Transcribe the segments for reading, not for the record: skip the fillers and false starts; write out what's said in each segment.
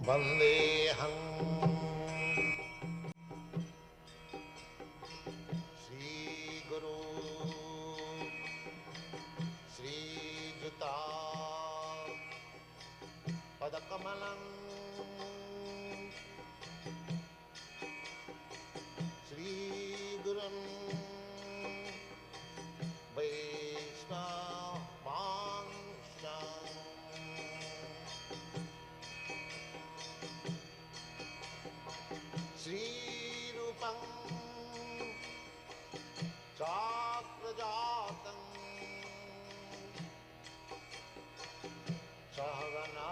Vandeham Sri Guru Sri Juta Padakamalam Sri Gurum Vaishnavansam Sri Rupam Chakrajatam Sahagana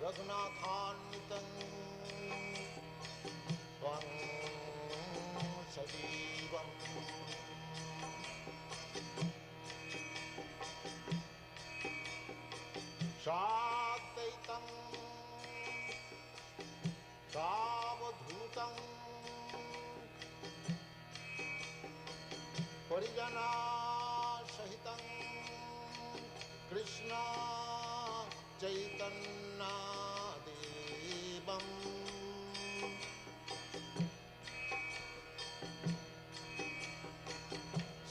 Raghunathanvitam Tvam Sajivam Shadaitam Savadhutam Parijana Sahitam Krishna Chaitanya Devam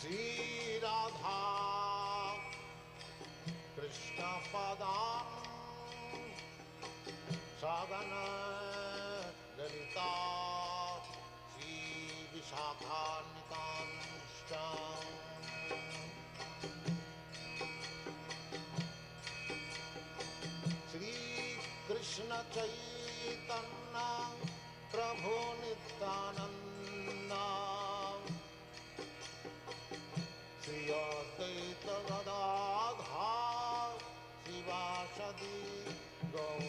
Sri Radha Krishna Padam Sagana Lalita Sri Vishakhanitanstam Sri Krishna Chaitanya Prabhu Nityananda Sri Advaita Gadadhar Sivasadi Gaur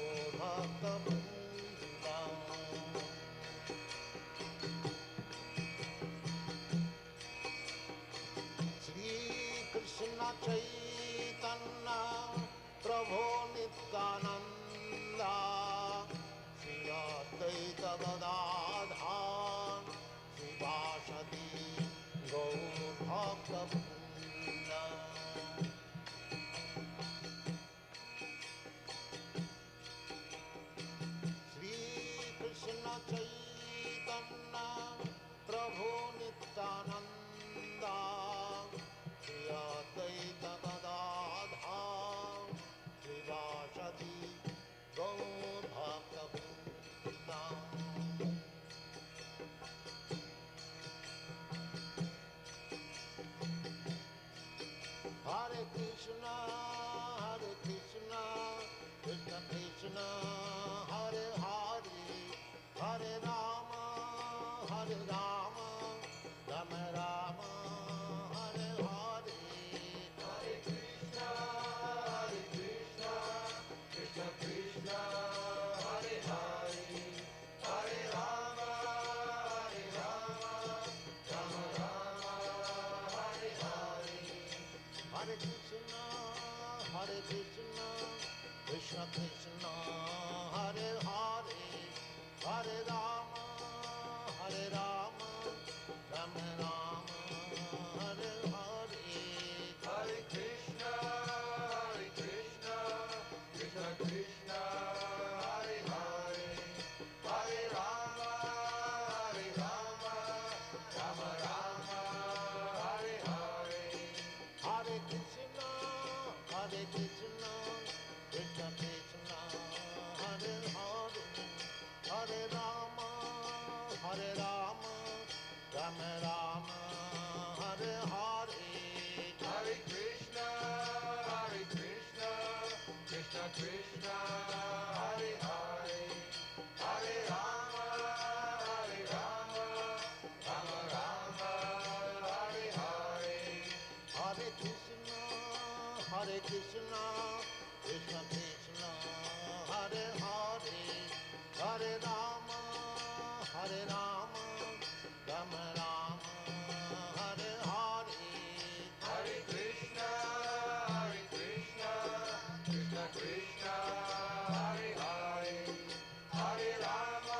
Sri Krishna Chaitanya Prabhu Nityananda Sri Advaita Gadadhar Sivasadi Gaur Bhakta Sri Krishna Chaitanya Prabhu Nityananda Sri Advaita Gadadhar Srivasadi Gaur Bhakta Hare Krishna, Krishna Krishna, Hare Hare, Hare Rama, Rama Rama, Hare Hare. Hare Krishna, Krishna Krishna, Hare Hare, Hare Rama, Rama Rama, Hare Hare. Hare Krishna, Krishna Krishna, Hare Hare, Hare Rama, Rama Rama, Hare Hare. Hare Krishna, Krishna Krishna, Hare Hare, Hare Rama, Rama Rama, Hare Hare. Hare Krishna, Krishna Krishna, Hare Hare, Hare Rama, Rama Rama, Hare Hare. Hare Krishna, Krishna Krishna, Hare Hare, Hare Rama, Rama Rama, Hare Hare. Hare Krishna, Krishna Krishna, Hare Hare, Hare Rama, Rama Rama, Hare Hare. Hare Krishna, Krishna Krishna, Hare Hare, Hare Rama,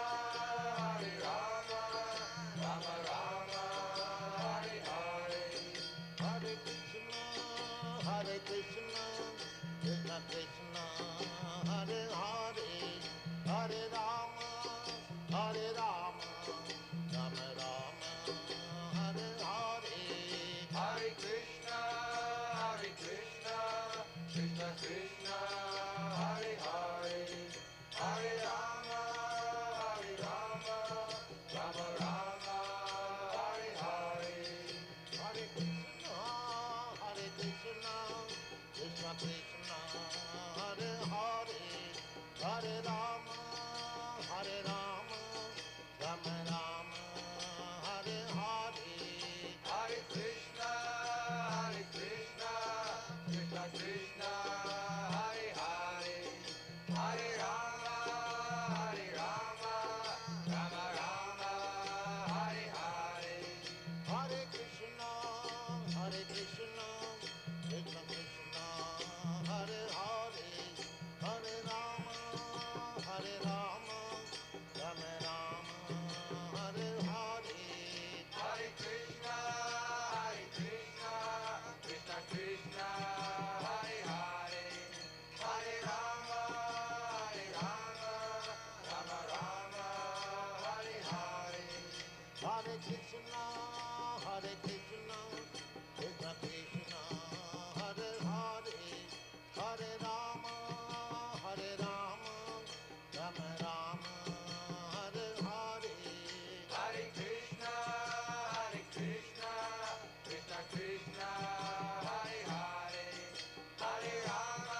Rama Rama, Hare Hare. Hare Krishna, Krishna Krishna, Hare Hare, Hare Rama, Hare Rama, Rama Rama, Hare Hare. Hare Krishna, Krishna Krishna, Hare Hare. Hare Rama, Rama Rama, Hare Hare. Hare Krishna, Krishna Krishna, Hare Hare. Hare Rama, Rama Rama, Hare Hare. Hare Krishna, Krishna Krishna, Hare Hare. Hare Rama, Rama Rama, Hare Hare. Hare Krishna, Krishna Krishna, Hare Hare. Hare Rama, Rama Rama, Hare Hare. Hare Krishna, Krishna Krishna, Hare Hare. Hare Rama, Rama Rama, Hare Hare. Hare Krishna, Krishna Krishna, Hare Hare. Hare Rama, Rama Rama, Hare Hare. Hare Krishna, Krishna Krishna, Hare Hare. Hare Rama,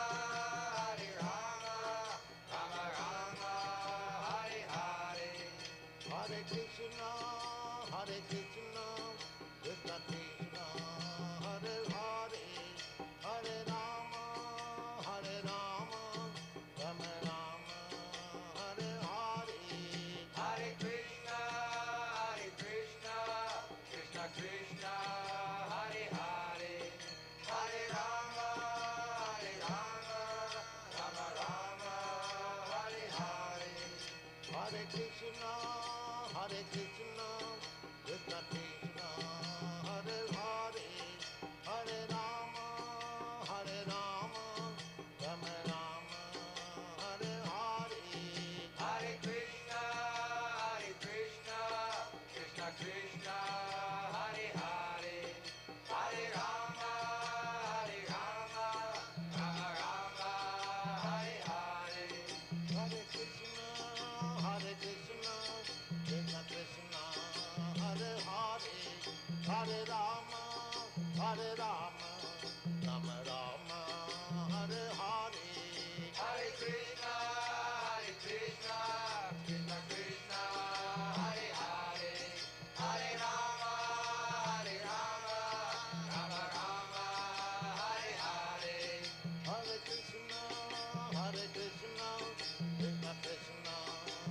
Rama Rama, Hare Hare. Hare Krishna, Krishna Krishna, Hare Hare. Hare Rama, Rama Rama, Hare Hare. Hare Krishna, Krishna Krishna, Hare Hare. Hare Rama, Rama Rama, Hare Hare. Hare Krishna, Krishna Krishna, Hare Hare. Hare Rama, Rama Rama, Hare Hare. Hare Krishna, Krishna Krishna, Hare Hare. Hare Rama, Rama Rama, Hare Hare. Hare Krishna, Krishna Krishna, Hare Hare. Hare Rama, Rama Rama, Hare Hare. Hare Krishna, Krishna Krishna, Hare Hare. Hare Rama, Rama Rama, Hare Hare. Hare Krishna, Krishna Krishna,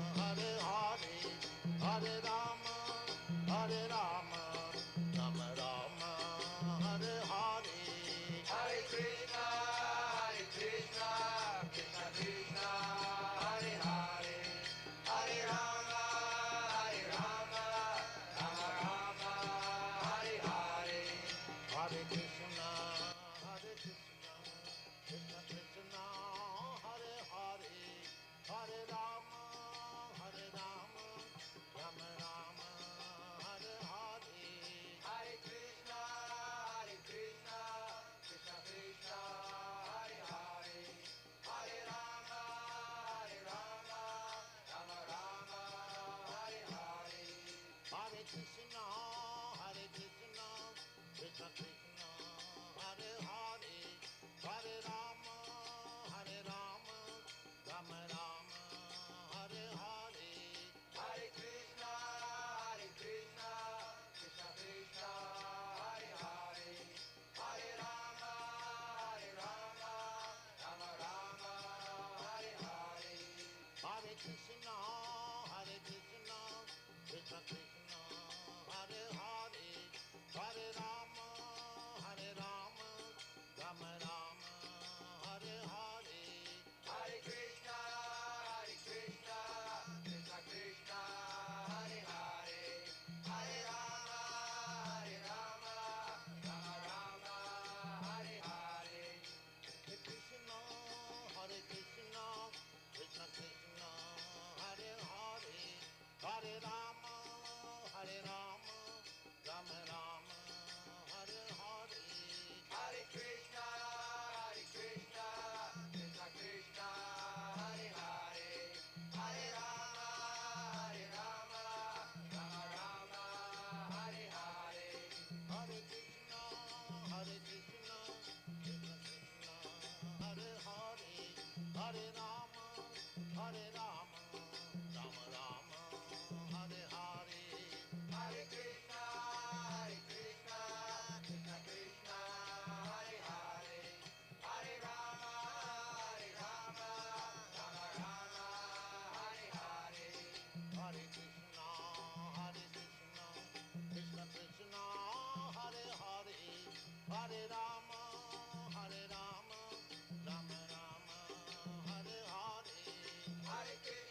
Hare Hare. Hare Rama, Rama Rama, Hare Hare. Hare Krishna, Krishna Krishna, Hare Hare. Hare Rama, Rama Rama, Hare Hare. Hare Krishna, Krishna Krishna, Hare Hare. Hare Rama, Rama Rama, Hare Hare. Hare Krishna, Krishna Krishna, Hare Hare. Hare Rama, Rama Rama, Hare Hare. Hare Krishna, Krishna Krishna, Hare Hare. Hare Rama, Rama Rama, Hare Rama, Hare Rama, Rama Rama, Hare Hare, Hare Krishna, Krishna Krishna, Hare Hare, Hare Rama, Rama Rama, Hare Hare, Hare Krishna, Krishna Krishna, Hare Hare, Hare Rama, Rama Rama, Hare Hare, Hare Krishna.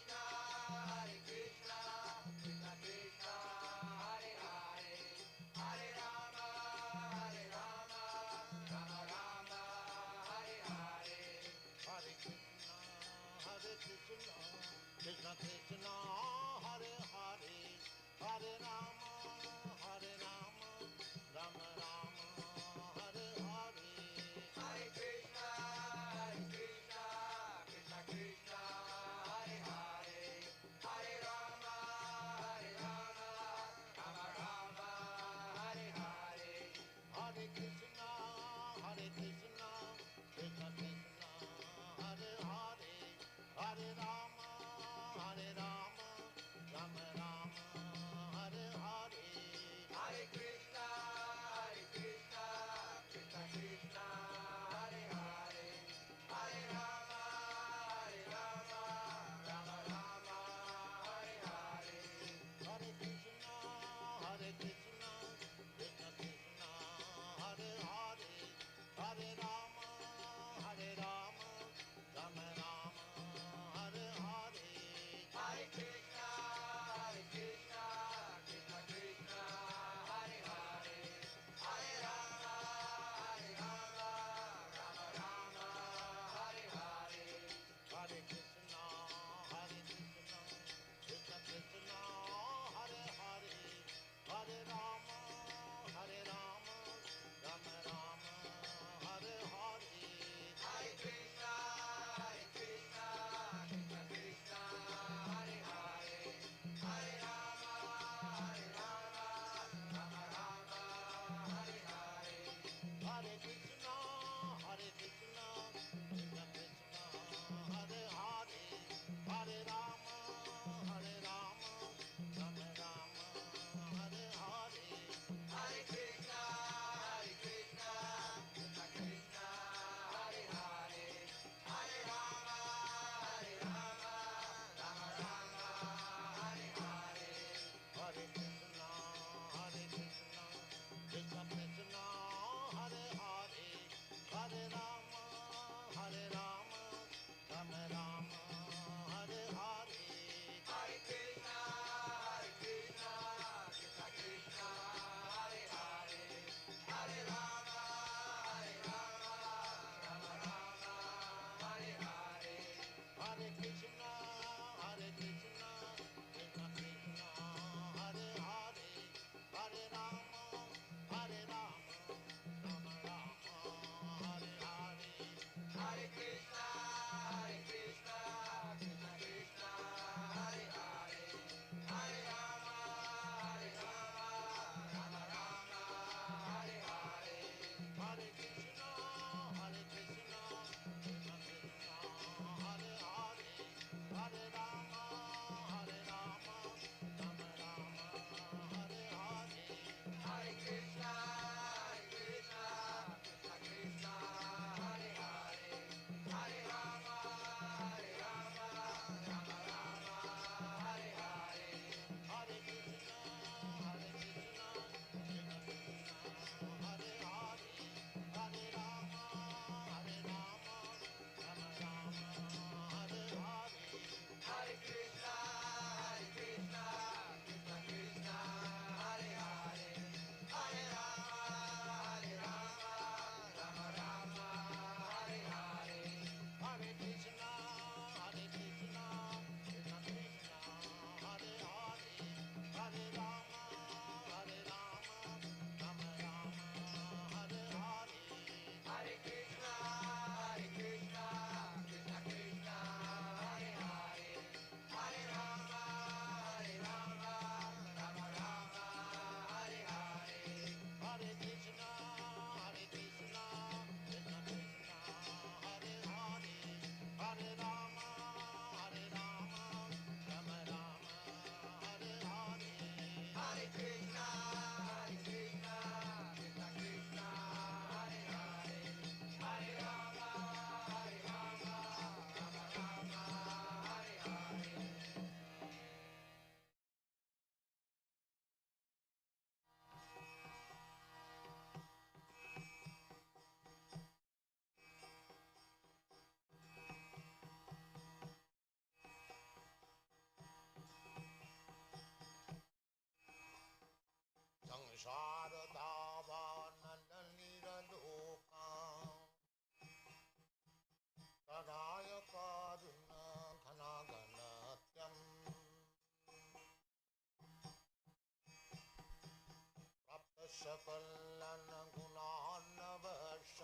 सकलन गुणार्णवश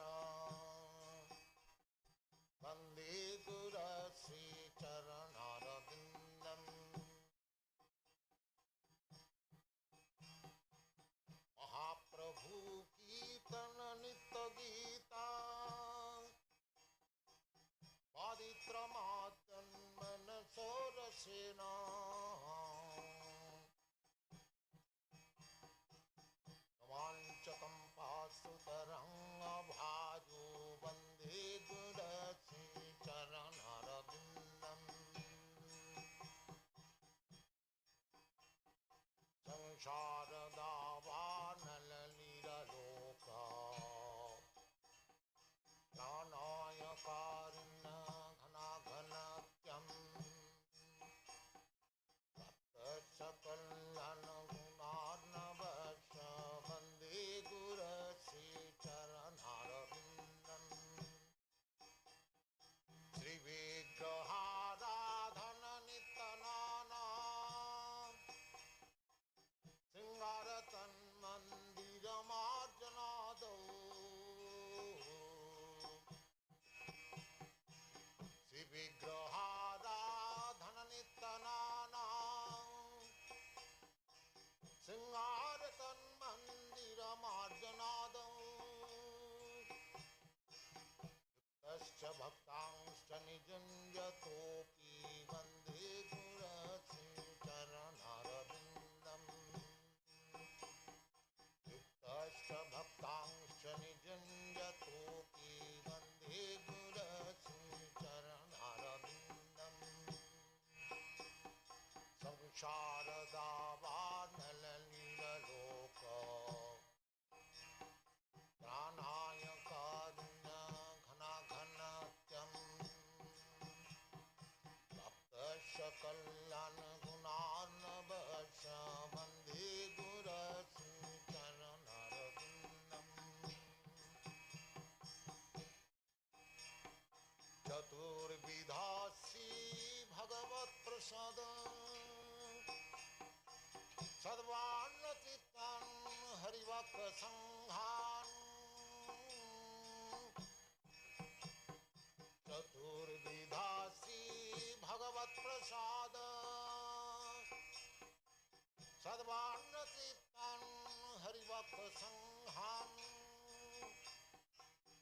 वन्दे गुरश्री चरणारविन्दम् महाप्रभु कीर्तन नित्य गीता पादित्रमातन्मन सोरसेना वाञ्छतं पाशुतरङ्गभाजो वन्दे गुरश्री चरणारविन्दम् संसारदावानललीललोका प्राणायकारिण्य घनाघनत्यम् सकलनगुणार्णवश वन्दे गुरश्री चरणारविन्दम् श्रीविग्रहाराधन नित्यनाना सिंहारतन्मन्दिरमार्जनादौ श्रीविग्रहाराधन नित्यनाना सिंहारतन्मन्दिरमार्जनादौ युक्तश्च भक्तांश्च निजुञ्जतोऽपि वन्दे गुरश्री चरणारविन्दम् युक्तश्च भक्तांश्च निजुञ्जतोऽपि वन्दे गुरश्री चरणारविन्दम् संसारदावानललीललोक प्राणायकारिण्य घनाघनत्यम् भक्तसकलनगुणार्णवश वन्दे गुरश्री चरणारविन्दम् चतुर्विधासी भगवत्प्रसादम् सर्वान्नचित्तं हरिवक्रसंहान् चतुर्विधासी भगवत्प्रसाद सर्वान्नचित्तं हरिवक्रसंहान्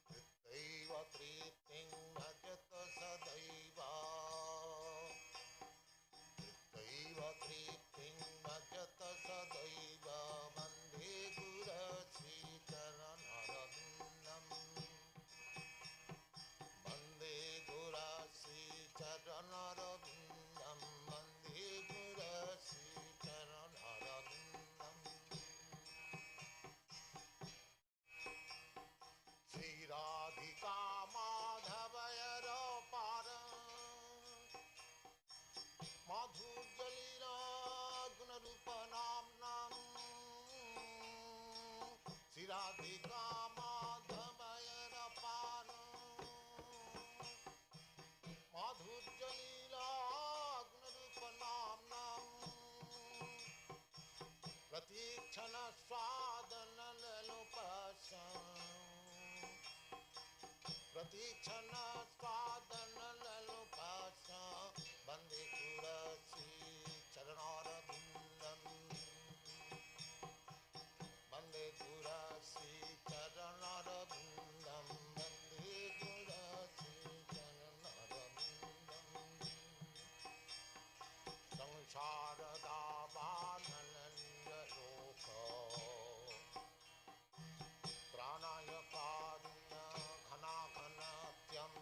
तृप्तैव तृप्तिं भजत सदैव तृप्तैव तृप्तिं भजत सदैव वन्दे गुरश्री चरणारविन्दम् वन्दे गुरश्री चरणारविन्दम् वन्दे गुरश्री चरणारविन्दम् श्रीराधिका माधवयरपार माधुर्यलीला गुणरूपनाम्नाम् श्रीराधिका माधवयरपार माधुर्यलीला गुणरूपनाम्नाम् प्रतीक्षण स्वादनलोपश प्रतीक्षण स्वादनलोपश वन्दे गुरश्री चरणारविन्दम् वन्दे गुरश्री चरणारविन्दम् वन्दे गुरश्री चरणारविन्दम् संसारदावानललीललोक प्राणायकारिण्य घनाघनत्यम्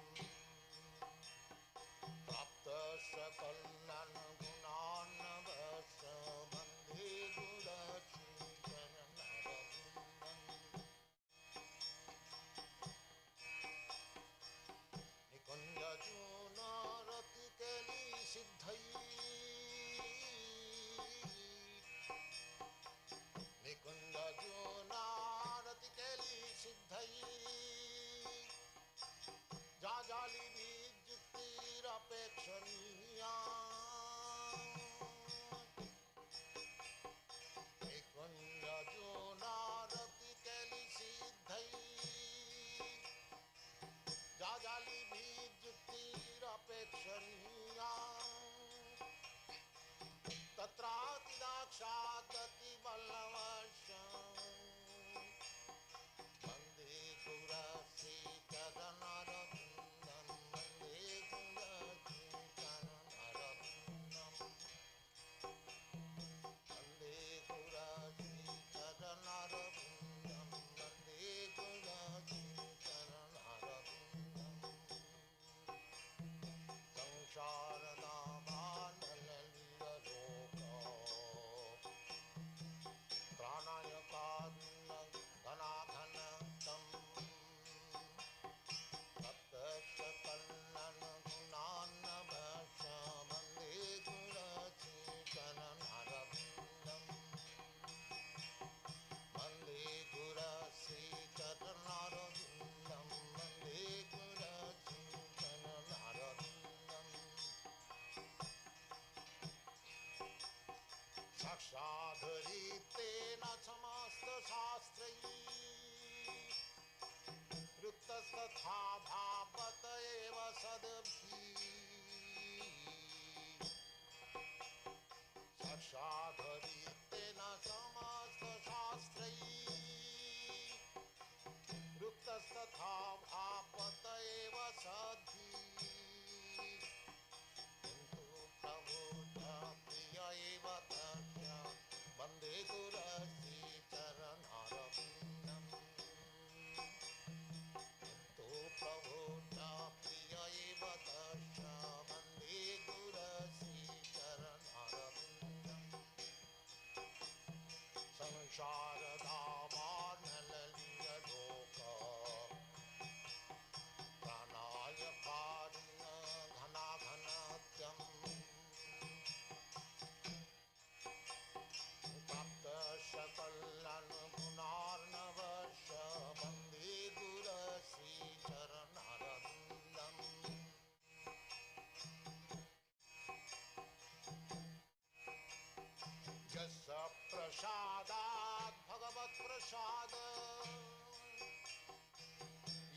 प्रसाद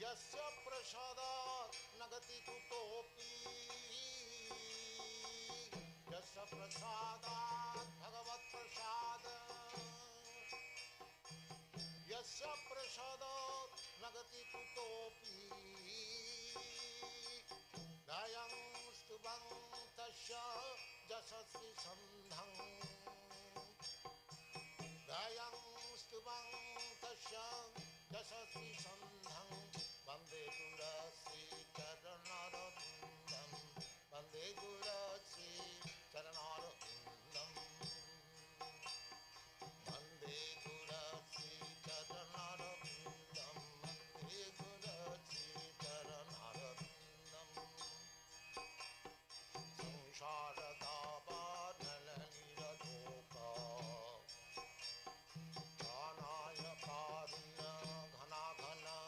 यस्य प्रसादात् न गति कुतोऽपि यस्य प्रसादात् भगवत् प्रसाद यस्य प्रसादात् न गति कुतोऽपि गायं स्तुवं तस्य यशस्वी सन्धं गायं स्तुवं तस्य यशस्वी सन्धं वन्दे गुरश्री चरणारविन्दं वन्दे गुरश्री चरणारविन्दं वन्दे गुरश्री चरणारविन्दं वन्दे गुरश्री चरणारविन्दं संसारदावानलनिरलोका घना घना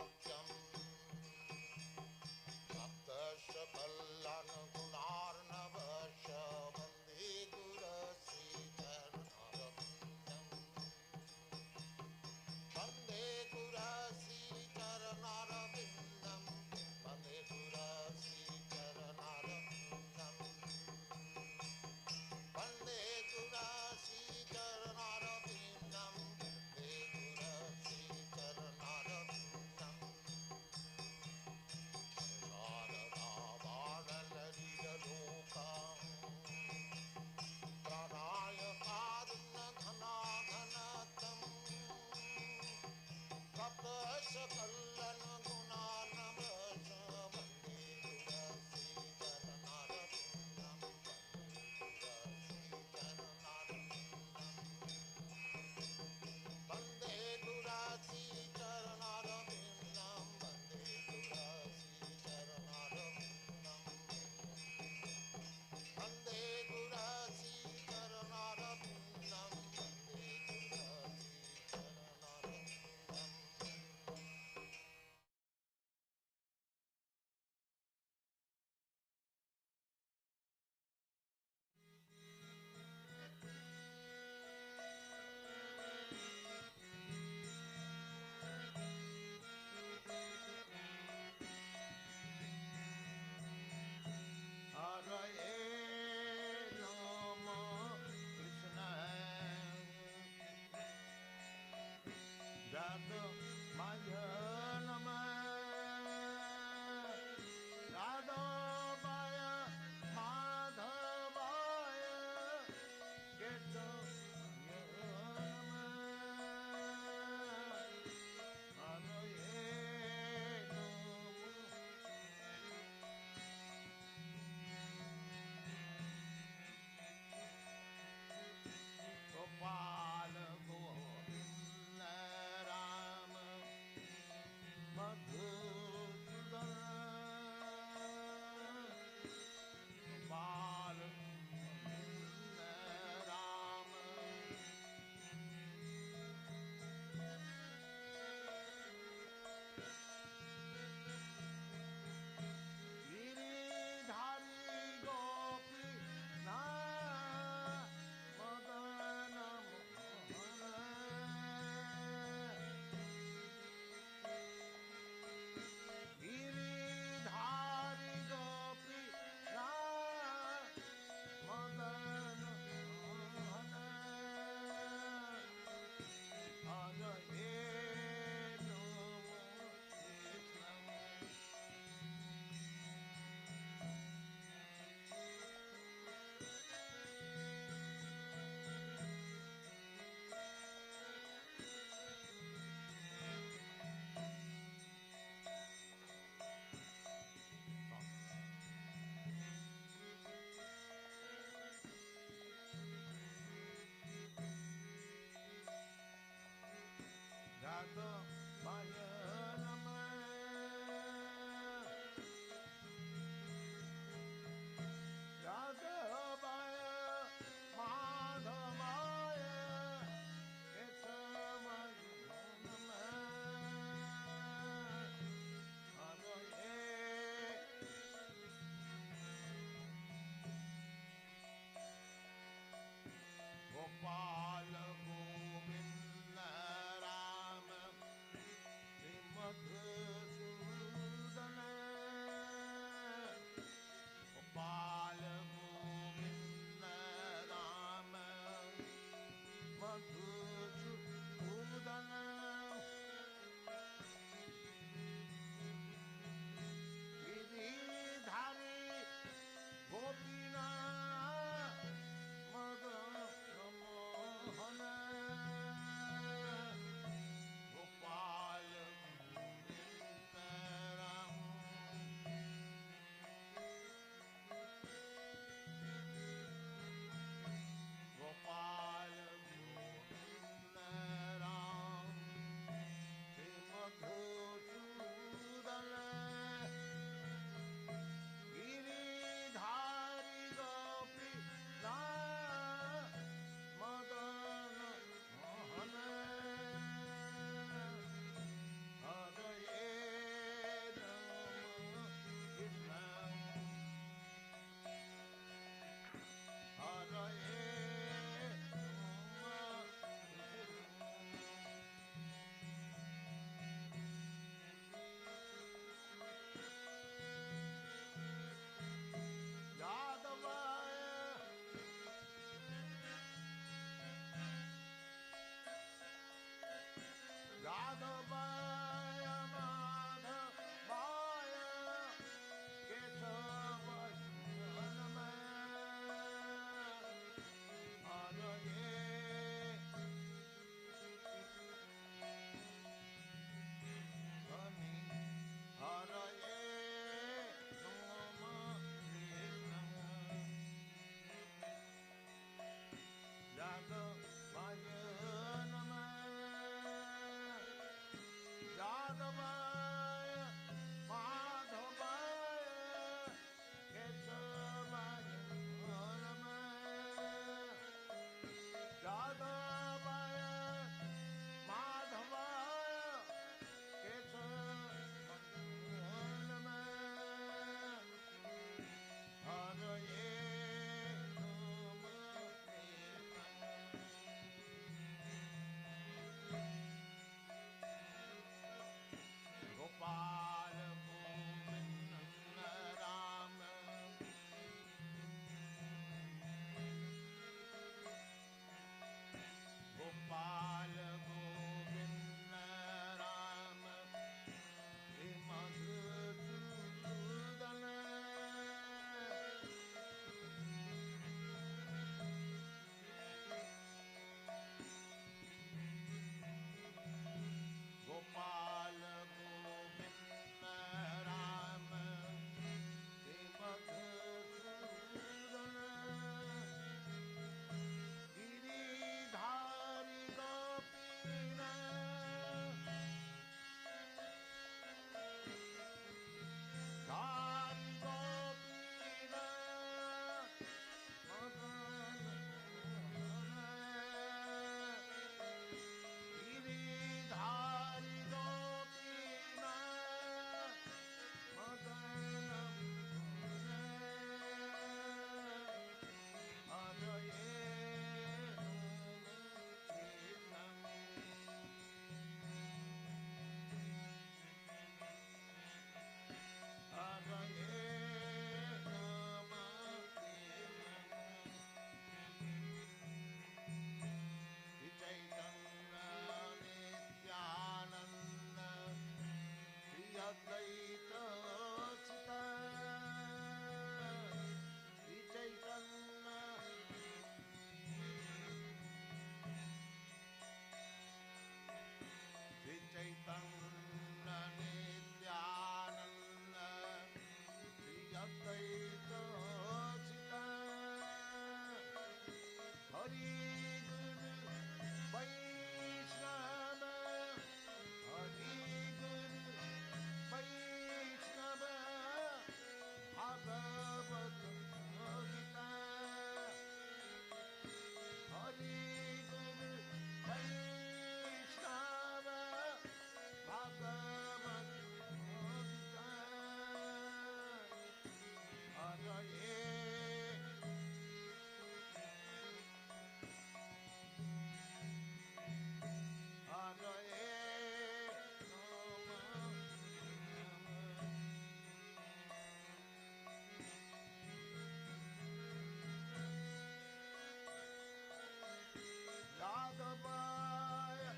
Yadavaya,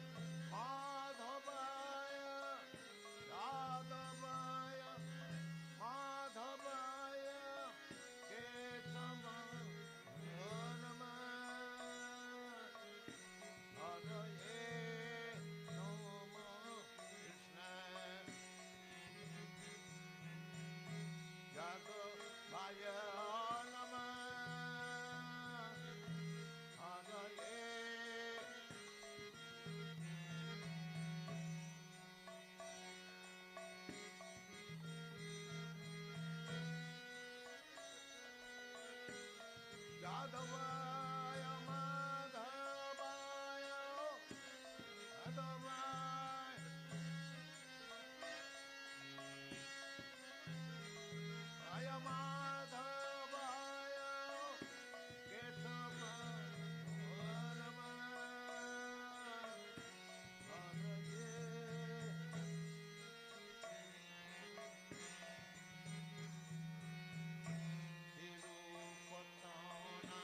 Madhavaya, Yadavaya, Madhavaya, Kesamaya Namah. Haraye Namo Krishna. Yadavaya Namah. Haraye Yadavaya Madhavaya Yadavaya Madhavaya Kesamaya Namah. Haraye Tirupatana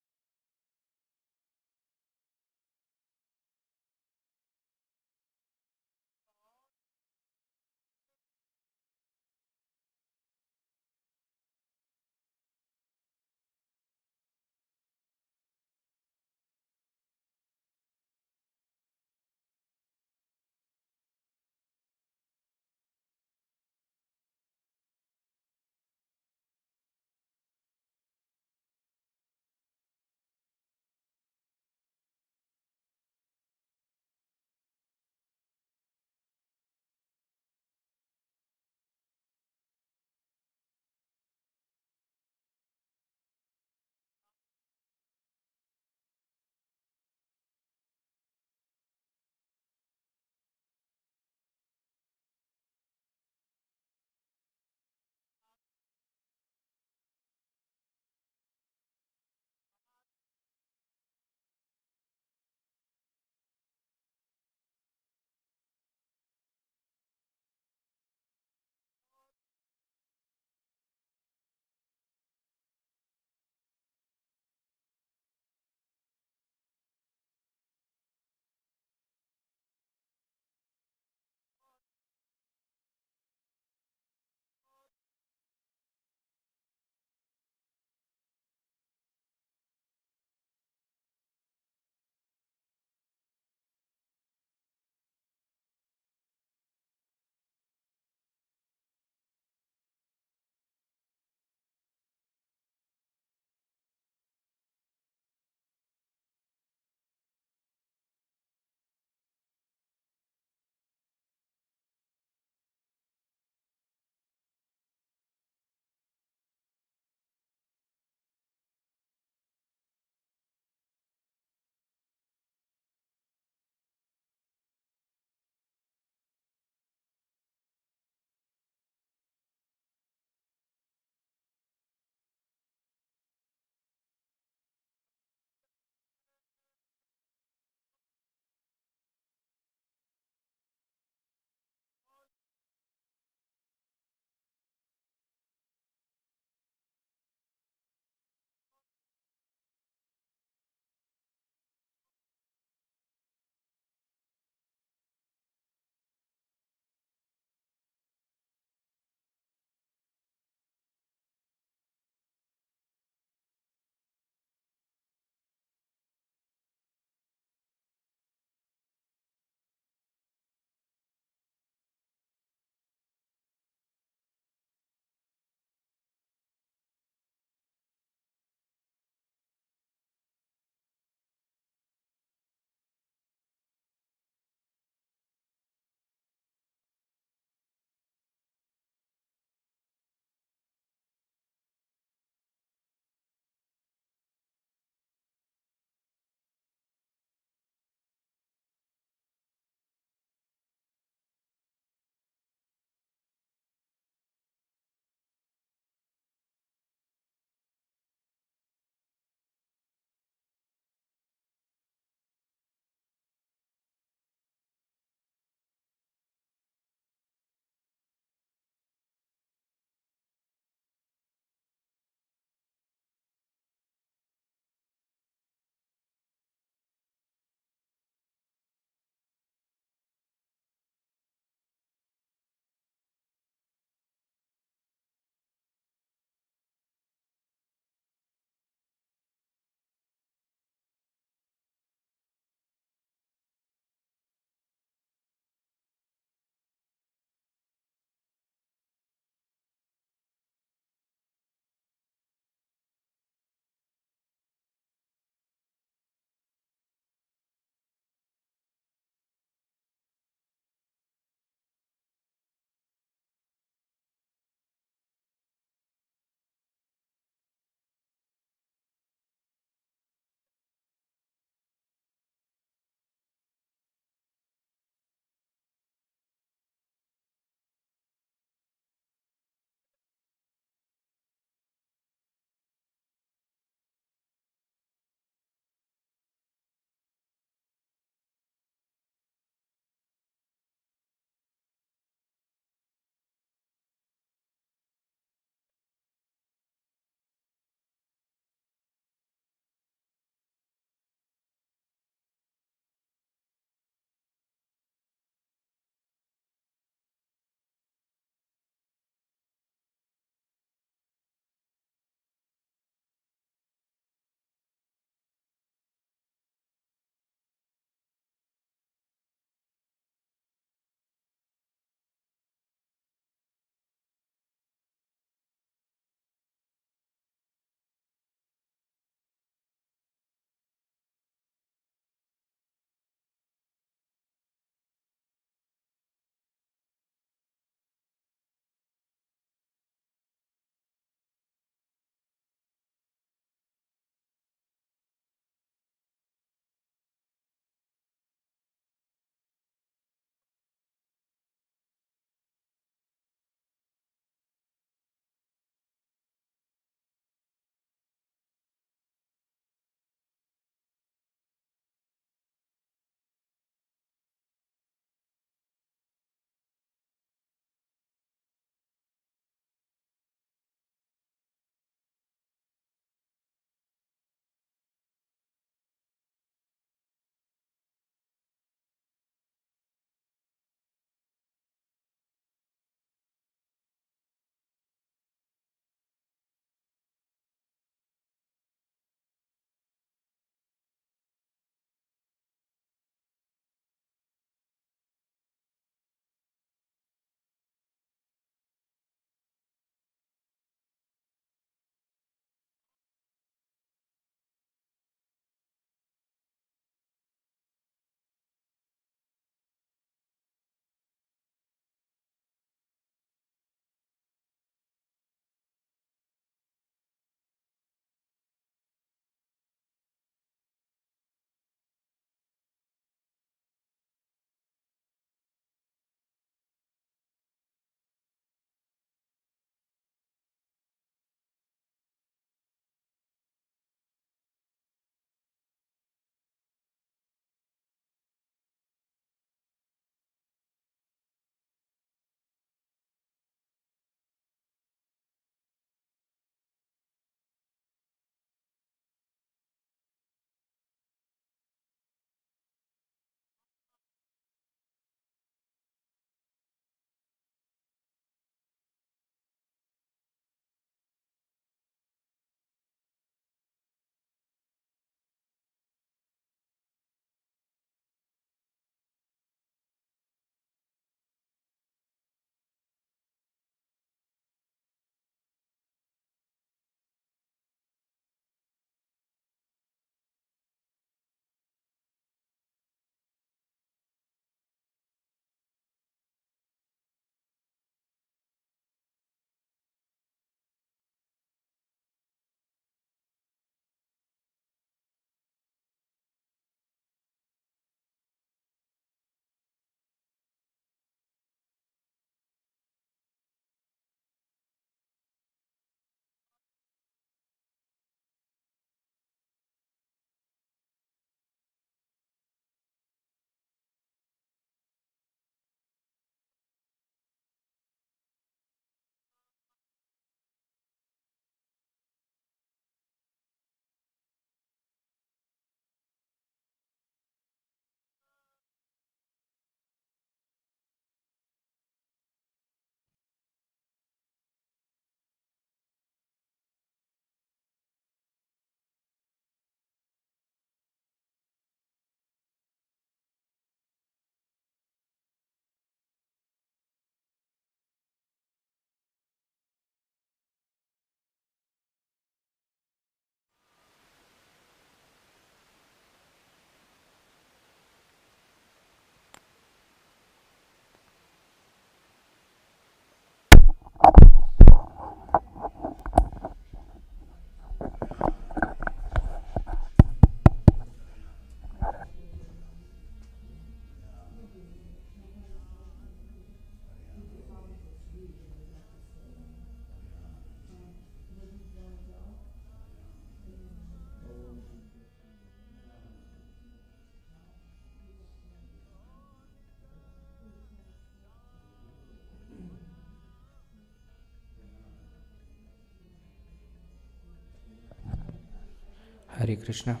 Hare Krishna.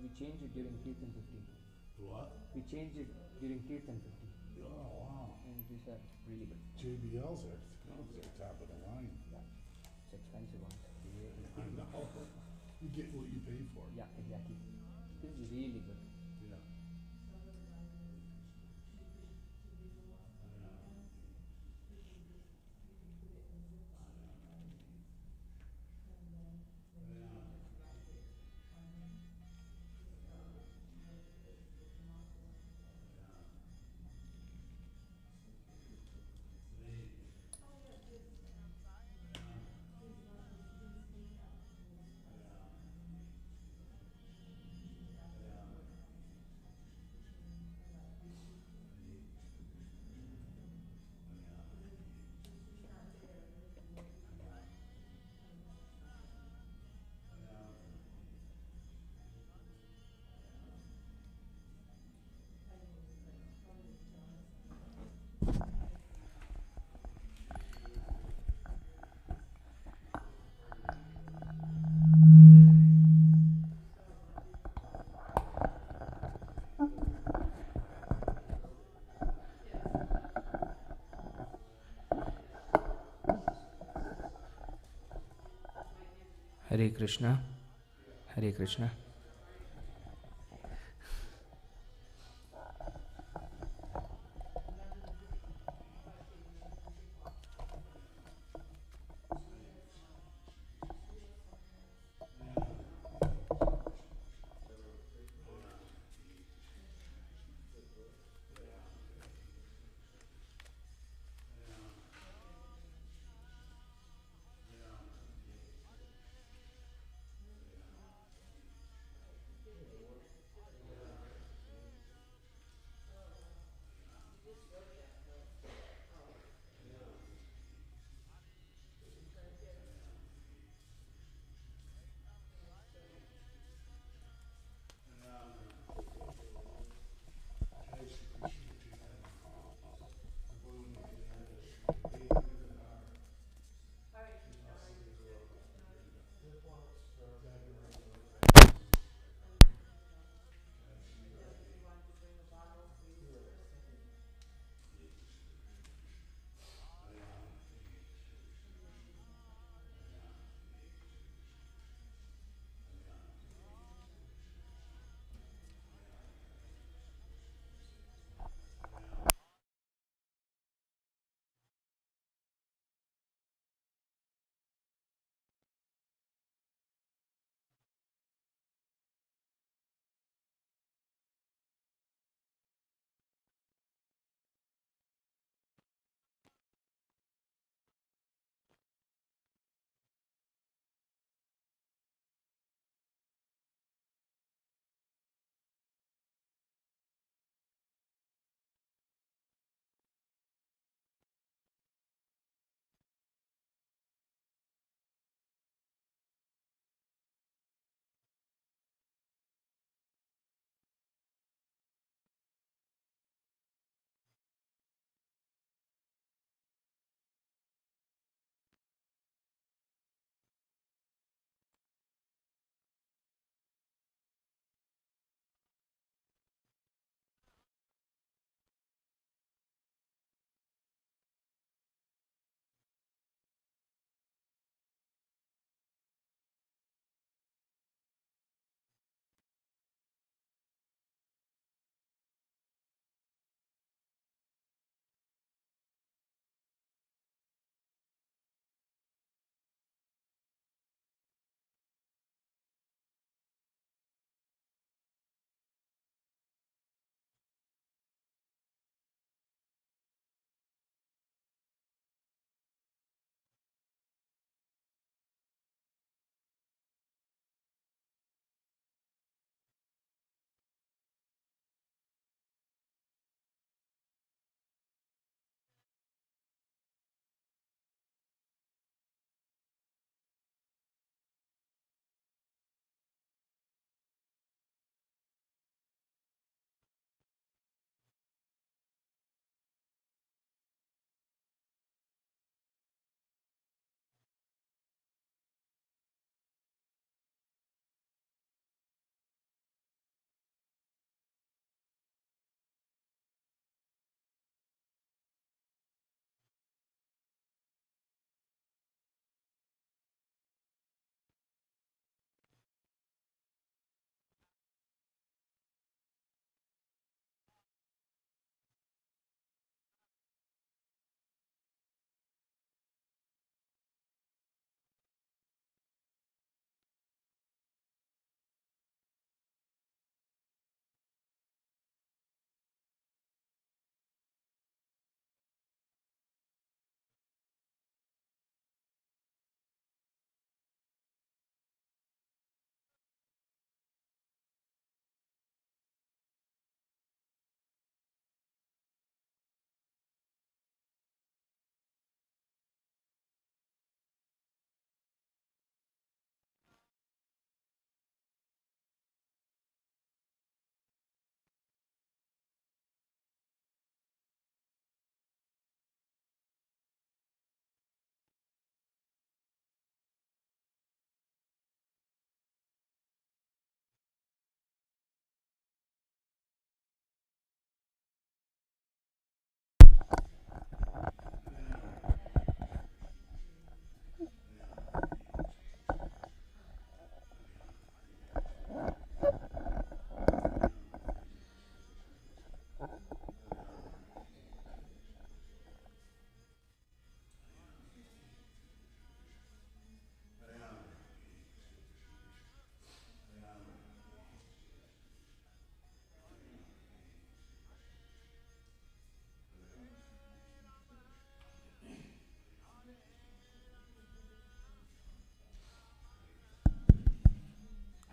We changed it during Kirtan 50. What? We changed it during Kirtan 50. Oh, wow. And these are really good. JBL's are top of the line. Yeah. It's expensive ones. I know. You get what you pay for. Yeah, exactly. This is really good. Yeah. Hare Krishna. Hare Krishna.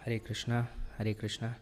Hare Krishna, Hare Krishna.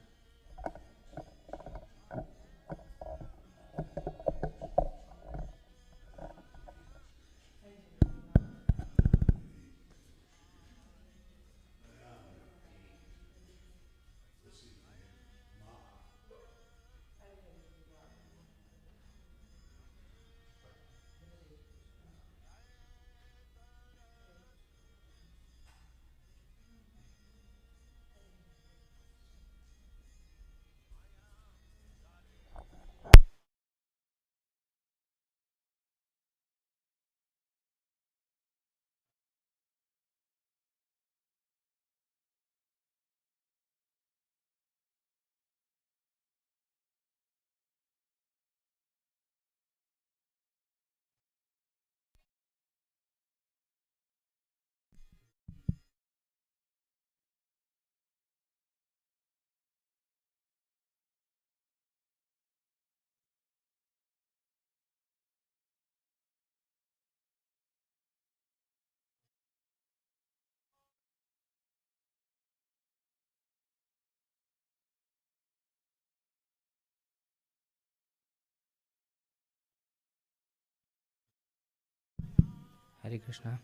Hare Krishna.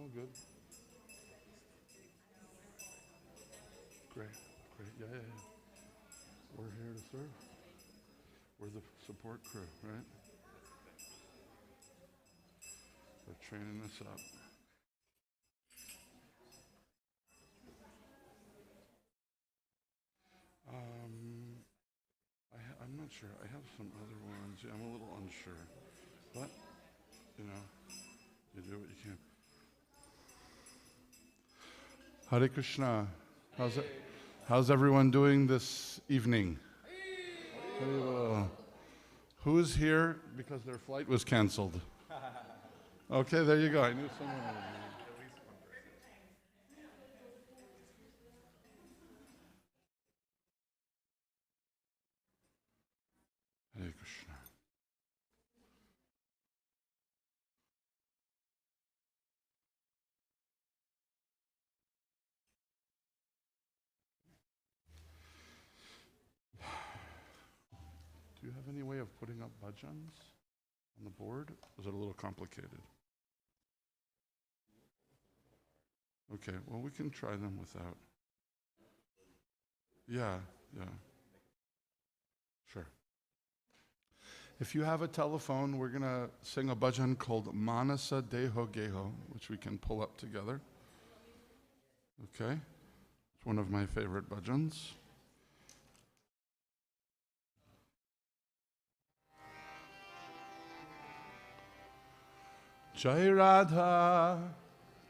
all good. Great, great. Yeah, yeah, yeah. We're here to serve. We're the support crew, right? We're training this up. I'm not sure. I have some other ones. Yeah, I'm a little unsure. But, you do what you can. Hare Krishna. How's everyone doing this evening? Who's here because their flight was canceled? Okay, there you go. I knew someone was here. Hare Krishna. Do you have any way of putting up bhajans on the board? Is it a little complicated? Okay, well, we can try them without. Yeah. Sure. If you have a telephone, we're going to sing a bhajan called Manasa Deho Geho, which we can pull up together. Okay? It's one of my favorite bhajans. Jai Radha,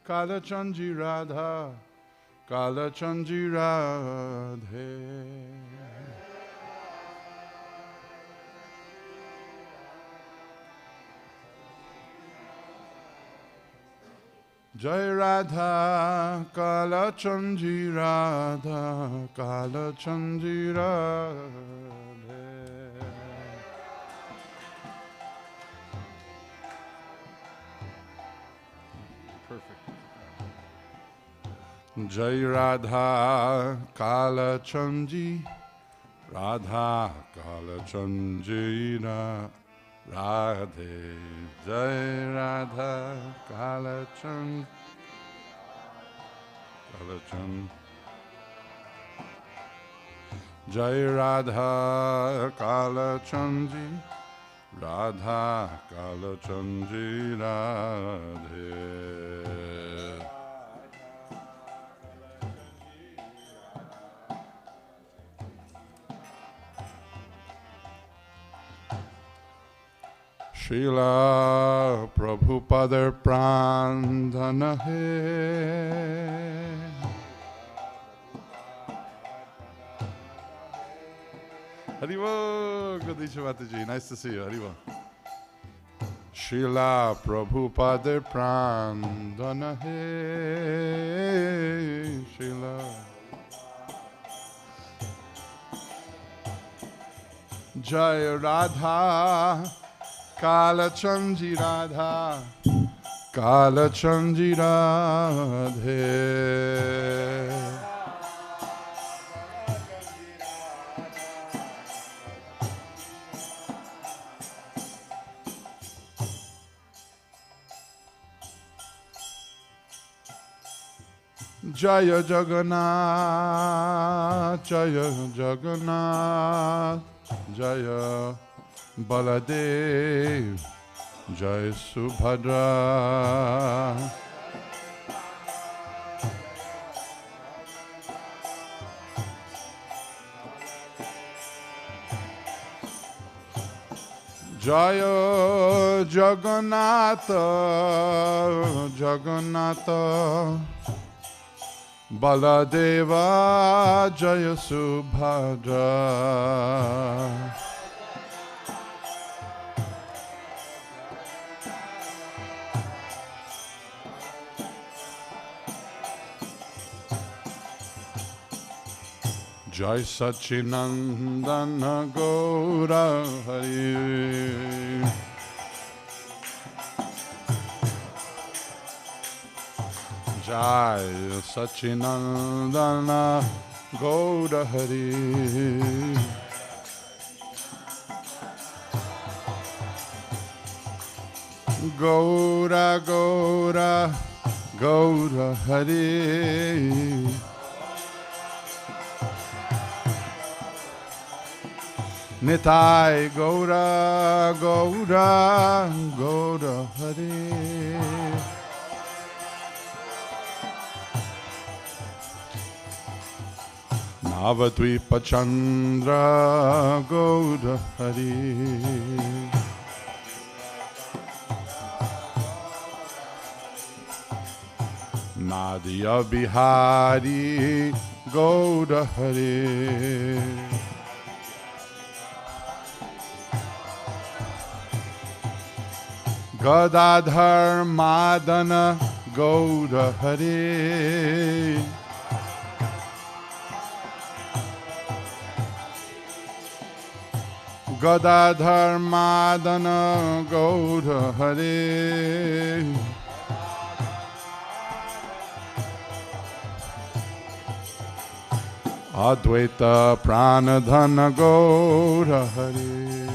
Kala Chanji Radha, Kala Chanji Radhe. Jai Radha, Kala Chanji Radha, Kala Chanji Radhe. Perfect. Jai Radha, Kala Chanji Radha, Kala Chanji Radhe. Jai Radha, Kala Chanji Jai Radha, Kala Chanji Radha, Kala Chanji Radhe. Srila Prabhupada Prandhana Hai. Haribo, Gadisha Mataji, nice to see you. Haribo. Srila Prabhupada Prandhana Hai. Srila Jai Radha, Kala Chanji Radha, Kala Chanji Radhe. Jaya Jagannath, Jaya Jagannath, Jaya Baladev, Jai Subhadra. Jaya Jagannatha, Jagannatha, Baladeva, Jaya Subhadra. Jai Sachinandana Gaura Hari. Jai Sachinandana Gaura Hari. Gaura Gaura Gaura Hare. Nitai Gaura Gaura Gaura Hare. Navadvipa Chandra Gaura Hare. Nadia Bihari Gaura Hare. Gadadhar Madana Gaura Hare. Gadadhar Madana Gaura Hare. Advaita Pranadhana Gaura Hare.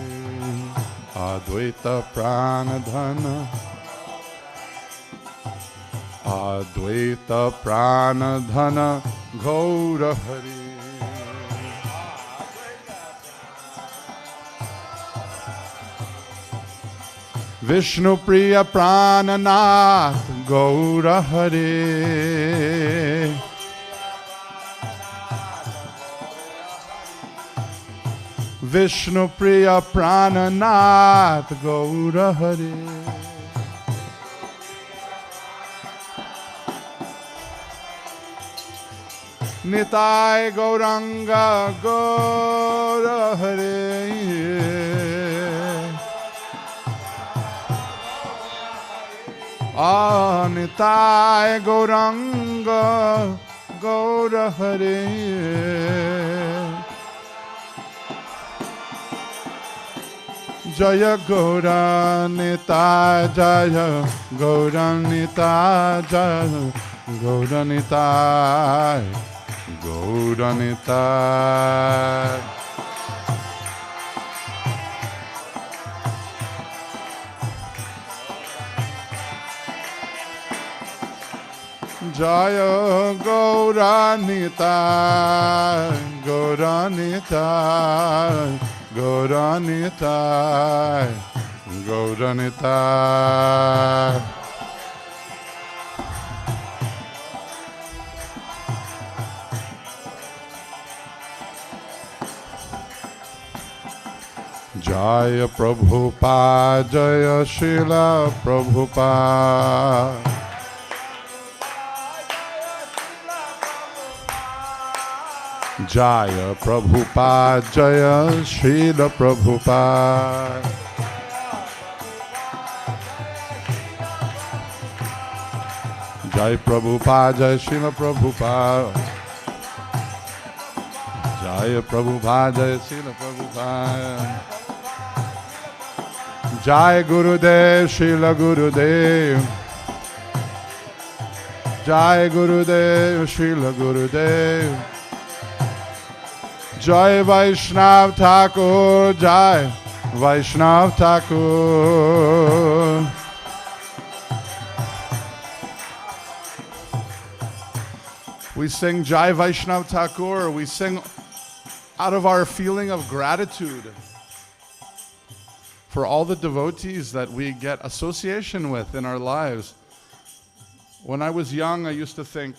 Advaita Pranadhana. Advaita Pranadhana Gaura Hare. Vishnu Priya Prananath Gaura Hare. Vishnu Priya Prananath Gaura Hare. Nitai Gauranga Gaura Hare. Nitai Gauranga Gaura Hare. Jaya Gaura Nitai Jaya Gaura Nitai Jaya Gaura Nitai Gaura Nitai. Jaya Gaura Nitai Gaura Nitai Gaura Nitai Gaura Nitai. Jaya Prabhupada Jaya Srila Prabhupada. Jaya Prabhupada Jaya Srila Prabhupada. Jai Prabhupada Jai Srila Prabhupada. Jaya Prabhupada Jai Srila Prabhupada. Jai Gurudev Srila Gurudev. Jai Gurudev Srila Gurudev. Jai Vaishnav Thakur, Jai Vaishnav Thakur. We sing Jai Vaishnav Thakur, we sing out of our feeling of gratitude for all the devotees that we get association with in our lives. When I was young, I used to think,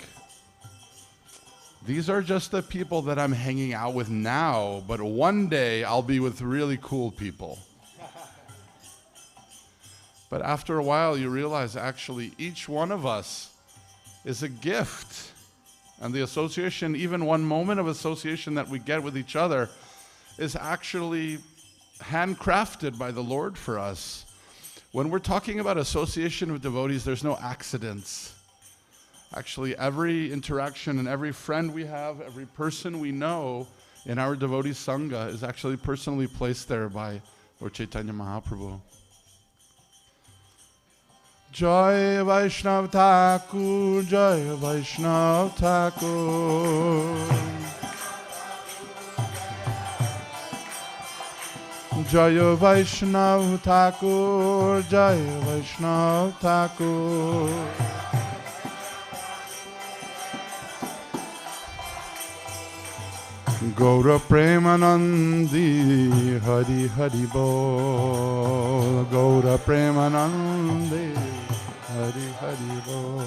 these are just the people that I'm hanging out with now, but one day I'll be with really cool people. But after a while, you realize actually each one of us is a gift. And the association, even one moment of association that we get with each other, is actually handcrafted by the Lord for us. When we're talking about association with devotees, there's no accidents. Actually, every interaction and every friend we have, every person we know in our devotee sangha is actually personally placed there by Lord Chaitanya Mahaprabhu. Jai Vaishnav Thakur, Jai Vaishnav Thakur. Jai Vaishnav Thakur, Jai Vaishnav Thakur. Gaura Premanandi Hari Hari Bol. Gaura Premanandi Hari Hari Bol.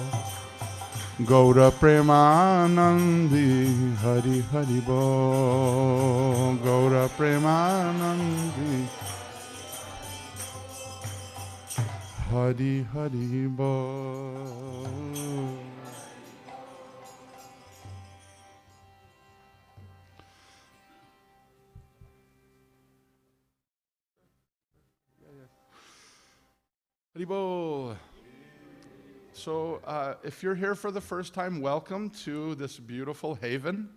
Gaura Premanandi Hari Hari Bol. Gaura Premanandi Hari Hari Bol. Haribol. So if you're here for the first time, welcome to this beautiful haven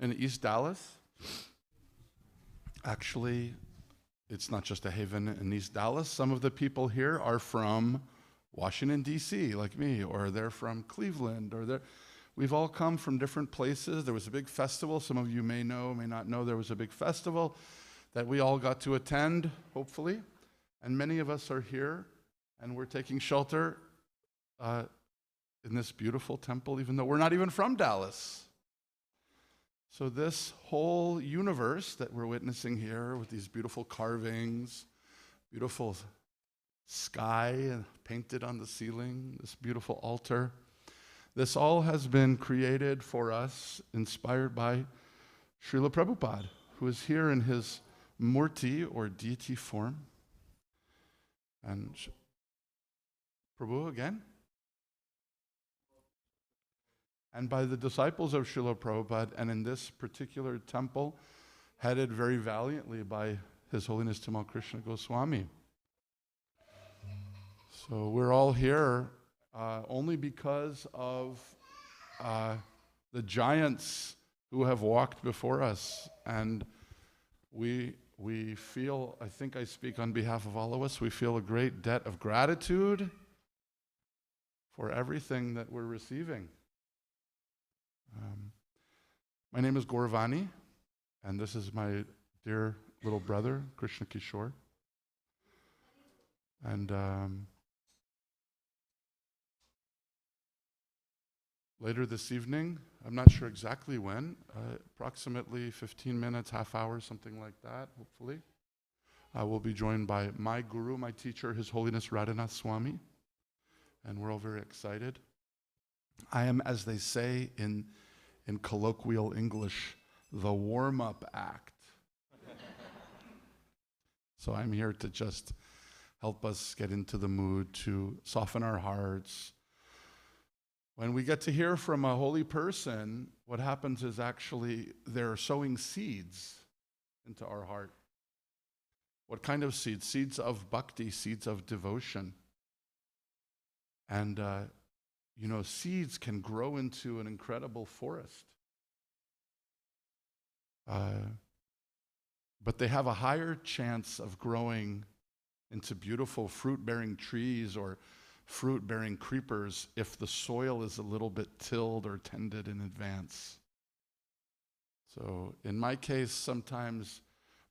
in East Dallas. Actually, it's not just a haven in East Dallas. Some of the people here are from Washington, D.C., like me, or they're from Cleveland, or we've all come from different places. There was a big festival. Some of you may know, may not know, there was a big festival that we all got to attend, hopefully. And many of us are here. And we're taking shelter in this beautiful temple, even though we're not even from Dallas. So this whole universe that we're witnessing here with these beautiful carvings, beautiful sky painted on the ceiling, this beautiful altar, this all has been created for us, inspired by Srila Prabhupada, who is here in his murti, or deity form. And Prabhu again. And by the disciples of Srila Prabhupada, and in this particular temple, headed very valiantly by His Holiness Tamal Krishna Goswami. So we're all here only because of the giants who have walked before us. And we feel, I think I speak on behalf of all of us, we feel a great debt of gratitude for everything that we're receiving. My name is Gauravani, and this is my dear little brother, Krishna Kishore. And later this evening, I'm not sure exactly when, approximately 15 minutes, half hour, something like that, hopefully, I will be joined by my guru, my teacher, His Holiness Radhanath Swami. And we're all very excited. I am, as they say in colloquial English, the warm-up act. So I'm here to just help us get into the mood, to soften our hearts. When we get to hear from a holy person, what happens is actually they're sowing seeds into our heart. What kind of seeds? Seeds of bhakti, seeds of devotion. And, seeds can grow into an incredible forest. But they have a higher chance of growing into beautiful fruit-bearing trees or fruit-bearing creepers if the soil is a little bit tilled or tended in advance. So in my case, sometimes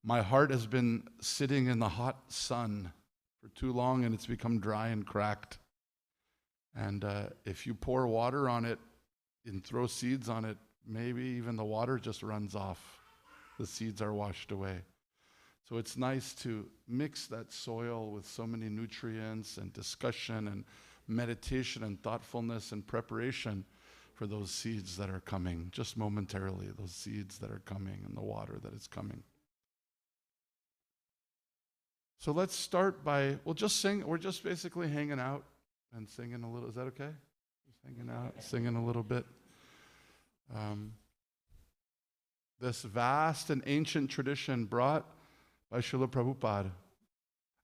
my heart has been sitting in the hot sun for too long and it's become dry and cracked. And if you pour water on it and throw seeds on it, maybe even the water just runs off. The seeds are washed away. So it's nice to mix that soil with so many nutrients and discussion and meditation and thoughtfulness and preparation for those seeds that are coming, just momentarily, those seeds that are coming and the water that is coming. So let's start by, we'll just sing, we're just basically hanging out and singing a little. Is that okay? Just hanging out, singing a little bit. This vast and ancient tradition brought by Srila Prabhupada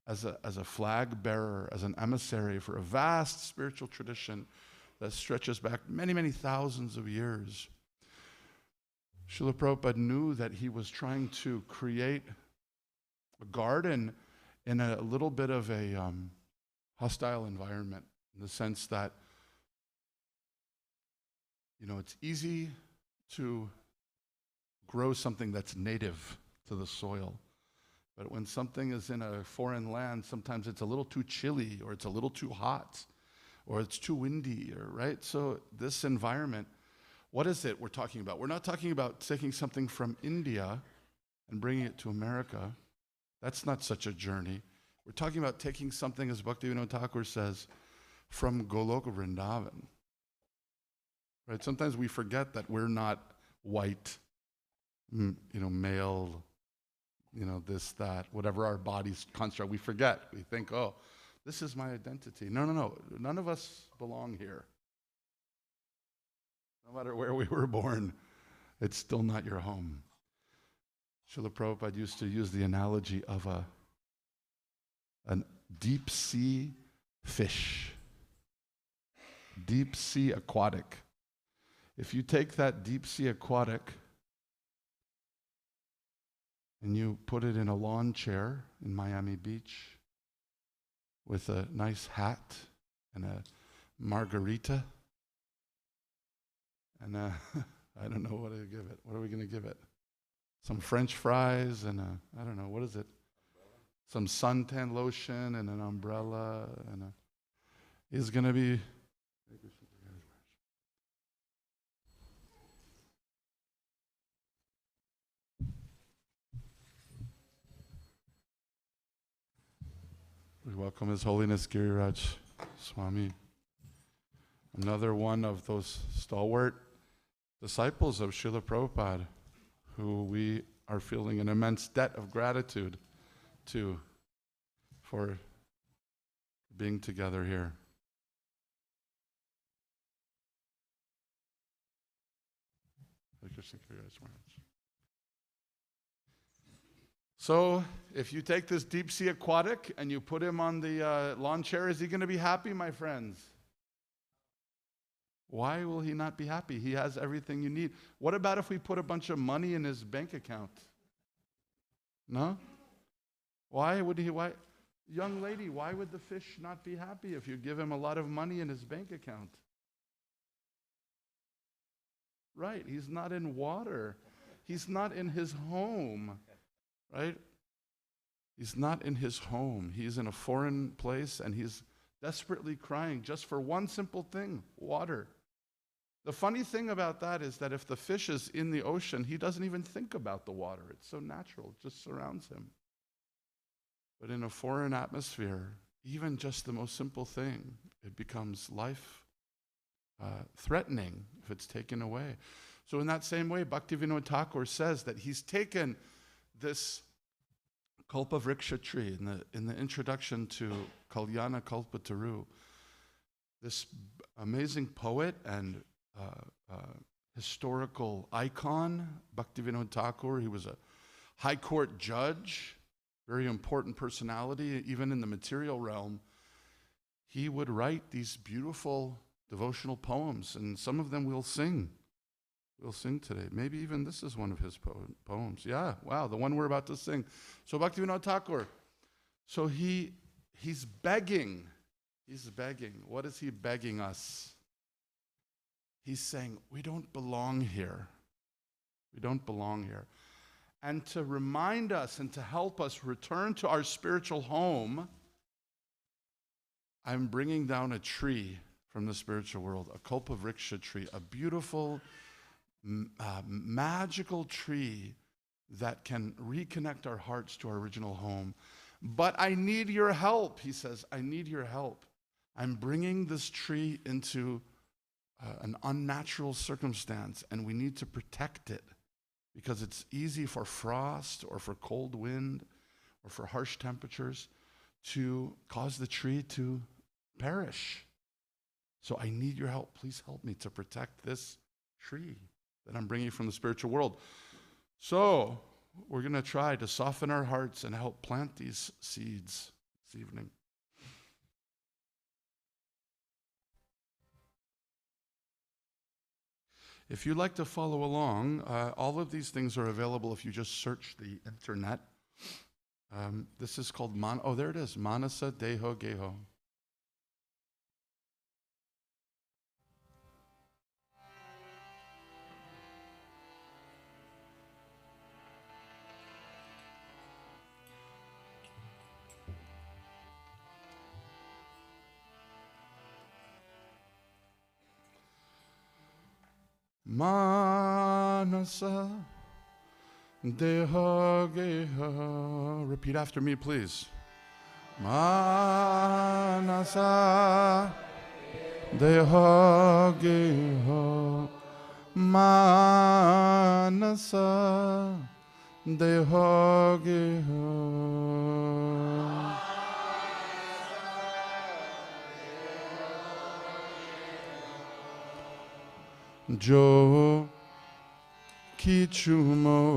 as a flag bearer, as an emissary for a vast spiritual tradition that stretches back many, many thousands of years. Srila Prabhupada knew that he was trying to create a garden in a little bit of a hostile environment, in the sense that, it's easy to grow something that's native to the soil. But when something is in a foreign land, sometimes it's a little too chilly, or it's a little too hot, or it's too windy, right? So this environment What is it we're talking about? We're not talking about taking something from India and bringing it to America. That's not such a journey. We're talking about taking something, as Bhaktivinoda Thakur says, from Goloka Vrindavan. Right? Sometimes we forget that we're not white, male, this, that, whatever our body's construct. We forget. We think, oh, this is my identity. No. None of us belong here. No matter where we were born, it's still not your home. Srila Prabhupada used to use the analogy of a deep sea fish, deep sea aquatic. If you take that deep sea aquatic and you put it in a lawn chair in Miami Beach with a nice hat and a margarita, and I don't know what to give it. What are we going to give it? Some French fries and I don't know, what is it? Some suntan lotion and an umbrella and is going to be. We welcome His Holiness Giriraj Swami, another one of those stalwart disciples of Srila Prabhupada, who we are feeling an immense debt of gratitude to for being together here. So, if you take this deep sea aquatic and you put him on the lawn chair, is he going to be happy, my friends? Why will he not be happy? He has everything you need. What about if we put a bunch of money in his bank account? No? Why? Young lady, why would the fish not be happy if you give him a lot of money in his bank account? Right, he's not in water. He's not in his home, right? He's not in his home. He's in a foreign place and he's desperately crying just for one simple thing, water. The funny thing about that is that if the fish is in the ocean, he doesn't even think about the water. It's so natural, it just surrounds him. But in a foreign atmosphere, even just the most simple thing, it becomes life-threatening if it's taken away. So in that same way, Bhaktivinoda Thakur says that he's taken this Kalpavriksha tree in the introduction to Kalyana Kalpataru, this amazing poet and historical icon, Bhaktivinoda Thakur. He was a high court judge, very important personality, even in the material realm. He would write these beautiful devotional poems, and some of them we'll sing. We'll sing today. Maybe even this is one of his poems. Yeah, wow, the one we're about to sing. So Bhaktivinoda Thakur, so he's begging. He's begging. What is he begging us? He's saying, we don't belong here. We don't belong here. And to remind us and to help us return to our spiritual home, I'm bringing down a tree from the spiritual world, a Kalpavriksha tree, a beautiful, magical tree that can reconnect our hearts to our original home. But I need your help, he says. I need your help. I'm bringing this tree into an unnatural circumstance, and we need to protect it because it's easy for frost or for cold wind or for harsh temperatures to cause the tree to perish. So I need your help. Please help me to protect this tree that I'm bringing from the spiritual world. So we're going to try to soften our hearts and help plant these seeds this evening. If you'd like to follow along, all of these things are available if you just search the internet. This is called, there it is, Manasa Deho Geho. Manasa Deha Geha. Repeat after me, please. Manasa Deha Geha. Manasa Deha Geha. Jo Kichumo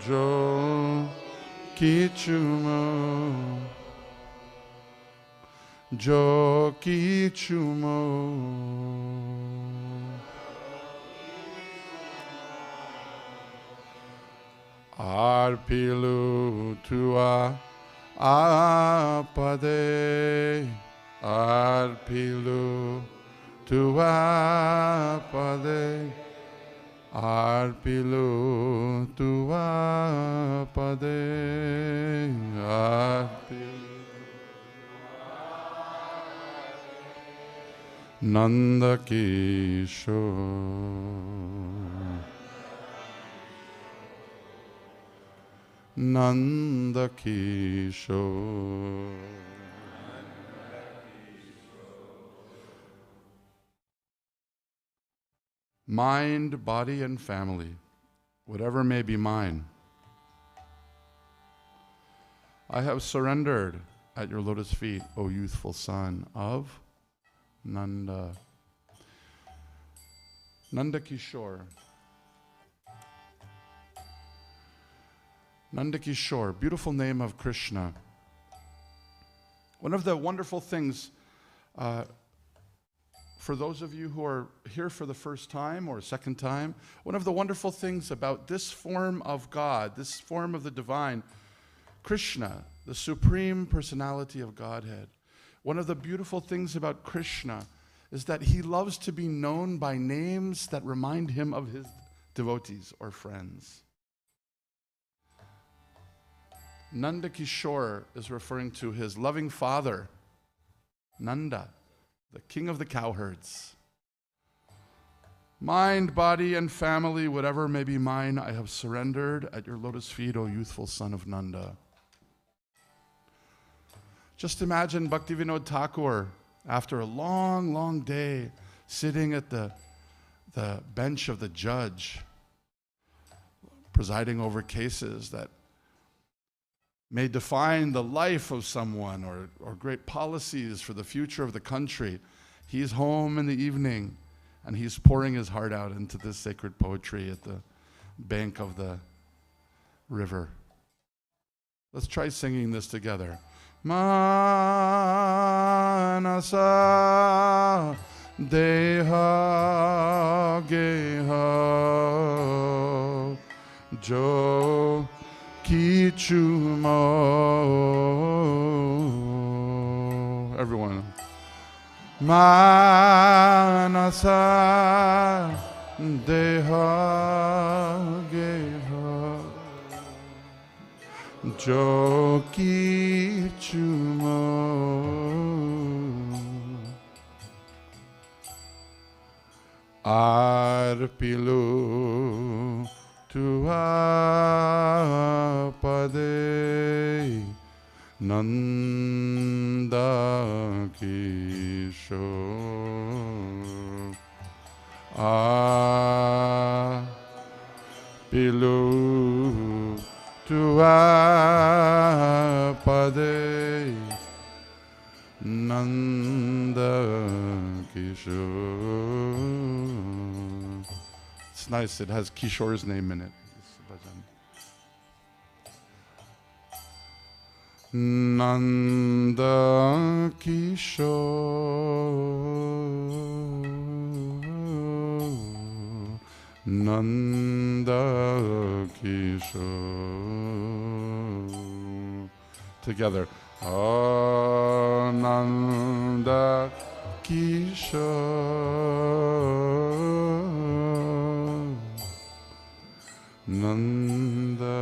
Jo Kichumo Jo Kichumo Arpilu Tua Apade Arpilu Tua Pade Arpilu Tua Pade Arpilu Nanda Kishore Nanda Kishore. Mind, body, and family, whatever may be mine, I have surrendered at your lotus feet, O youthful son of Nanda. Nanda Kishore. Nanda Kishore, beautiful name of Krishna. One of the wonderful things, for those of you who are here for the first time or second time, one of the wonderful things about this form of God, this form of the divine, Krishna, the supreme personality of Godhead, one of the beautiful things about Krishna is that he loves to be known by names that remind him of his devotees or friends. Nanda Kishore is referring to his loving father, Nanda, the king of the cowherds. Mind, body, and family, whatever may be mine, I have surrendered at your lotus feet, O youthful son of Nanda. Just imagine Bhaktivinoda Thakur, after a long, long day, sitting at the bench of the judge, presiding over cases that may define the life of someone or great policies for the future of the country. He's home in the evening and he's pouring his heart out into this sacred poetry at the bank of the river. Let's try singing this together. Manasa Deha Geha Jo Kichumo. Everyone. Manasa Deha Geha Jo Kichumo. Arpilu Tua Pade Nanda Kishore Arpilu Tua Pade Nanda Kishore. It's nice, it has Kishore's name in it. Nanda Kishore, Nanda Kishore. Together. Oh, Nanda Kishore, Nanda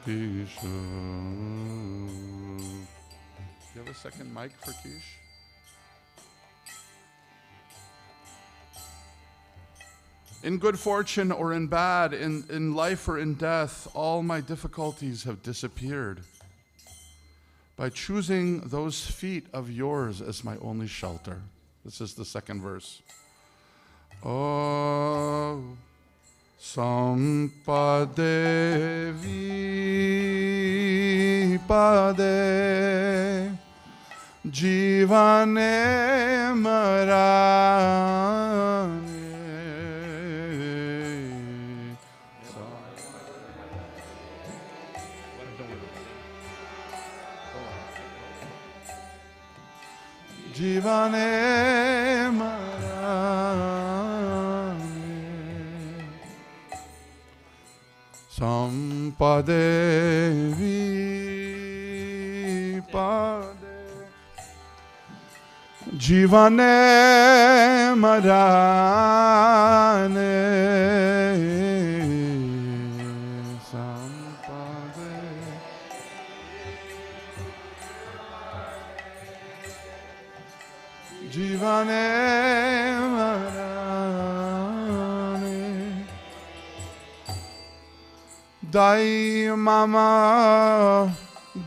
Kishore. Do you have a second mic for Kish? In good fortune or in bad, in life or in death, all my difficulties have disappeared by choosing those feet of yours as my only shelter. This is the second verse. Oh, Sampade Vipade Jivane Marane. Jivane marane Sampade Vipade Jivane marane Sampade Jivane marane Dai mama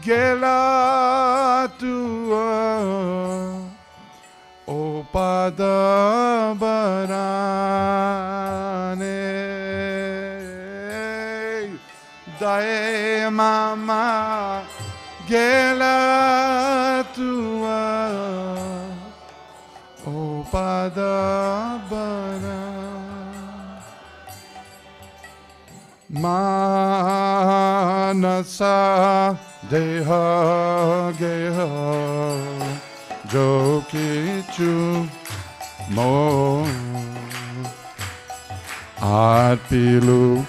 gela tua O pada barane Dai mama gela tua O padabara Manasa deha geha Jokichu mo Arpilu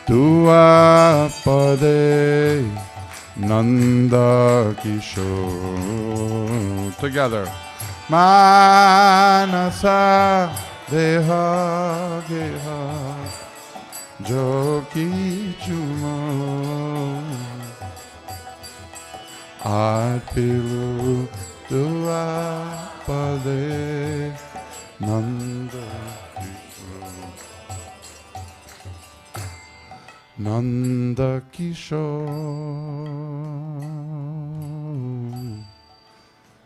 tua pade Nanda Kishore. Together. Manasa deha geha joki chumo arpilu tua pade nanda kishore nanda kishore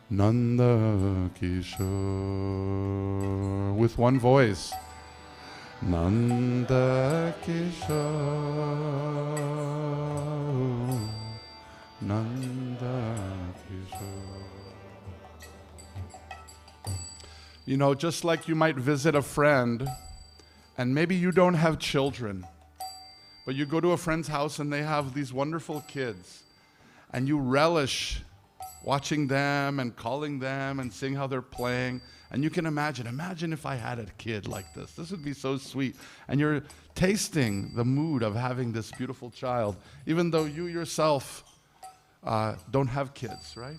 Nanda Kishore with one voice. Nanda Kishore, Nanda Kishore. You know, just like you might visit a friend, and maybe you don't have children, but you go to a friend's house and they have these wonderful kids, and you relish watching them and calling them and seeing how they're playing. And you can imagine if I had a kid like this. This would be so sweet. And you're tasting the mood of having this beautiful child, even though you yourself don't have kids, right?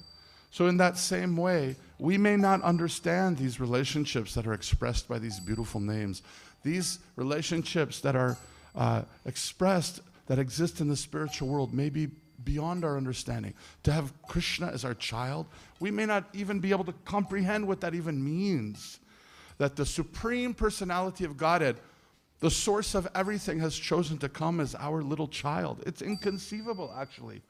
So in that same way, we may not understand these relationships that are expressed by these beautiful names. These relationships that are expressed, that exist in the spiritual world, may be beyond our understanding. To have Krishna as our child, we may not even be able to comprehend what that even means. That the Supreme Personality of Godhead, the source of everything, has chosen to come as our little child. It's inconceivable, actually.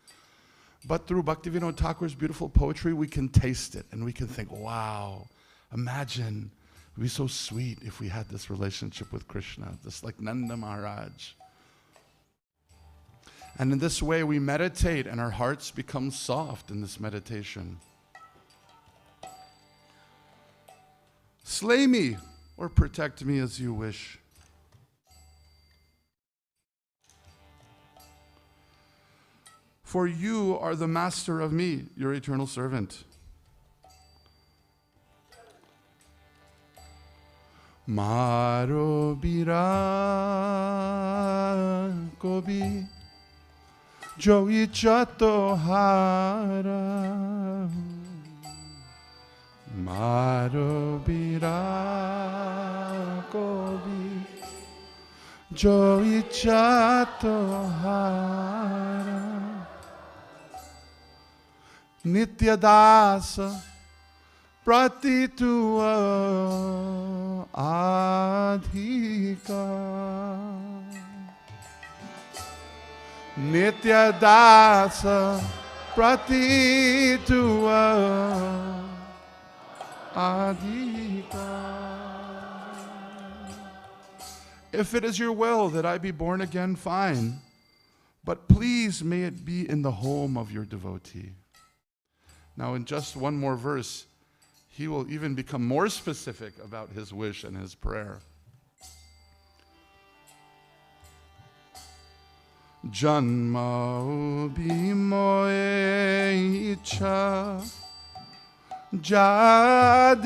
But through Bhaktivinoda Thakur's beautiful poetry, we can taste it and we can think, wow, imagine, it would be so sweet if we had this relationship with Krishna, just like Nanda Maharaj. And in this way, we meditate and our hearts become soft in this meditation. Slay me or protect me as you wish. For you are the master of me, your eternal servant. Maro bira kobi jo ichato hara. Maro bira kobi jo ichato hara. Nitya dasa pratitua adhika nitya dasa pratitua adhika. If it is your will that I be born again, fine, but please may it be in the home of your devotee. Now in just one more verse, he will even become more specific about his wish and his prayer. Janma bhimoe icha jadito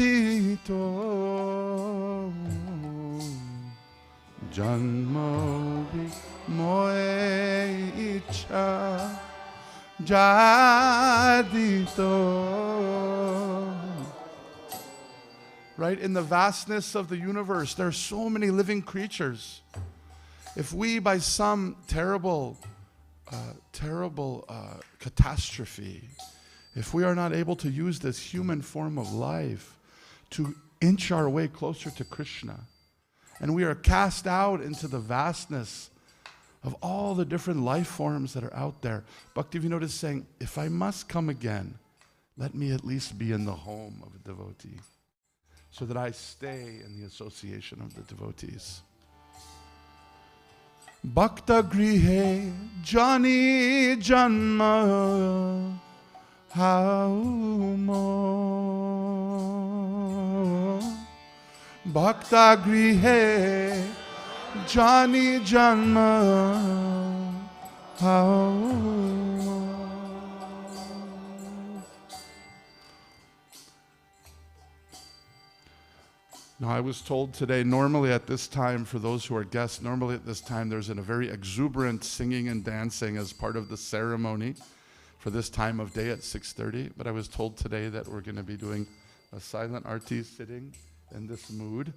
Janma bhimoe icha jadito. Right? In the vastness of the universe, there are so many living creatures. If we, by some terrible catastrophe, if we are not able to use this human form of life to inch our way closer to Krishna, and we are cast out into the vastness of all the different life forms that are out there, Bhaktivinoda is saying, if I must come again, let me at least be in the home of a devotee, so that I stay in the association of the devotees. Bhakta grihe jani janma haumo. Bhakta grihe jani janma haumo. Now, I was told today, normally at this time, for those who are guests, normally at this time there's a very exuberant singing and dancing as part of the ceremony for this time of day at 6:30. But I was told today that we're going to be doing a silent arti sitting in this mood,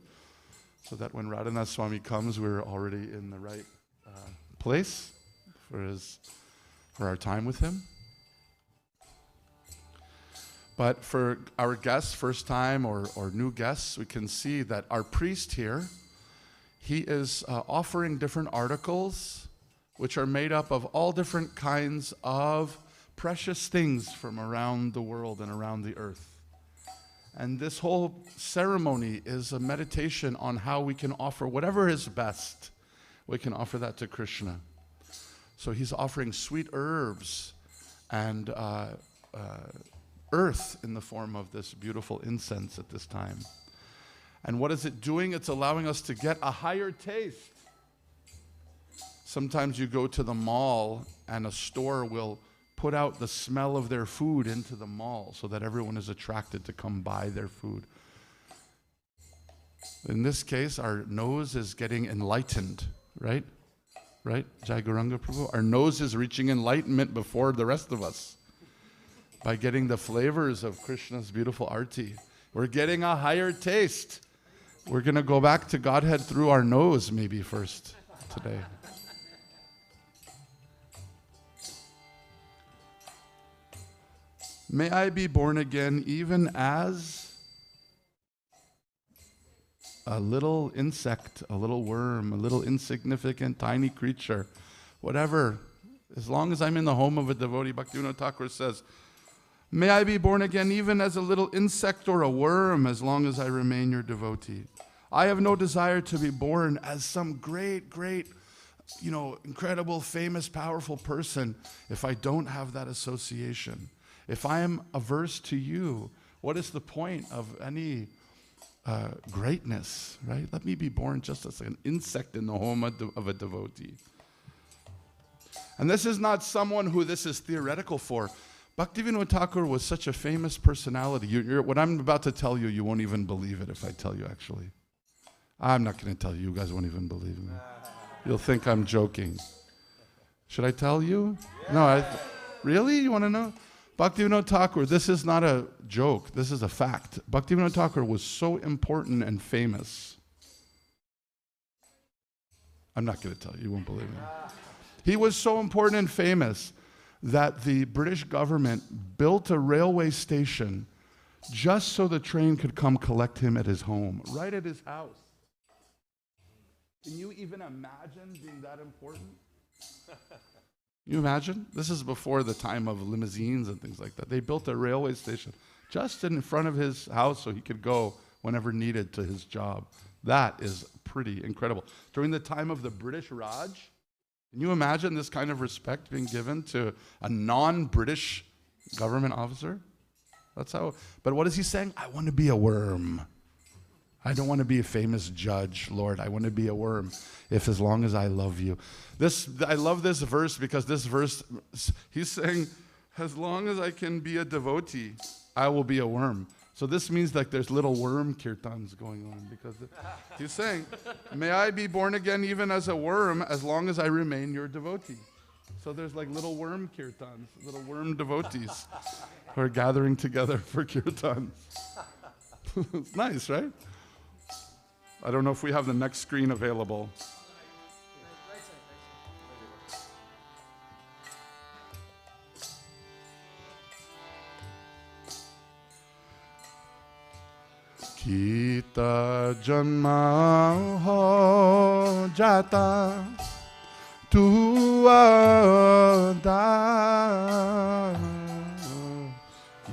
so that when Radhanath Swami comes, we're already in the right place for our time with him. But for our guests, first time or new guests, we can see that our priest here, he is offering different articles which are made up of all different kinds of precious things from around the world and around the earth. And this whole ceremony is a meditation on how we can offer whatever is best. We can offer that to Krishna. So he's offering sweet herbs and earth in the form of this beautiful incense at this time. And what is it doing? It's allowing us to get a higher taste. Sometimes you go to the mall and a store will put out the smell of their food into the mall so that everyone is attracted to come buy their food. In this case, our nose is getting enlightened, right? Right, Jai Gauranga Prabhu? Our nose is reaching enlightenment before the rest of us by getting the flavors of Krishna's beautiful arti. We're getting a higher taste. We're going to go back to Godhead through our nose maybe first today. May I be born again even as a little insect, a little worm, a little insignificant, tiny creature, whatever. As long as I'm in the home of a devotee, Bhaktivinoda Thakur says, may I be born again even as a little insect or a worm, as long as I remain your devotee. I have no desire to be born as some great, incredible, famous, powerful person if I don't have that association. If I am averse to you, what is the point of any greatness, right? Let me be born just as an insect in the home of a devotee. And this is not someone who this is theoretical for. Bhaktivinoda Thakur was such a famous personality. What I'm about to tell you, you won't even believe it if I tell you, actually. I'm not going to tell you. You guys won't even believe me. You'll think I'm joking. Should I tell you? No, really? You want to know? Bhaktivinoda Thakur, this is not a joke. This is a fact. Bhaktivinoda Thakur was so important and famous. I'm not going to tell you. You won't believe me. He was so important and famous that the British government built a railway station just so the train could come collect him at his home, right at his house. Can you even imagine being that important? You imagine? This is before the time of limousines and things like that. They built a railway station just in front of his house so he could go whenever needed to his job. That is pretty incredible. During the time of the British Raj, can you imagine this kind of respect being given to a non-British government officer? That's how. But what is he saying? I want to be a worm. I don't want to be a famous judge, Lord. I want to be a worm, if as long as I love you. I love this verse because this verse, he's saying, as long as I can be a devotee, I will be a worm. So this means like there's little worm kirtans going on because he's saying, may I be born again even as a worm as long as I remain your devotee. So there's like little worm kirtans, little worm devotees who are gathering together for kirtans. It's nice, right? I don't know if we have the next screen available. Kita janma ho jata tua da.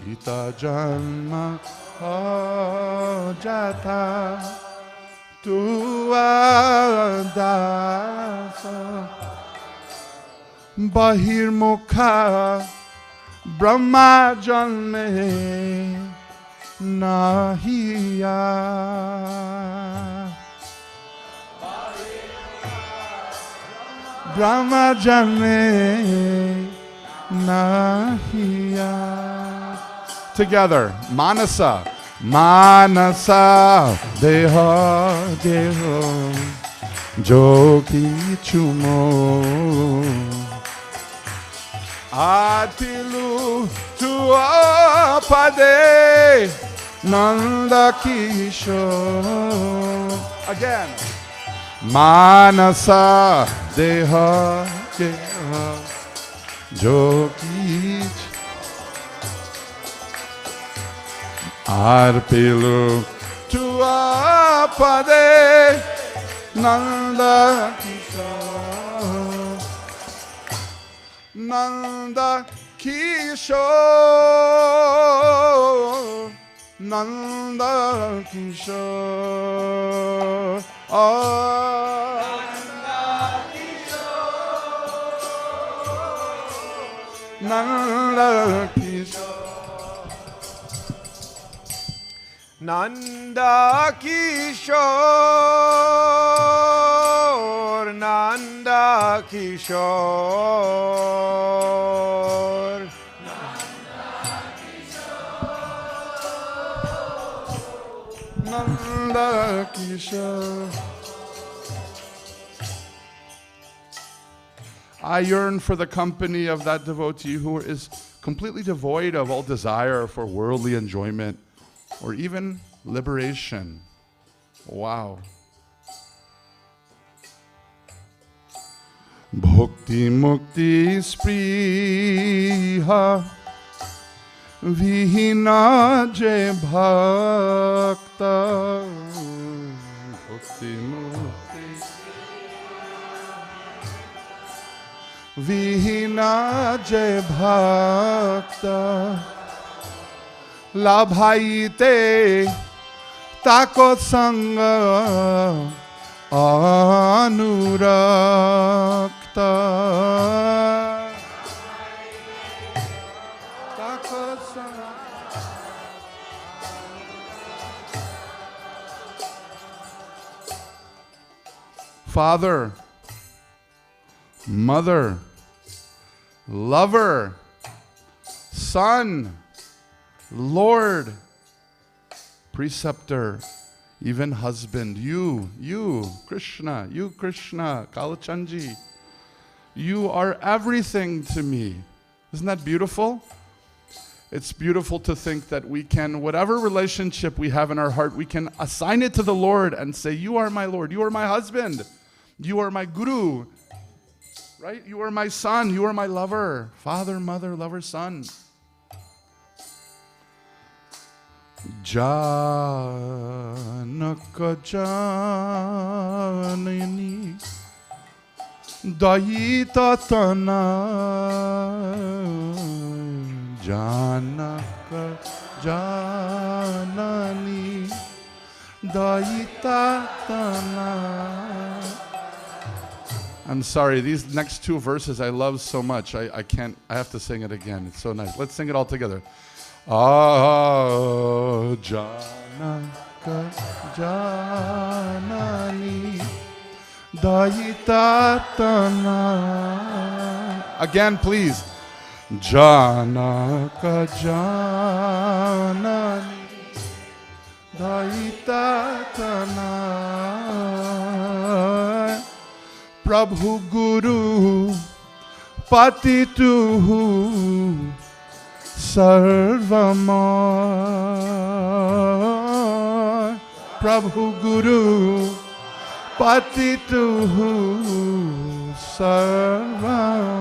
Kita janma ho jata tua dasa bahirmukha brahma janme nahiya brahma janme nahiya. Together, manasa. Manasa deha deho jogi chumo atilu tua pade nanda kishore. Again. Manasa deha deha jogi Arpilu tua pade nanda kishore nanda kishore nanda kishore nanda kishore Nanda Kishore, Nanda Kishore, Nanda Kishore. I yearn for the company of that devotee who is completely devoid of all desire for worldly enjoyment or even liberation. Wow. Bhakti mukti spriha vihina je bhakta. Bhakti mukti vihina je bhakta. Labhaite tako sanga anurakta. Tako sanga. Father, mother, lover, son, Lord, preceptor, even husband, you, Krishna, Kalachandji, you are everything to me. Isn't that beautiful? It's beautiful to think that we can, whatever relationship we have in our heart, we can assign it to the Lord and say, you are my Lord, you are my husband, you are my guru, right? You are my son, you are my lover, father, mother, lover, son. Janaka Janani Daitatana Janaka Janani Daitatana. I'm sorry, these next two verses I love so much. I can't, I have to sing it again. It's so nice. Let's sing it all together. Ah, Janaka Janani Daitatana. Again, please. Janaka Janani Daitatana. Prabhu Guru Patitu Sarvamar. Prabhu Guru Patitu Sarvamar.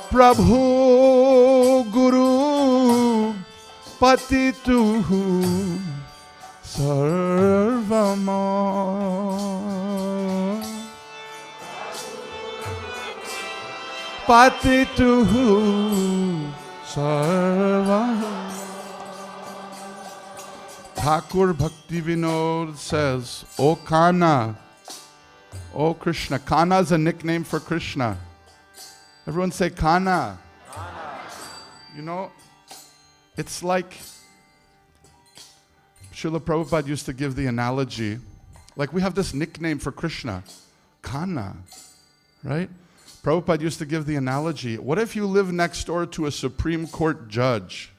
Prabhu Guru Patitu Sarvamar. Patitu Sarvamar. Thakur Bhakti Vinod says, O Kana, O Krishna. Kana is a nickname for Krishna. Everyone say Kana. Kana. You know, it's like Srila Prabhupada used to give the analogy, like we have this nickname for Krishna, Kana, right? Prabhupada used to give the analogy, what if you live next door to a Supreme Court judge?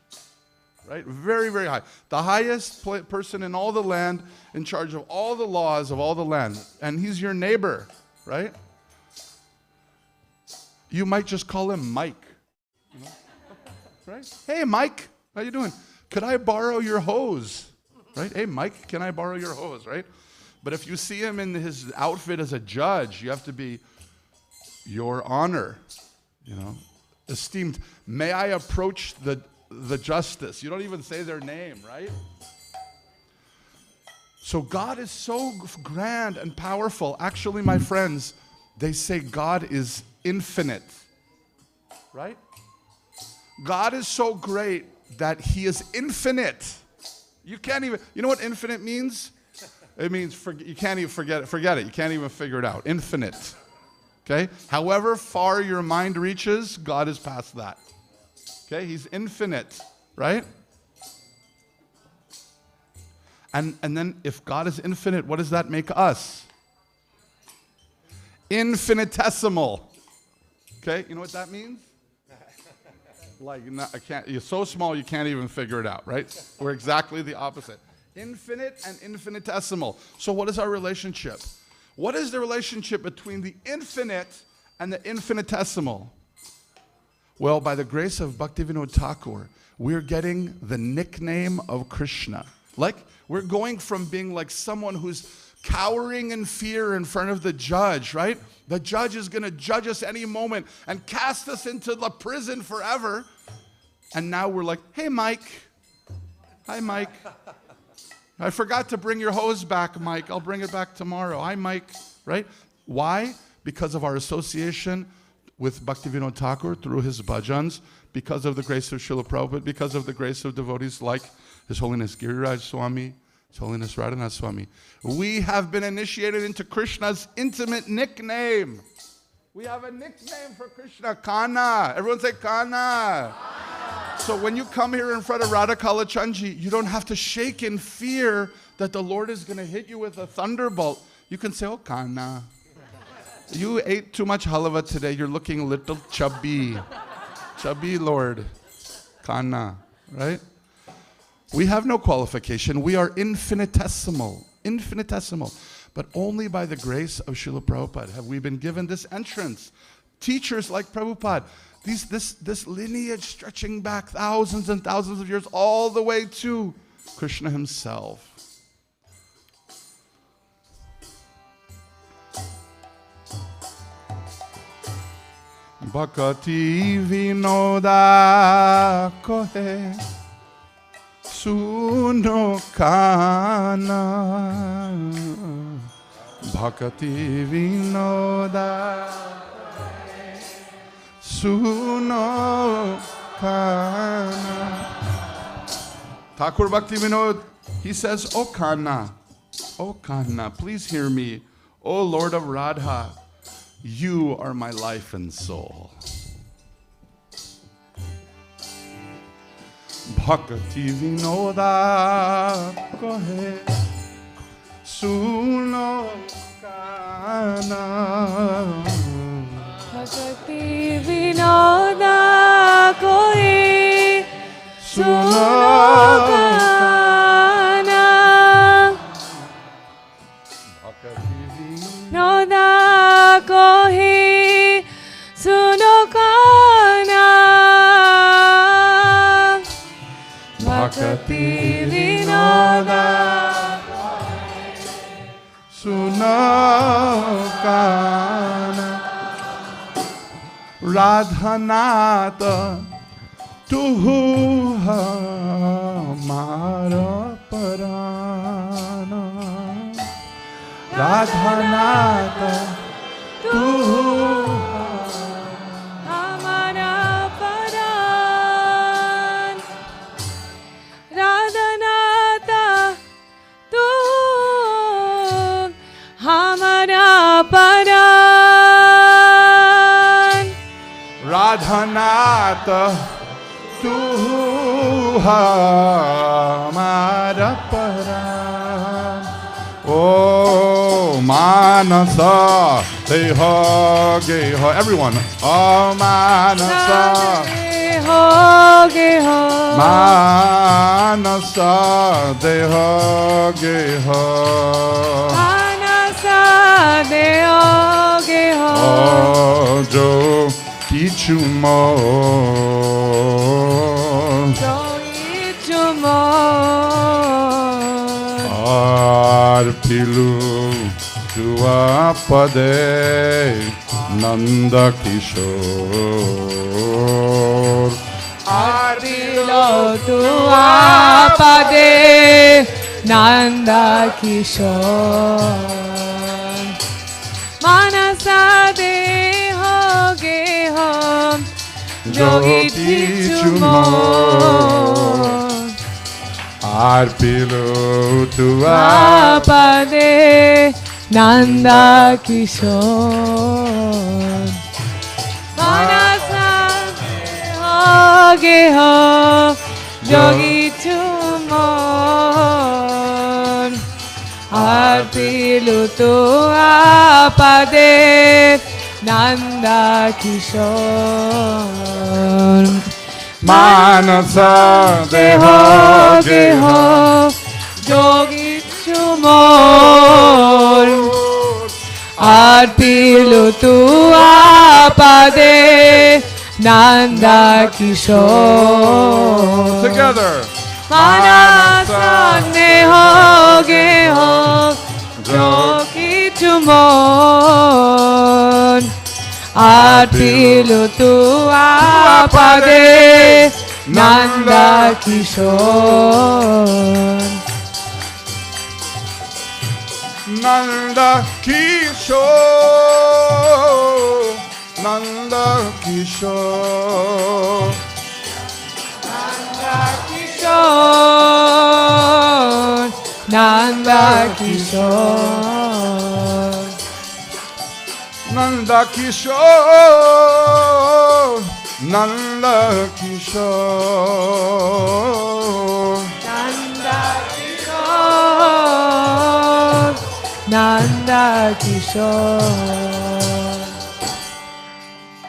Right? Very, very high. The highest person in all the land, in charge of all the laws of all the land. And he's your neighbor, right? You might just call him Mike. You know? Right? Hey, Mike, how you doing? Could I borrow your hose? Right? Hey, Mike, can I borrow your hose? Right? But if you see him in his outfit as a judge, you have to be your honor, you know, esteemed. May I approach the justice? You don't even say their name, right? So God is so grand and powerful. Actually, my friends, they say God is infinite, right? God is so great that he is infinite. You can't even, you know what infinite means? It means you can't even forget it. You can't even figure it out. Infinite. Okay? However far your mind reaches, God is past that. Okay? He's infinite, right? And then if God is infinite, what does that make us? Infinitesimal. Okay? You know what that means? Like, I can't, you're so small you can't even figure it out, right? We're exactly the opposite. Infinite and infinitesimal. So what is our relationship? What is the relationship between the infinite and the infinitesimal? Well, by the grace of Bhaktivinoda Thakur, we're getting the nickname of Krishna. Like, we're going from being like someone who's cowering in fear in front of the judge, right? The judge is going to judge us any moment and cast us into the prison forever. And now we're like, hey, Mike. Hi, Mike. I forgot to bring your hose back, Mike. I'll bring it back tomorrow. Hi, Mike. Right? Why? Because of our association with Bhaktivinoda Thakur through his bhajans, because of the grace of Srila Prabhupada, because of the grace of devotees like His Holiness Giriraj Swami, His Holiness Radhanath Swami. We have been initiated into Krishna's intimate nickname. We have a nickname for Krishna, Kana. Everyone say Kana. So when you come here in front of Radha Kalachandji, you don't have to shake in fear that the Lord is going to hit you with a thunderbolt. You can say, oh, Kana. You ate too much halwa today. You're looking a little chubby. Chubby, Lord. Kana. Right? We have no qualification. We are infinitesimal. Infinitesimal. But only by the grace of Srila Prabhupada have we been given this entrance. Teachers like Prabhupada. This lineage stretching back thousands and thousands of years all the way to Krishna himself. Bhakti Vinoda Kohe Suno Kana Bhakti Vinoda Suno Kana. Thakur Bhakti Vinod, he says, O Kana, please hear me. O Lord of Radha, you are my life and soul. Bhakti Vinoda Kohe Suno Kana. Bhakti Vinoda Kohe Suno Kana. Vinoda Kohe Suno Kana. Bhakti Vinoda Suno Kana. Radhanata tuhu hamara parana. Radhanata tuhu Hamara Paran. Radhanata Tu Hamara Paran. Radhanata tu hamara paran. Oh Manasa Deho Geho. Everyone. Oh Manasa Deho Geho. Manasa Deho Geho. Manasa Deho Geho. Oh Jo Kichumo. Joichumo. Arpilu Tuapade Nanda Kishore. Arpilo Tuapade Nanda Kishore. Manasa Deho Geho Joichumo. Arpilu Tua Apade Nanda Kishore. Manasa Deho Geho Joichumo. Arpilu Apade Nanda Kishore. Manasa Deho Deho Geho Jogichumor. Arpilu Apade Nanda Kishore. Together. Manasa Deho Geho Jogichumor. Arpilu Apade Nanda Kishore. Nanda Kishore. Nanda Kishore. Nanda Kishore. Nanda Kishore. Nanda Kishore. Nanda Kishore. Nanda Kishore.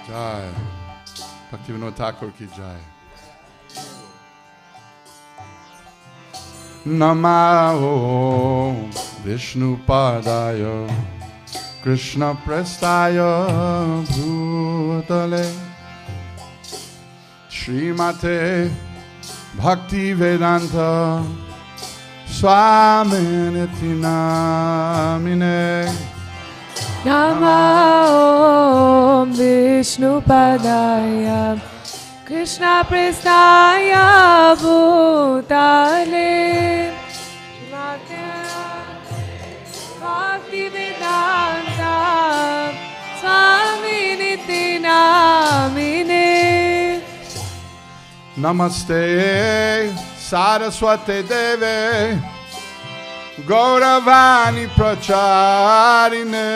Jai. Bhaktivinoda Thakur ki jai. Namo Vishnu Padaya Krishna Prestaya Bhutale Srimate Bhakti Vedanta Swaminiti Namine. Namo Vishnu Padaya Krishna Prestaya Bhutale Bhakti Vedanta Swami Niti Namine Namaste Saraswate Deve Gauravani Pracharine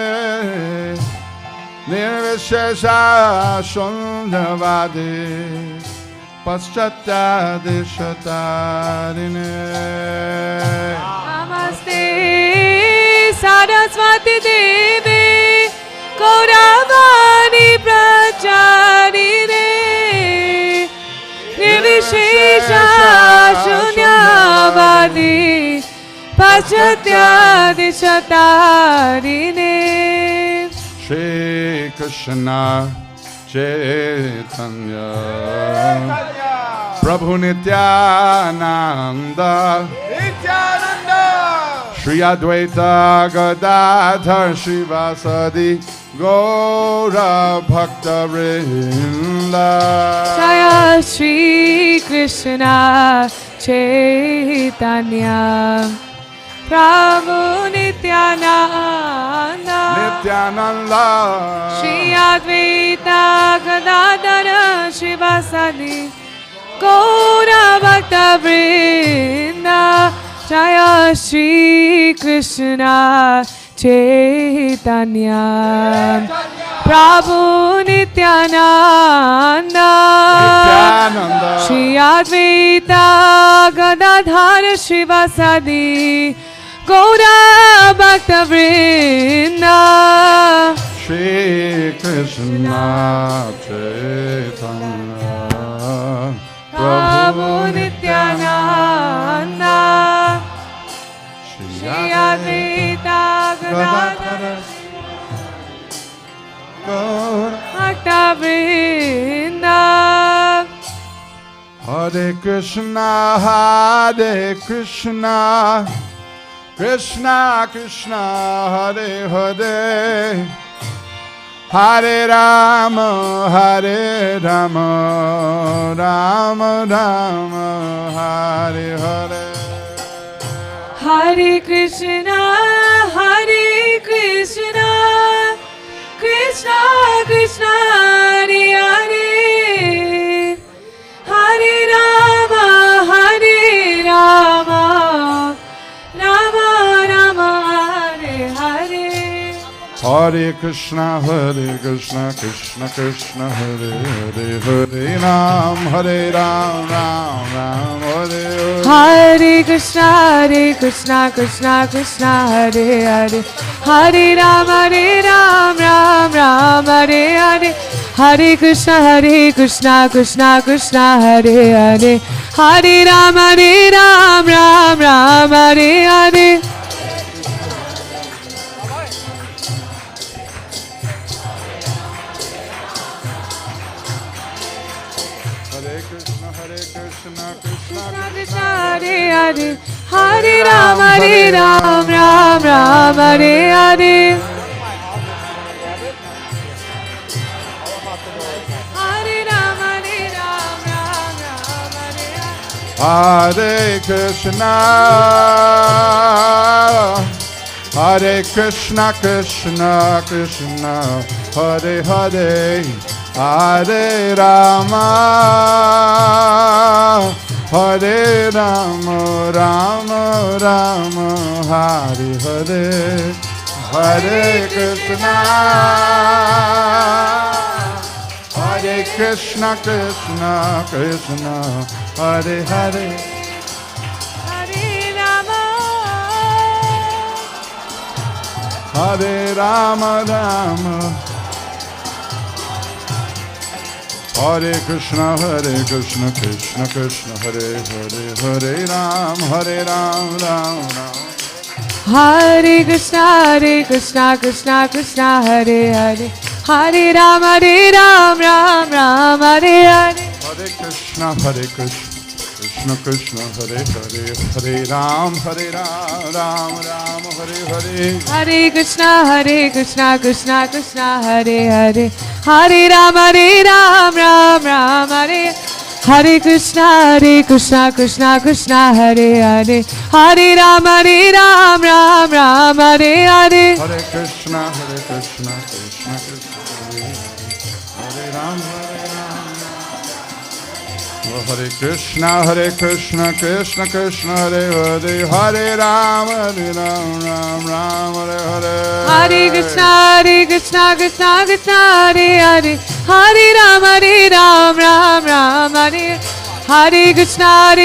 Nirvishesha Shundavade Paschatya Deshatarine Namaste Saraswati Devi Gauravani Pracharine Nirvishesha Shunyavadi Paschatya Deshatarine Shri Krishna Chaitanya Prabhu Nityananda Shri Advaita Gadadhar Shivasadi Gaura Bhakta Vrinda Jaya Shri Krishna Chaitanya Prabhu Nityananda Nityananda Shri Advaita Gadadhara Shivasadi Gaura Bhakta Vrinda Jaya Shri Krishna Chaitanya Prabhu Nityananda Shri Advaita Gadadhara Shivasadi Gaura Bhakta Vrinda Shri Krishna Chaitanya Prabhu Nityananda Shri Advaita Gadadhara Bhakta Vrinda Hare Krishna Hare Krishna Krishna Krishna Hare Hare Hare Rama Hare Rama Rama Rama Hare Hare Hare Krishna Hare Krishna Krishna Krishna Hare Hare Hare Rama Hare Rama Rama Rama Hare Hare Hare Krishna Krishna Krishna Hare Hare Hare Ram Ram Ram Hare Hare Hare Krishna Krishna Krishna Hare Hare Hare Ram Ram Ram Hare Hare Hare Krishna Krishna Krishna Hare Hare Hare Ram Ram Ram Hare Hare Krishna Hare Hare Hare Ram Ram Ram Hare Hare Hare Ram Ram Ram Hare Hare Krishna Krishna Krishna Hare Hare Hare Rama Hare Rama Rama Rama Hare Hare Hare Krishna Krishna Krishna Hare Hare Hare Rama Hare Rama Rama Hare Krishna Krishna Krishna Hare Hare Hare Ram Ram Ram Hare Krishna Krishna Krishna Hare Hare Hare Ram Ram Ram Hare Hare Hare Krishna Krishna Krishna Hare Hare Hare Ram Ram Hare Hare Hare Krishna Krishna Krishna Hare Hare Hare Ram Ram Ram Hare Hare Krishna Krishna Krishna Hare Hare Hare Ram Ram Ram Hare Hare Hare Krishna Krishna Krishna Hare Hare Ram Hare Krishna Krishna Krishna Hare Hare Hare Ram Ram Hare Hare Hare Krishna Krishna Krishna Hare Hare Hare Ram Ram Hare Hare Krishna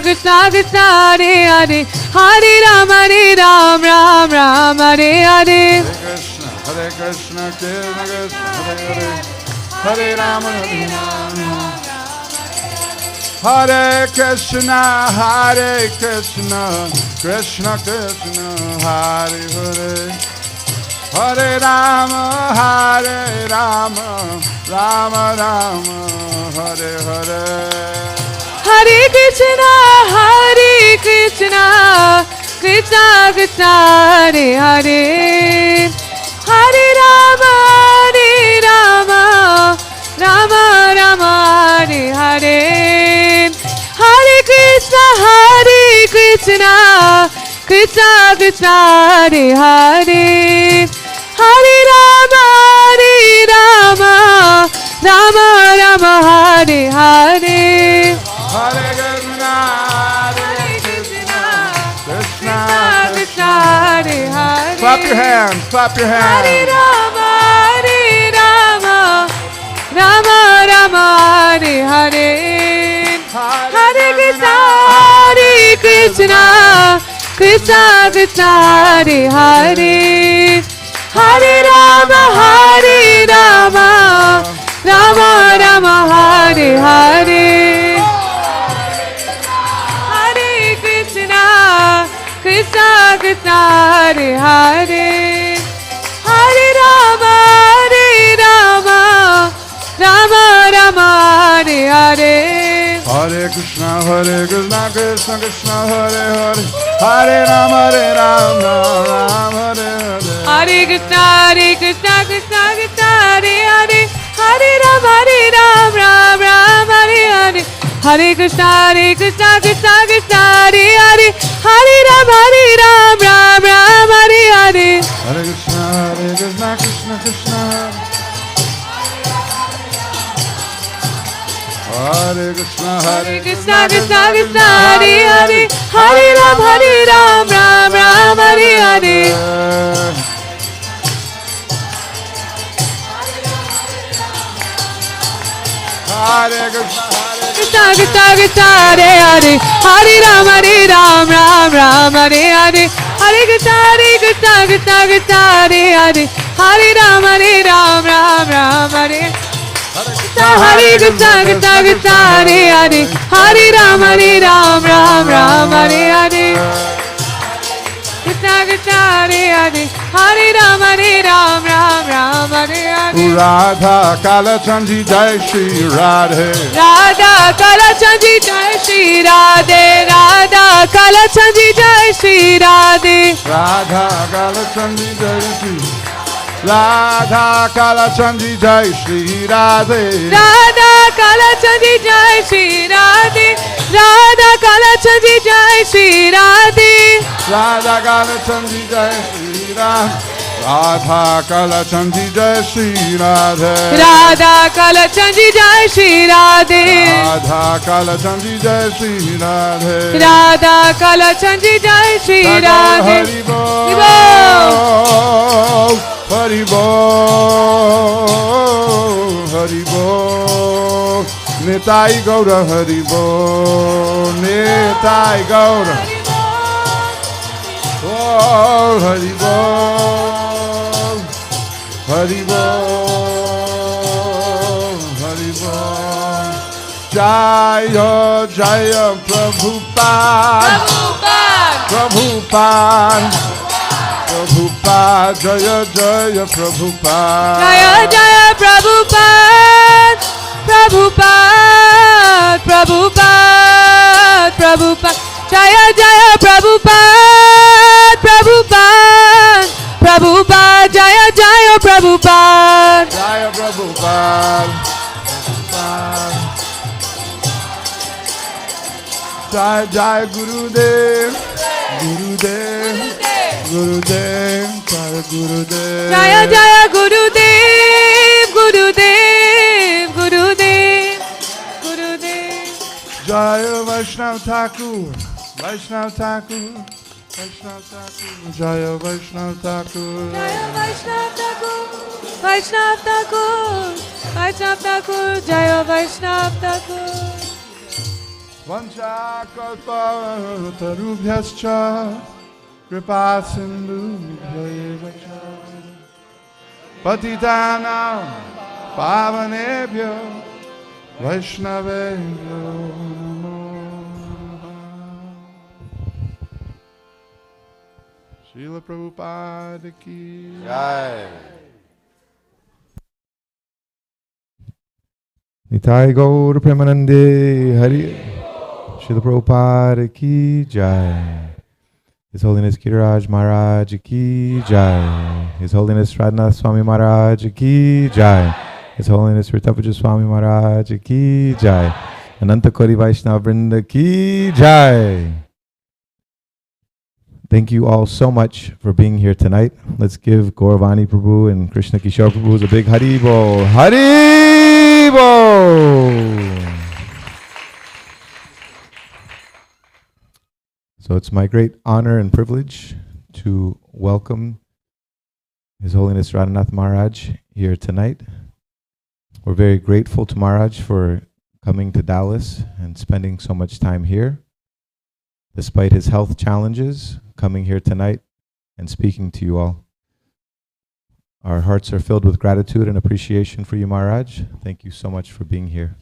Krishna Krishna Hare Hare Hare Ram Ram Hare Hare Hare Krishna Krishna Hare Hare Hare Ram Hare Krishna Krishna Krishna Hare Hare Hare Ram Ram Hare Hare Hare Krishna Krishna Krishna Hare Hare Hare Ram Ram Hare Hare Hare Krishna Krishna Krishna Hare Hare Hare Ram Ram Hare Hare Hare Krishna Krishna Krishna Hare Hare Clap your hands, clap your Hare hands. Rama Rama Hare Hare Hare Krishna Krishna Krishna Hare Hare Hare Rama Rama Hare Hare Hare Krishna Krishna Krishna Hare Hare Hare Rama Rama Hare Hare Hare Krishna Krishna Krishna Hare Hare Hare Ram Ram Hare Hare Hare Krishna Krishna Krishna Hare Hare Hare Ram Ram Hare Hare Hare Krishna Krishna Krishna Hare Hare Hare Ram Ram Hare Hare Hare Krishna Krishna Krishna Hare Krishna Krishna Krishna Hare Hare Hare Ram Ram Hare Hare Hare Krishna Krishna Krishna Hare Hare Hare Ram Ram Hare Hare Hare Krishna Krishna Krishna Hare Hare Hare Ram Ram Hare Hare Krishna Krishna Krishna Hare Hare Hare Ram Hare Hare Krishna Krishna Hare Hare Hare Ram Hare Hare Radha Kalachandji Jai Shri Radhe Radha Kalachandji Jai Shri Radhe Radha Kalachandji Jai Shri Radhe Radha Kalachandji Jai Shri Radha Kalachandji Jai Shri Radhe Radha Kalachandji Jai Shri Radhe Radha Kalachandji Jai Shri Radhe Radha Kalachandji Jai Shri Radhe Radha Kalachandji Jai Shri Radhe Radha Kalachandji Jai Shri Radhe Radha Kalachandji Jai Shri Radhe Radha Kalachandji Jai Shri Radhe Hari Bol Hari Bol Hari Bol Nitai Gaura Hari Bol Nitai Gaura Oh Hari Bol Hari Bol Hari Bol Jaya Jaya Prabhupada Prabhupada Prabhupada Jaya Jaya Prabhupada Jaya Jaya Prabhupada Prabhupada Prabhupada Prabhupada Jaya Jaya Prabhupada Prabhupada Prabhupada Jaya Jaya Prabhupada Jaya Prabhupada Jai Jai Gurudev, Gurudev, Gurudev, Jai Gurudev. Jaya Jaya Gurudev, Gurudev, Gurudev, Gurudev. Jaya Vaishnav Thakur, Vaishnav Thakur, Vaishnav Thakur, Jaya Vaishnav Thakur. Jaya Vaishnav Thakur, Vaishnav Thakur, Vaishnav Thakur, Jaya Vaishnav Thakur. Vancha kalpa tarubhyascha kripa sindhu patitanam pavanebhyo vaishnavebhyo namo Namaha. Srila Prabhupada ki jai. Nitai Gaur Premanande Hari Srila Prabhupada ki jai. His Holiness Kiraj Maharaj ki jai. His Holiness Radhanath Swami Maharaj ki jai. His Holiness Ritapaja Swami Maharaj ki jai. Ananta Kori Vaishnava Vrinda ki jai. Thank you all so much for being here tonight. Let's give Gauravani Prabhu and Krishna Kishore Prabhu a big Haribol. Haribol! So it's my great honor and privilege to welcome His Holiness Radhanath Maharaj here tonight. We're very grateful to Maharaj for coming to Dallas and spending so much time here, despite his health challenges, coming here tonight and speaking to you all. Our hearts are filled with gratitude and appreciation for you, Maharaj. Thank you so much for being here.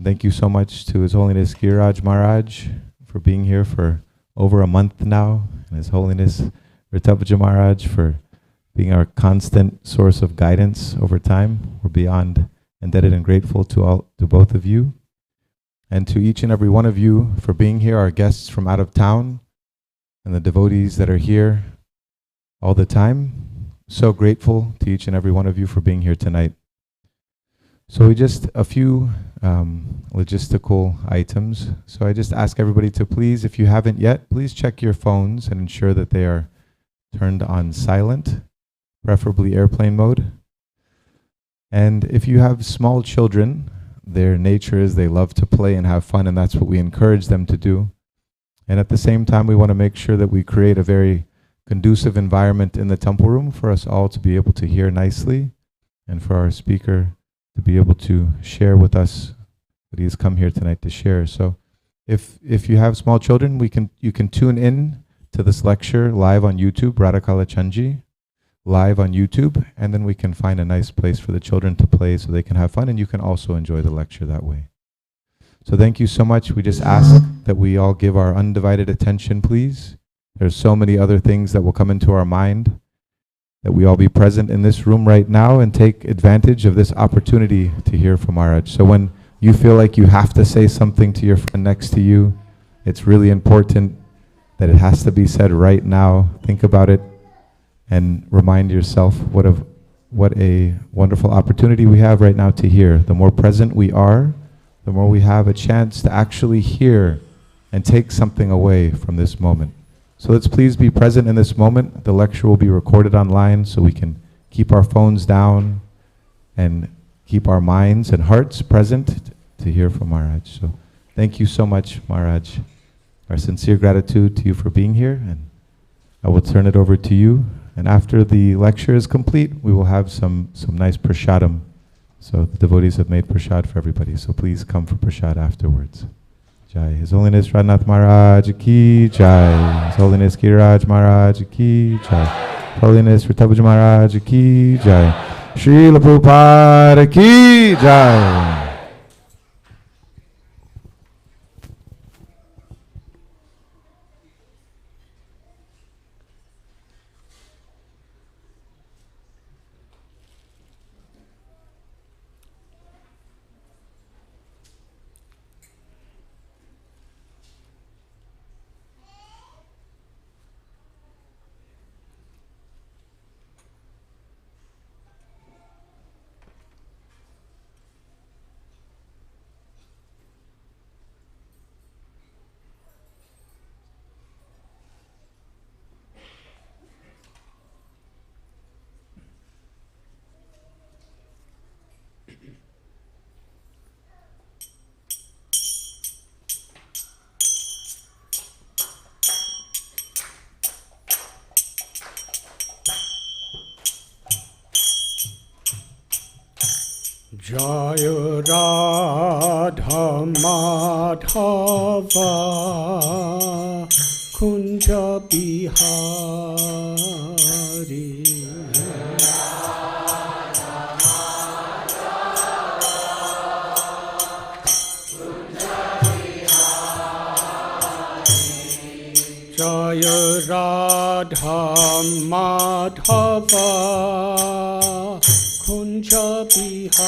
Thank you so much to His Holiness Giriraj Maharaj for being here for over a month now, and His Holiness Ritapaja Maharaj for being our constant source of guidance over time. We're beyond indebted and grateful to both of you, and to each and every one of you for being here, our guests from out of town, and the devotees that are here all the time. So grateful to each and every one of you for being here tonight. So a few logistical items. So I just ask everybody to please, if you haven't yet, please check your phones and ensure that they are turned on silent, preferably airplane mode. And if you have small children, their nature is they love to play and have fun, and that's what we encourage them to do. And at the same time, we want to make sure that we create a very conducive environment in the temple room for us all to be able to hear nicely, and for our speaker to be able to share with us what he has come here tonight to share. So if you have small children, you can tune in to this lecture live on YouTube, Radhakala Chanji, live on YouTube, and then we can find a nice place for the children to play so they can have fun, and you can also enjoy the lecture that way. So thank you so much. We just ask that we all give our undivided attention, please. There's so many other things that will come into our mind, that we all be present in this room right now and take advantage of this opportunity to hear from Maharaj. So when you feel like you have to say something to your friend next to you, it's really important that it has to be said right now. Think about it and remind yourself what a wonderful opportunity we have right now to hear. The more present we are, the more we have a chance to actually hear and take something away from this moment. So let's please be present in this moment. The lecture will be recorded online so we can keep our phones down and keep our minds and hearts present to hear from Maharaj. So thank you so much, Maharaj. Our sincere gratitude to you for being here, and I will turn it over to you. And after the lecture is complete, we will have some nice prasadam. So the devotees have made prasad for everybody, so please come for prasad afterwards. Jai. His Holiness Radhanath Maharaj ki jai. His Holiness Giriraj Maharaj ki jai. His Holiness Ritapaja Maharaj ki jai. Srila Prabhupada ki jai. Jaya Radha Madhava Kunja Bihari Jaya Radha Madhava Kunja Bihari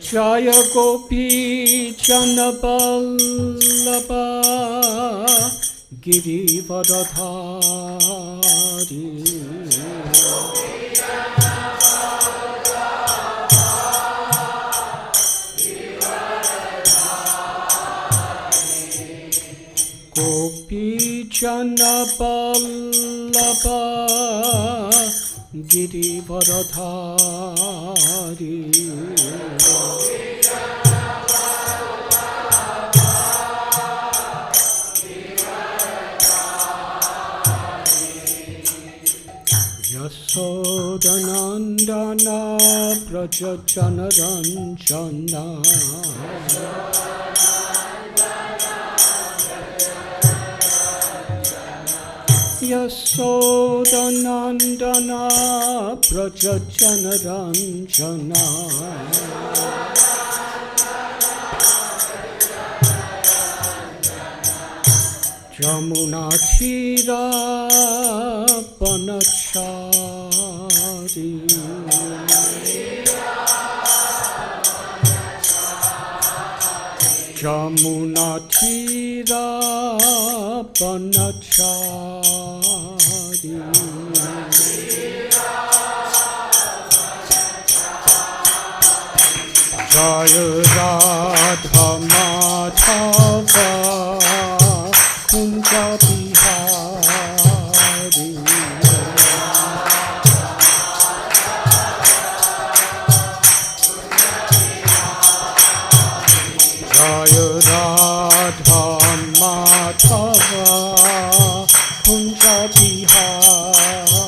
Jaya Gopi Janaballabha Girivardhari Gopi Janaballabha Girivardhari Yasodanandana Brajachanaranjana Yasodanandana Brajachanaranjana Jamuna Thira Panachari Jamuna Thira Panachari Jaya Radha Madhava Kunja Bihari Jaya Radha Madhava Kunja Bihari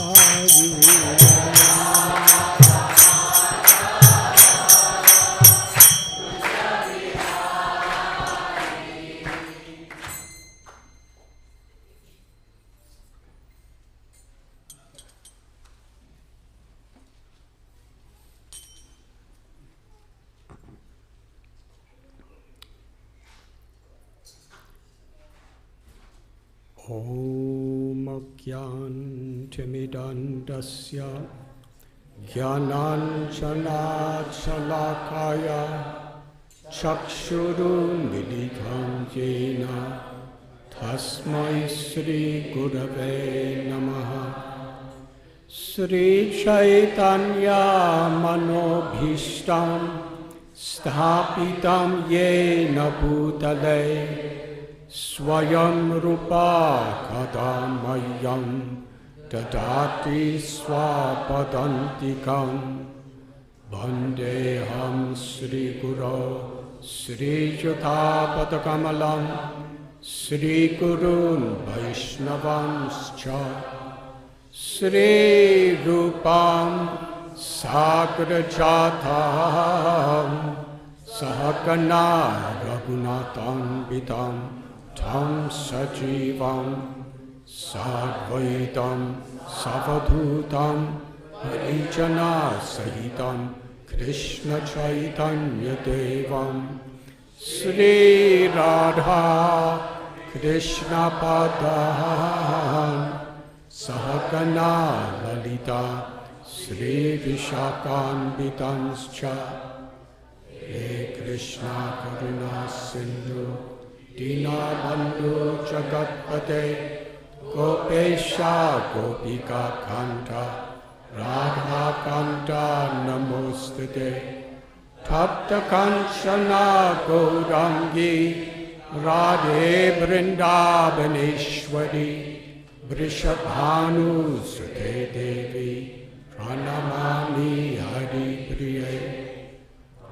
Om Gyantimidandasya Gyananjanachalakaya Chakshurumilitam Jena Tasmai Sri Gurave Namaha Sri Chaitanya Manobhishtam Sthapitam Yena Bhutale Swayam Rupa Kadamayam Dadati Swapadantikam Vandeham Sri Guru Sri Juthapadakamalam Sri Gurun Vaishnavanscha Sri Rupam Sagrajatam Sahakana Raghunatam Vitam Tam Sajivam Sadvaitam Savadhutam Harijana Sahitam Krishna Chaitanya Devam Sri Radha Krishna Padam Sahagana Lalita Sri Vishakan Vitamscha He Krishna Karuna Sindhu Dinabandhu Jagatpate Gopesha Gopika Kanta Radha Kanta Namostate Tapta Kanchana Gaurangi Radhe Vrindavaneshwari Vrishabhanu Sute Devi Pranamami Hari Priye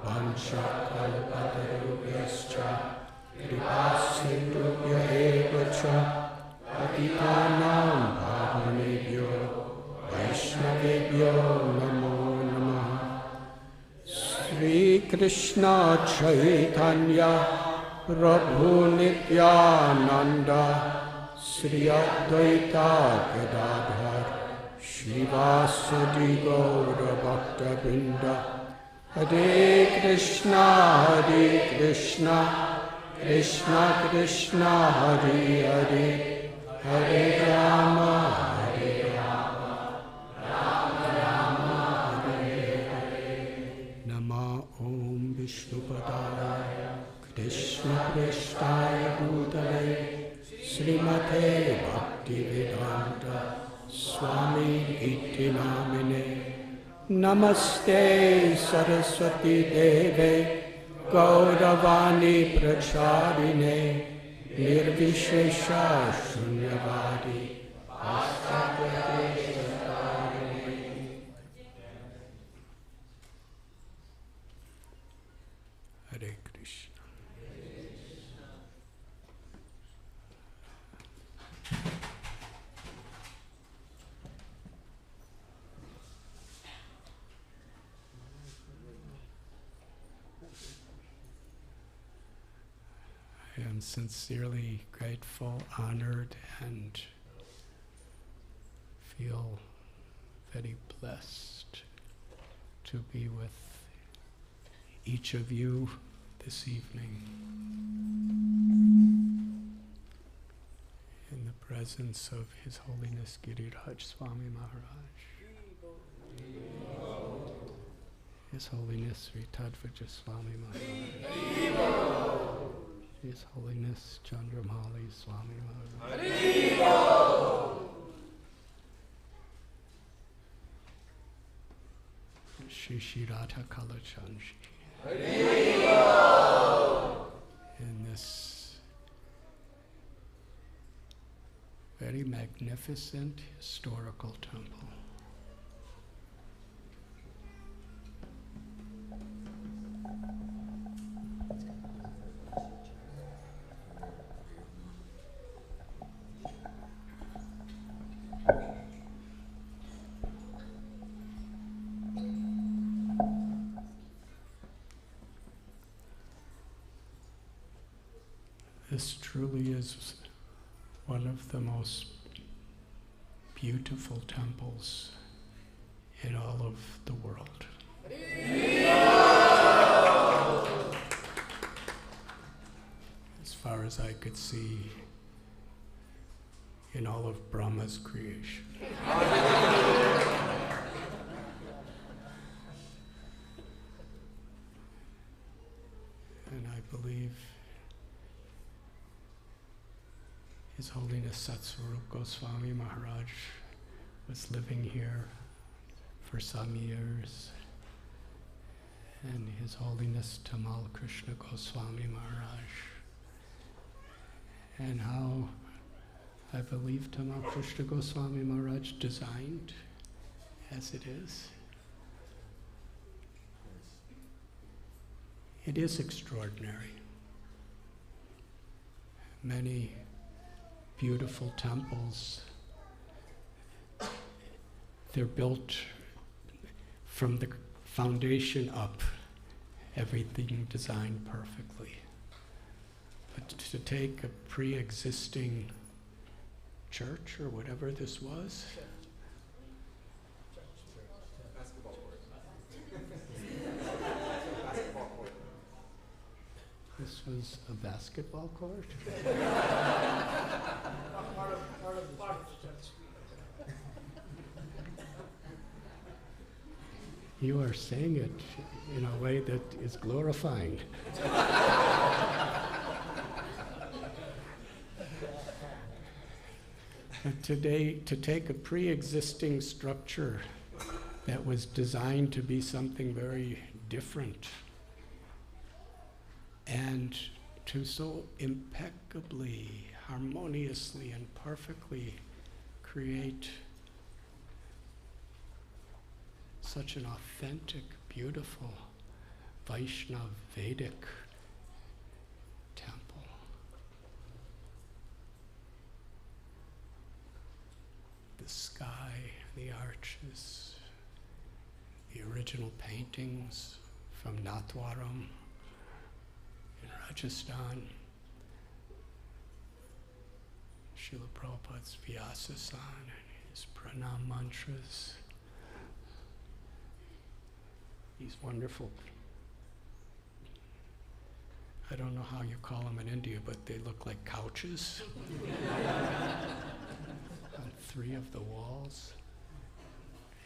Vanchakalpatarubhyascha Kripasindubhya eva cha Patitanam Bhavanebhyo Vaishnavebhyo Namo Namaha Sri Krishna Chaitanya Prabhu Nityananda Sri Advaita Gadadhar Shivasadi Gaura Bhakta Vrinda Hare Krishna Krishna Krishna Hare Hare Hare Rama Nama Om Vishnupadaya Krishna Prasthaya Bhutale Srimate Bhaktivedanta Swami Iti Namine Namaste Saraswati Deve Gauravani Pracharine Nirvishesha Shunyavadi Hare Krishna. I am sincerely grateful, honored, and feel very blessed to be with each of you this evening in the presence of His Holiness Giriraj Swami Maharaj, His Holiness Sri Tadvaja Swami Maharaj, His Holiness Chandramali Swami Maharaj, Shri Shri Radha Kalachandji. In this very magnificent historical temple. This truly is one of the most beautiful temples in all of the world. As far as I could see, in all of Brahma's creation. And I believe His Holiness Satsvarup Goswami Maharaj was living here for some years, and His Holiness Tamal Krishna Goswami Maharaj, and how I believe Tamal Krishna Goswami Maharaj designed as it is. It is extraordinary. Many beautiful temples, they're built from the foundation up, everything designed perfectly. But to take a pre-existing church or whatever this was, this was a basketball court? You are saying it in a way that is glorifying. And today, to take a pre-existing structure that was designed to be something very different and to so impeccably, harmoniously, and perfectly create such an authentic, beautiful Vaishnava Vedic temple. The sky, the arches, the original paintings from Natwaram in Rajasthan, Srila Prabhupada's Vyasa-san and his pranam mantras, these wonderful, I don't know how you call them in India, but they look like couches on 3 of the walls.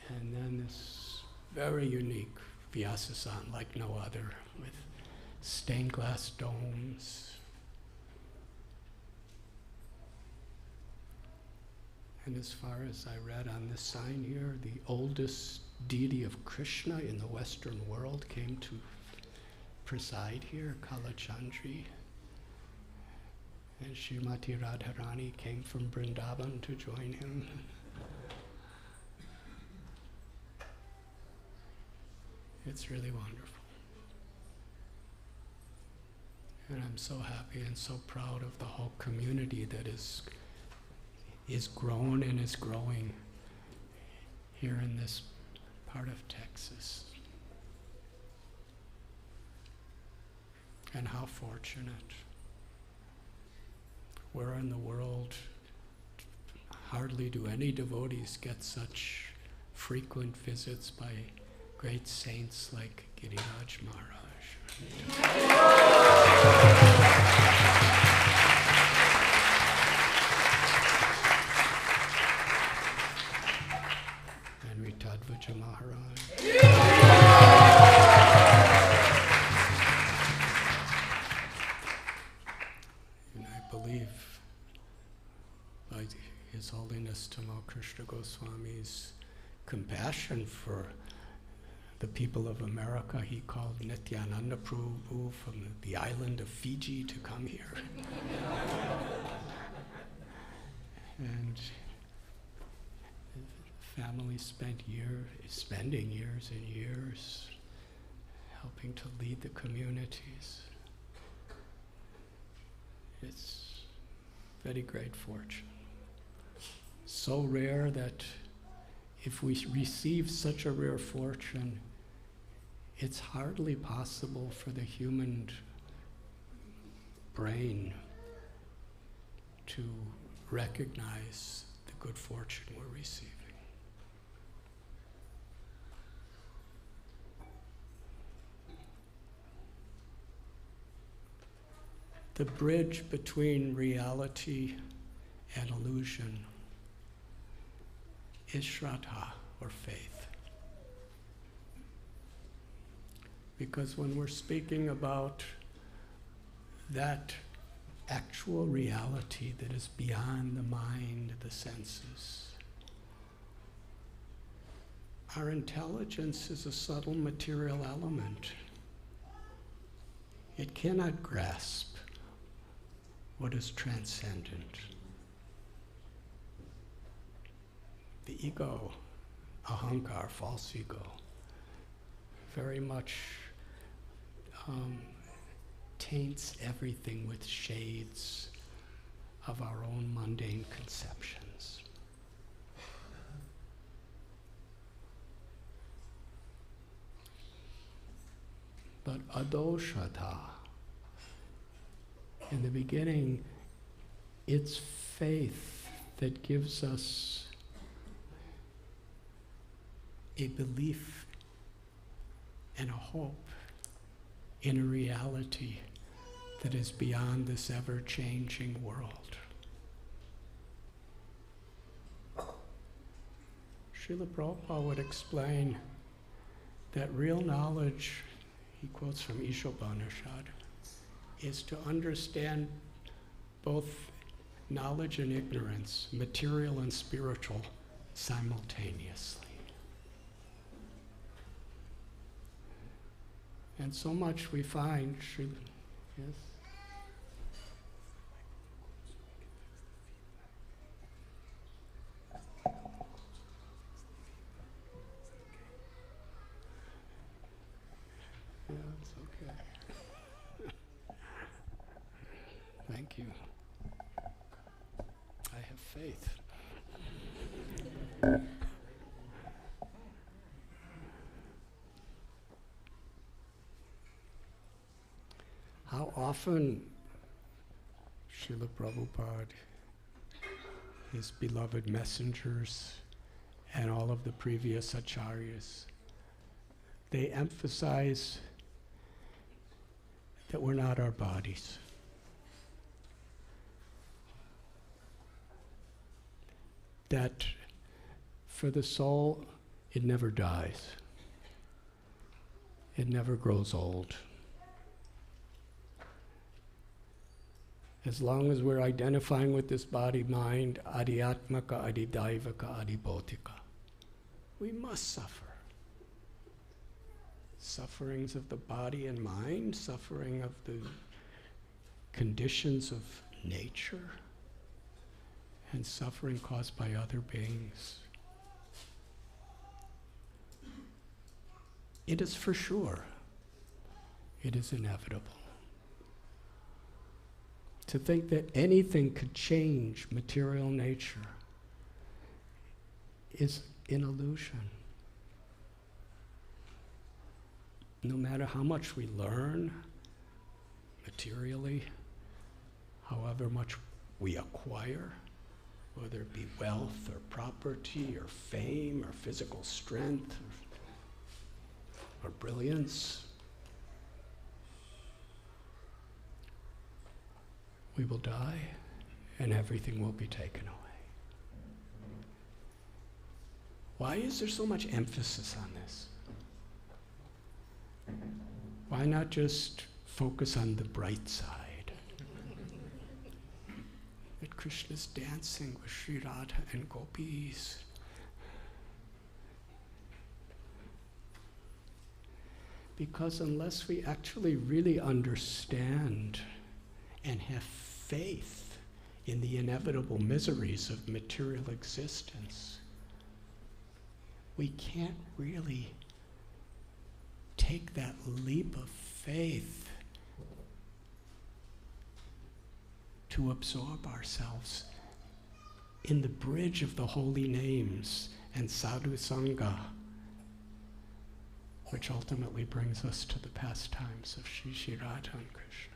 And then this very unique Vyasa-san like no other, with stained glass domes. And as far as I read on this sign here, the oldest deity of Krishna in the Western world came to preside here, Kalachandri. And Srimati Radharani came from Vrindavan to join him. It's really wonderful. And I'm so happy and so proud of the whole community that is grown and is growing here in this part of Texas. And how fortunate. Where in the world hardly do any devotees get such frequent visits by great saints like Giriraj Maharaj. And Ritadvaja Maharaj. And I believe by His Holiness Tamal Krishna Goswami's compassion for the people of America, he called Nityananda Prabhu from the island of Fiji to come here. And the family spending years and years helping to lead the communities. It's very great fortune. So rare that if we receive such a rare fortune, it's hardly possible for the human brain to recognize the good fortune we're receiving. The bridge between reality and illusion is Shraddha, or faith. Because when we're speaking about that actual reality that is beyond the mind, the senses, our intelligence is a subtle material element. It cannot grasp what is transcendent. The ego, ahankar, false ego, very much taints everything with shades of our own mundane conceptions. But adoshata, in the beginning, it's faith that gives us a belief and a hope in a reality that is beyond this ever-changing world. Srila Prabhupada would explain that real knowledge, he quotes from Ishopanishad, is to understand both knowledge and ignorance, material and spiritual, simultaneously. And so much we find Yes. Yeah, it's okay. Thank you. I have faith. How often Srila Prabhupada, his beloved messengers, and all of the previous acharyas, they emphasize that we're not our bodies. That for the soul, it never dies. It never grows old. As long as we're identifying with this body-mind, adhyatmaka, adidaivaka, adibodhika, we must suffer. Sufferings of the body and mind, suffering of the conditions of nature, and suffering caused by other beings. It is for sure. It is inevitable. To think that anything could change material nature is an illusion. No matter how much we learn materially, however much we acquire, whether it be wealth or property or fame or physical strength or brilliance, we will die and everything will be taken away. Why is there so much emphasis on this? Why not just focus on the bright side? That Krishna's dancing with Sri Radha and gopis. Because unless we actually really understand and have faith in the inevitable miseries of material existence, we can't really take that leap of faith to absorb ourselves in the bridge of the holy names and sadhu sangha, which ultimately brings us to the pastimes of Shri Radha and Krishna.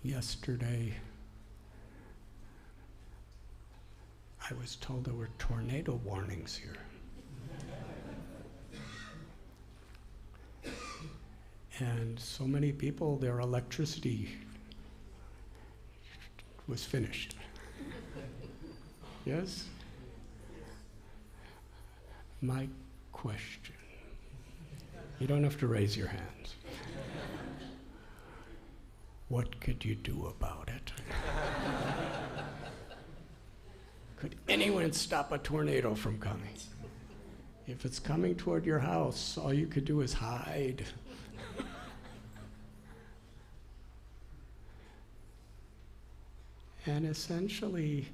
Yesterday, I was told there were tornado warnings here. And so many people, their electricity was finished. Yes? My question, you don't have to raise your hands. What could you do about it? Could anyone stop a tornado from coming? If it's coming toward your house, all you could do is hide. And essentially,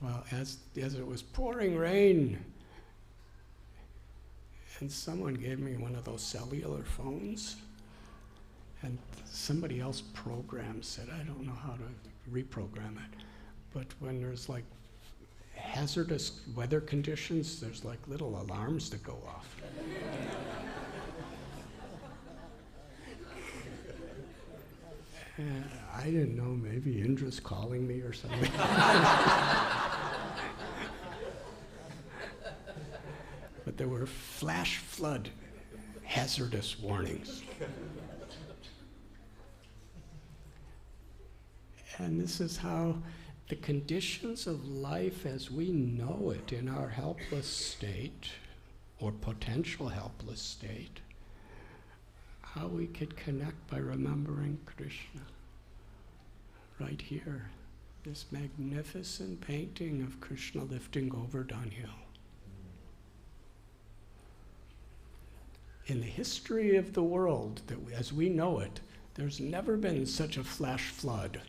well, as it was pouring rain, and someone gave me one of those cellular phones, and somebody else programs it. I don't know how to reprogram it. But when there's like hazardous weather conditions, there's like little alarms that go off. And I didn't know, maybe Indra's calling me or something. But there were flash flood hazardous warnings. And this is how the conditions of life as we know it in our helpless state, or potential helpless state, how we could connect by remembering Krishna. Right here, this magnificent painting of Krishna lifting Govardhan Hill. In the history of the world, as we know it, there's never been such a flash flood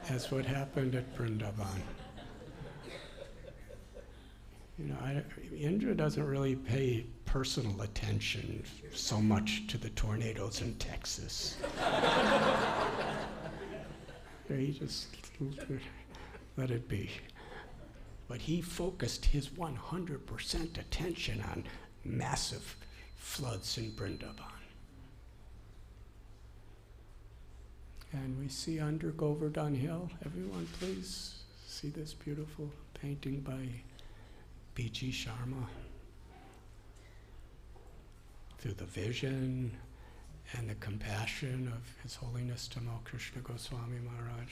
as what happened at Vrindavan. You know, Indra doesn't really pay personal attention so much to the tornadoes in Texas. He just let it be. But he focused his 100% attention on massive floods in Vrindavan. And we see under Govardhan Hill, everyone please see this beautiful painting by B.G. Sharma. Through the vision and the compassion of His Holiness Tamal Krishna Goswami Maharaj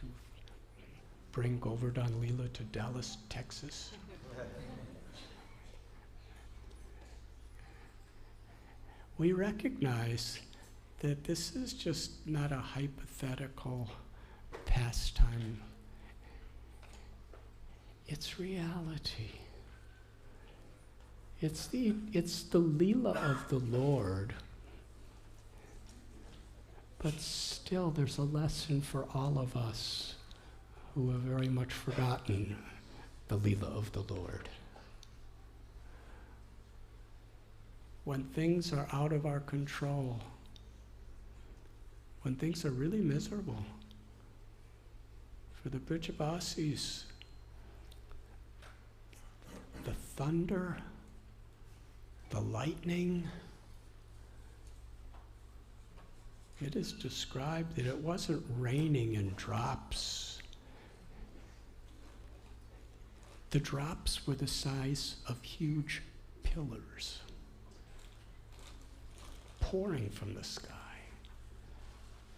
to bring Govardhan Leela to Dallas, Texas. We recognize that this is just not a hypothetical pastime. It's reality. It's the Leela of the Lord. But still, there's a lesson for all of us who have very much forgotten the Leela of the Lord. When things are out of our control, when things are really miserable, for the Brijavasis, the thunder, the lightning, it is described that it wasn't raining in drops. The drops were the size of huge pillars pouring from the sky.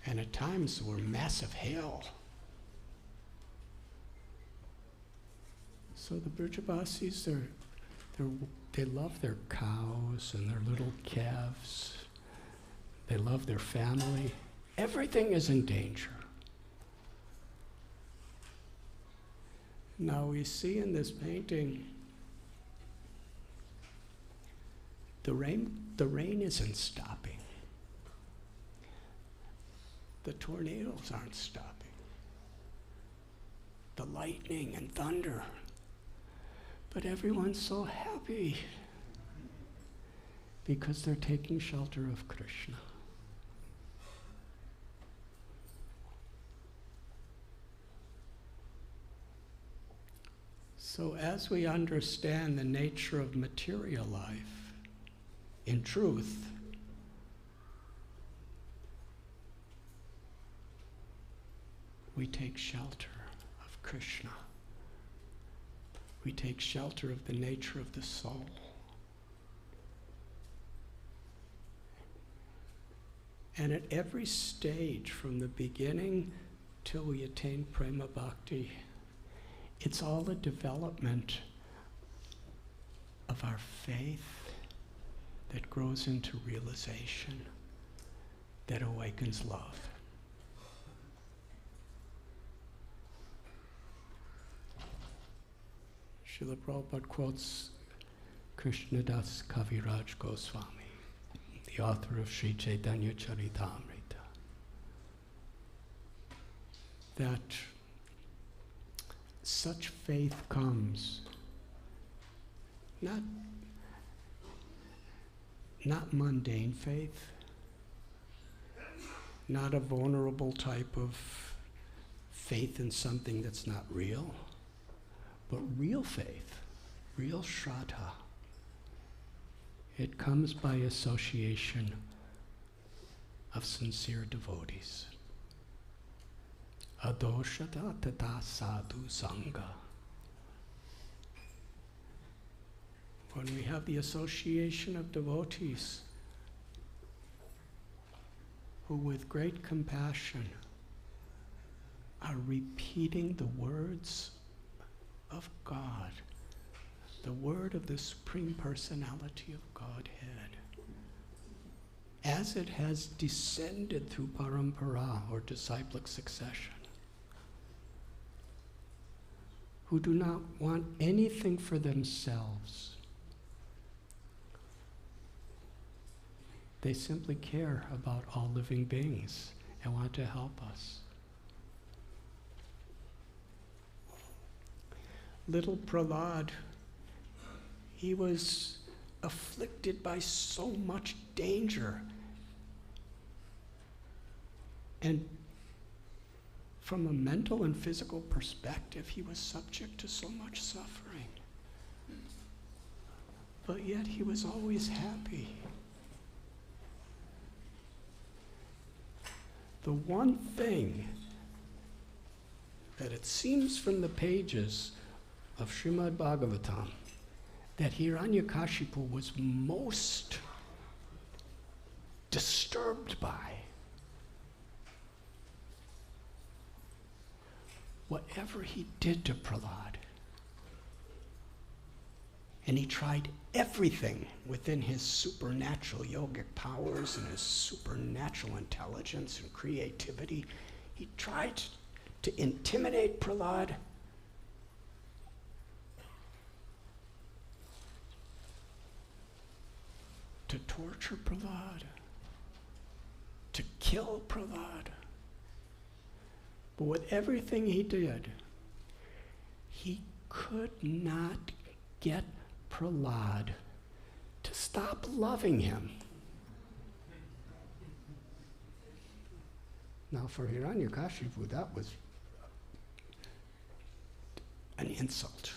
And at times there were massive hail. So the Brijavasis, they love their cows and their little calves. They love their family. Everything is in danger. Now we see in this painting, the rain isn't stopping. The tornadoes aren't stopping. The lightning and thunder. But everyone's so happy because they're taking shelter of Krishna. So as we understand the nature of material life, in truth, we take shelter of Krishna. We take shelter of the nature of the soul. And at every stage, from the beginning till we attain prema bhakti, it's all a development of our faith that grows into realization, that awakens love. Srila Prabhupada quotes Krishnadas Kaviraj Goswami, the author of Sri Chaitanya Charitamrita, that such faith comes not mundane faith, not a vulnerable type of faith in something that's not real, but real faith, real shraddha. It comes by association of sincere devotees. Adoshata tata sadhu sangha. When we have the association of devotees who with great compassion are repeating the words of God the word of the Supreme Personality of Godhead, as it has descended through parampara, or disciplic succession, who do not want anything for themselves. They simply care about all living beings and want to help us. Little Prahlad, he was afflicted by so much danger. And from a mental and physical perspective, he was subject to so much suffering. But yet he was always happy. The one thing that it seems from the pages of Srimad Bhagavatam that Hiranyakashipu was most disturbed by, whatever he did to Prahlad, and he tried everything within his supernatural yogic powers and his supernatural intelligence and creativity, he tried to intimidate Prahlad, to torture Prahlad, to kill Prahlad. But with everything he did, he could not get Prahlad to stop loving him. Now for Hiranyakashipu, that was an insult.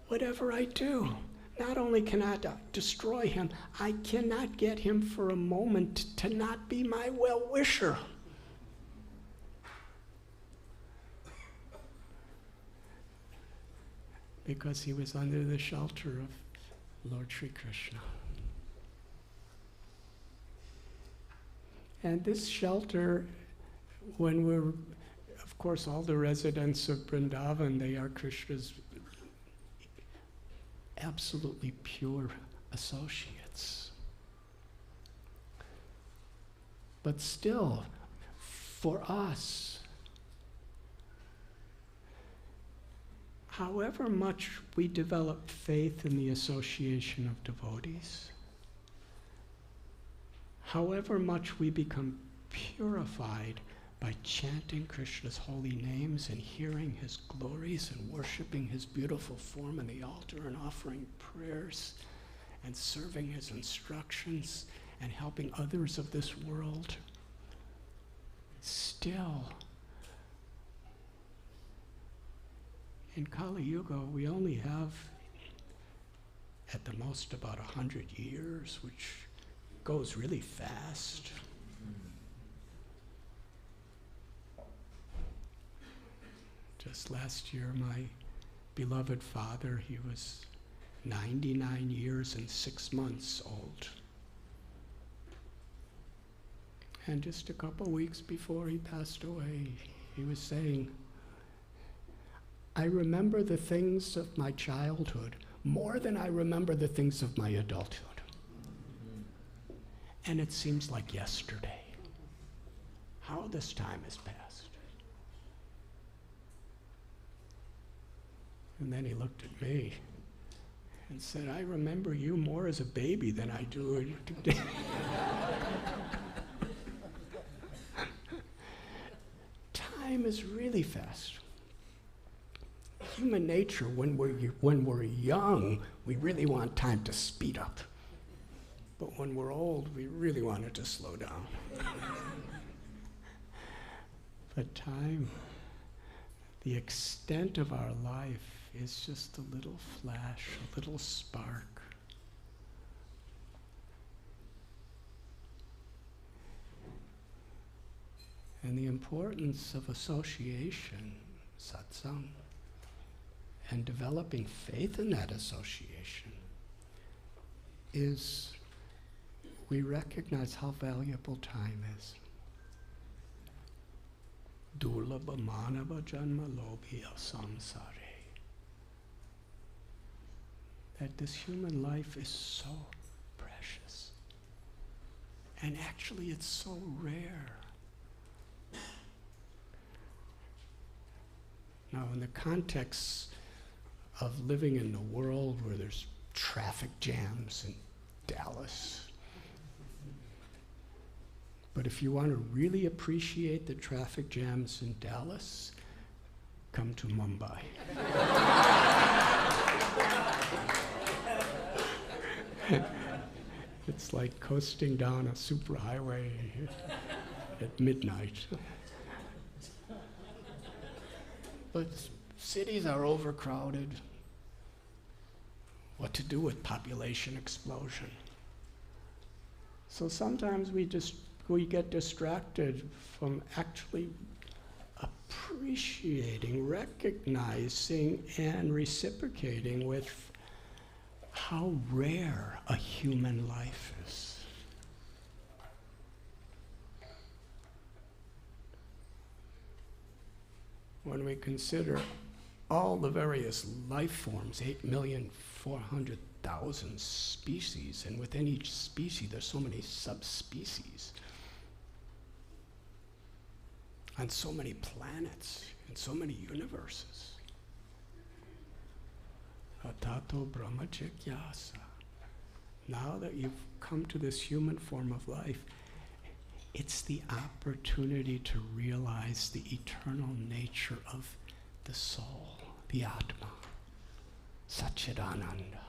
Whatever I do, not only can I destroy him, I cannot get him for a moment to not be my well-wisher. Because he was under the shelter of Lord Sri Krishna. And this shelter, when we're, of course, all the residents of Vrindavan, they are Krishna's absolutely pure associates. But still, for us, however much we develop faith in the association of devotees, however much we become purified by chanting Krishna's holy names and hearing his glories and worshiping his beautiful form in the altar and offering prayers and serving his instructions and helping others of this world, still, in Kali Yuga, we only have at the most about 100 years, which goes really fast. Just last year, my beloved father, he was 99 years and 6 months old. And just a couple weeks before he passed away, he was saying, I remember the things of my childhood more than I remember the things of my adulthood. And it seems like yesterday, how this time has passed. And then he looked at me and said, I remember you more as a baby than I do today. Time is really fast. Human nature, when we're young, we really want time to speed up. But when we're old, we really want it to slow down. But time, the extent of our life is just a little flash, a little spark. And the importance of association, satsang, and developing faith in that association is we recognize how valuable time is. Durlabha manava janma lobhiya samsare. That this human life is so precious. And actually it's so rare. Now in the context of living in the world where there's traffic jams in Dallas, but if you want to really appreciate the traffic jams in Dallas, come to Mumbai. It's like coasting down a superhighway at midnight. But cities are overcrowded. What to do with population explosion? So sometimes we get distracted from actually appreciating, recognizing, and reciprocating with how rare a human life is. When we consider all the various life forms, 8,400,000 species, and within each species there's so many subspecies, on so many planets, in so many universes. Atato Brahma Jigyasa. Now that you've come to this human form of life, it's the opportunity to realize the eternal nature of the soul, the Atma, Satchidananda.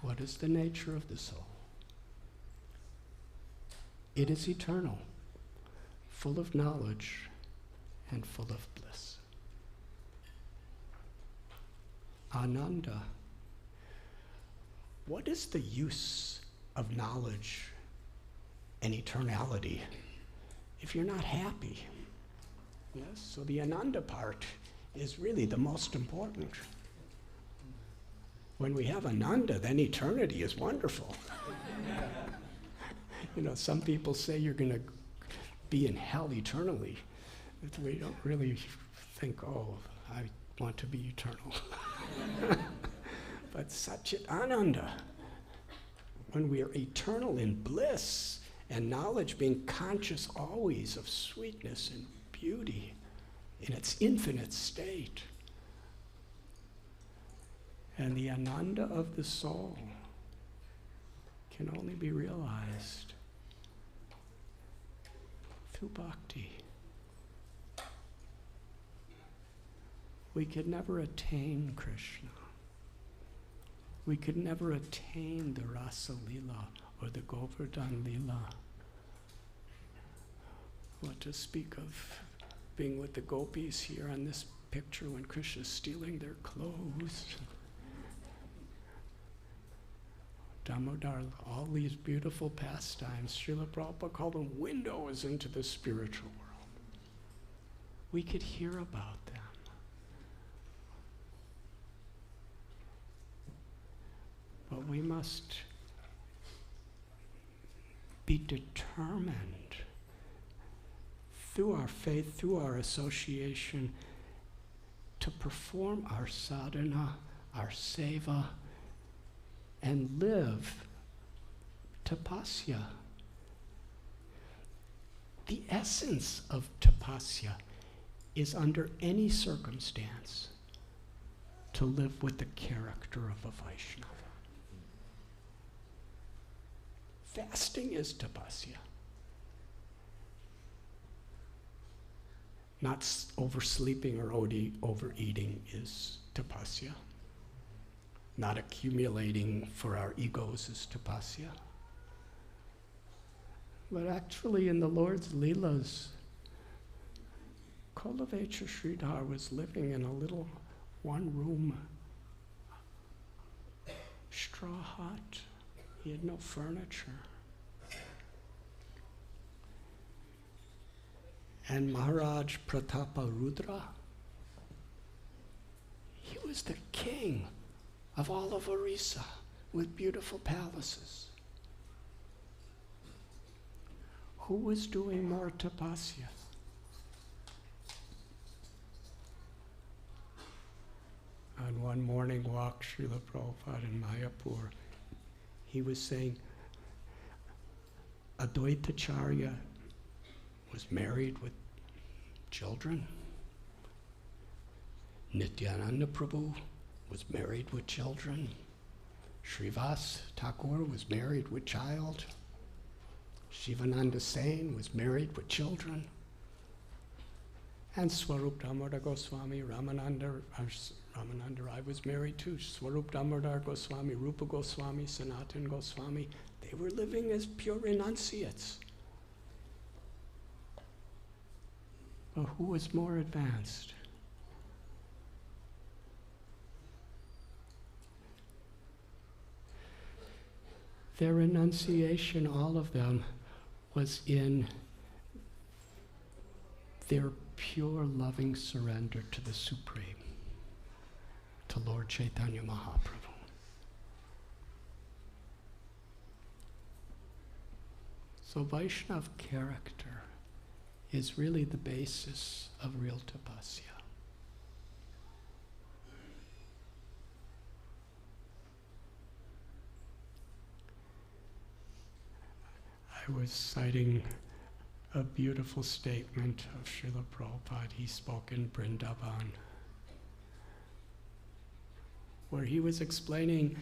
What is the nature of the soul? It is eternal, full of knowledge, and full of bliss. Ananda. What is the use of knowledge and eternality if you're not happy? Yes, so the Ananda part is really the most important. When we have Ananda, then eternity is wonderful. You know, some people say you're going to be in hell eternally. We don't really think, oh, I want to be eternal. But Satchit Ananda, when we are eternal in bliss and knowledge, being conscious always of sweetness and beauty in its infinite state, and the Ananda of the soul can only be realized through bhakti. We could never attain Krishna. We could never attain the Rasa Lila or the Govardhan Lila. What to speak of being with the gopis here on this picture when Krishna's stealing their clothes. Damodar, all these beautiful pastimes, Srila Prabhupada called them windows into the spiritual world. We could hear about them. But we must be determined through our faith, through our association, to perform our sadhana, our seva, and live tapasya. The essence of tapasya is under any circumstance to live with the character of a Vaishnava. Fasting is tapasya. Not oversleeping or overeating is tapasya. Not accumulating for our egos is tapasya. But actually in the Lord's Leelas, Kolavecha Sridhar was living in a little one-room straw hut. He had no furniture. And Maharaj Pratapa Rudra, he was the king of all of Orissa with beautiful palaces. who was doing more tapasya? On one morning walk, Srila Prabhupada in Mayapur, he was saying, Advaitacharya was married with children. Nityananda Prabhu was married with children. Srivas Thakur was married with child. Shivananda Sen was married with children. And Swarup Damodar Goswami, Ramananda Rai was married too. Swarup Damodar Goswami, Rupa Goswami, Sanatan Goswami, they were living as pure renunciates. But who was more advanced? Their renunciation, all of them, was in their pure loving surrender to the Supreme, to Lord Chaitanya Mahaprabhu. So Vaishnava character is really the basis of real tapasya. I was citing a beautiful statement of Srila Prabhupada. He spoke in Vrindavan, where he was explaining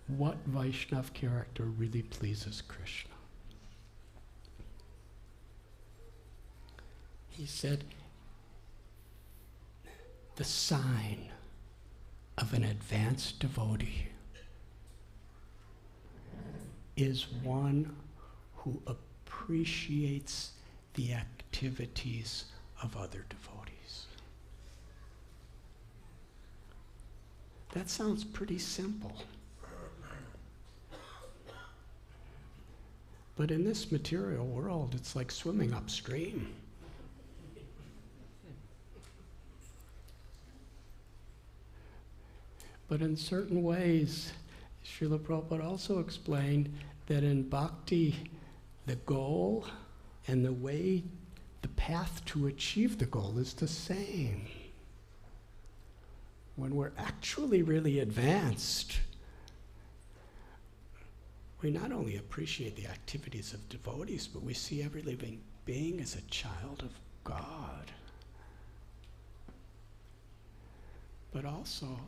what Vaishnava character really pleases Krishna. He said, the sign of an advanced devotee is one who appreciates the activities of other devotees. That sounds pretty simple. But in this material world, it's like swimming upstream. But in certain ways, Srila Prabhupada also explained that in bhakti, the goal and the way, the path to achieve the goal is the same. When we're actually really advanced, we not only appreciate the activities of devotees, but we see every living being as a child of God. But also,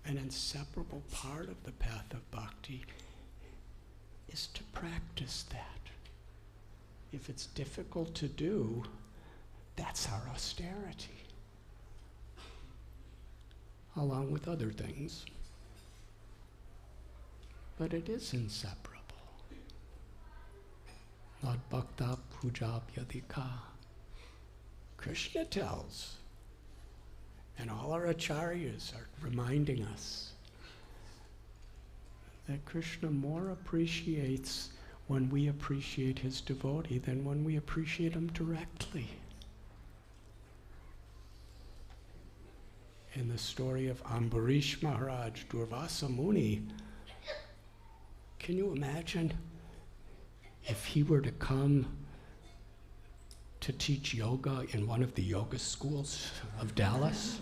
an inseparable part of the path of bhakti is to practice that. If it's difficult to do, that's our austerity, along with other things. But it is inseparable. Nad bhakta pujabhyadika. Krishna tells, and all our acharyas are reminding us that Krishna more appreciates when we appreciate his devotee than when we appreciate him directly. In the story of Ambarish Maharaj, Durvasa Muni, can you imagine if he were to come to teach yoga in one of the yoga schools of Dallas?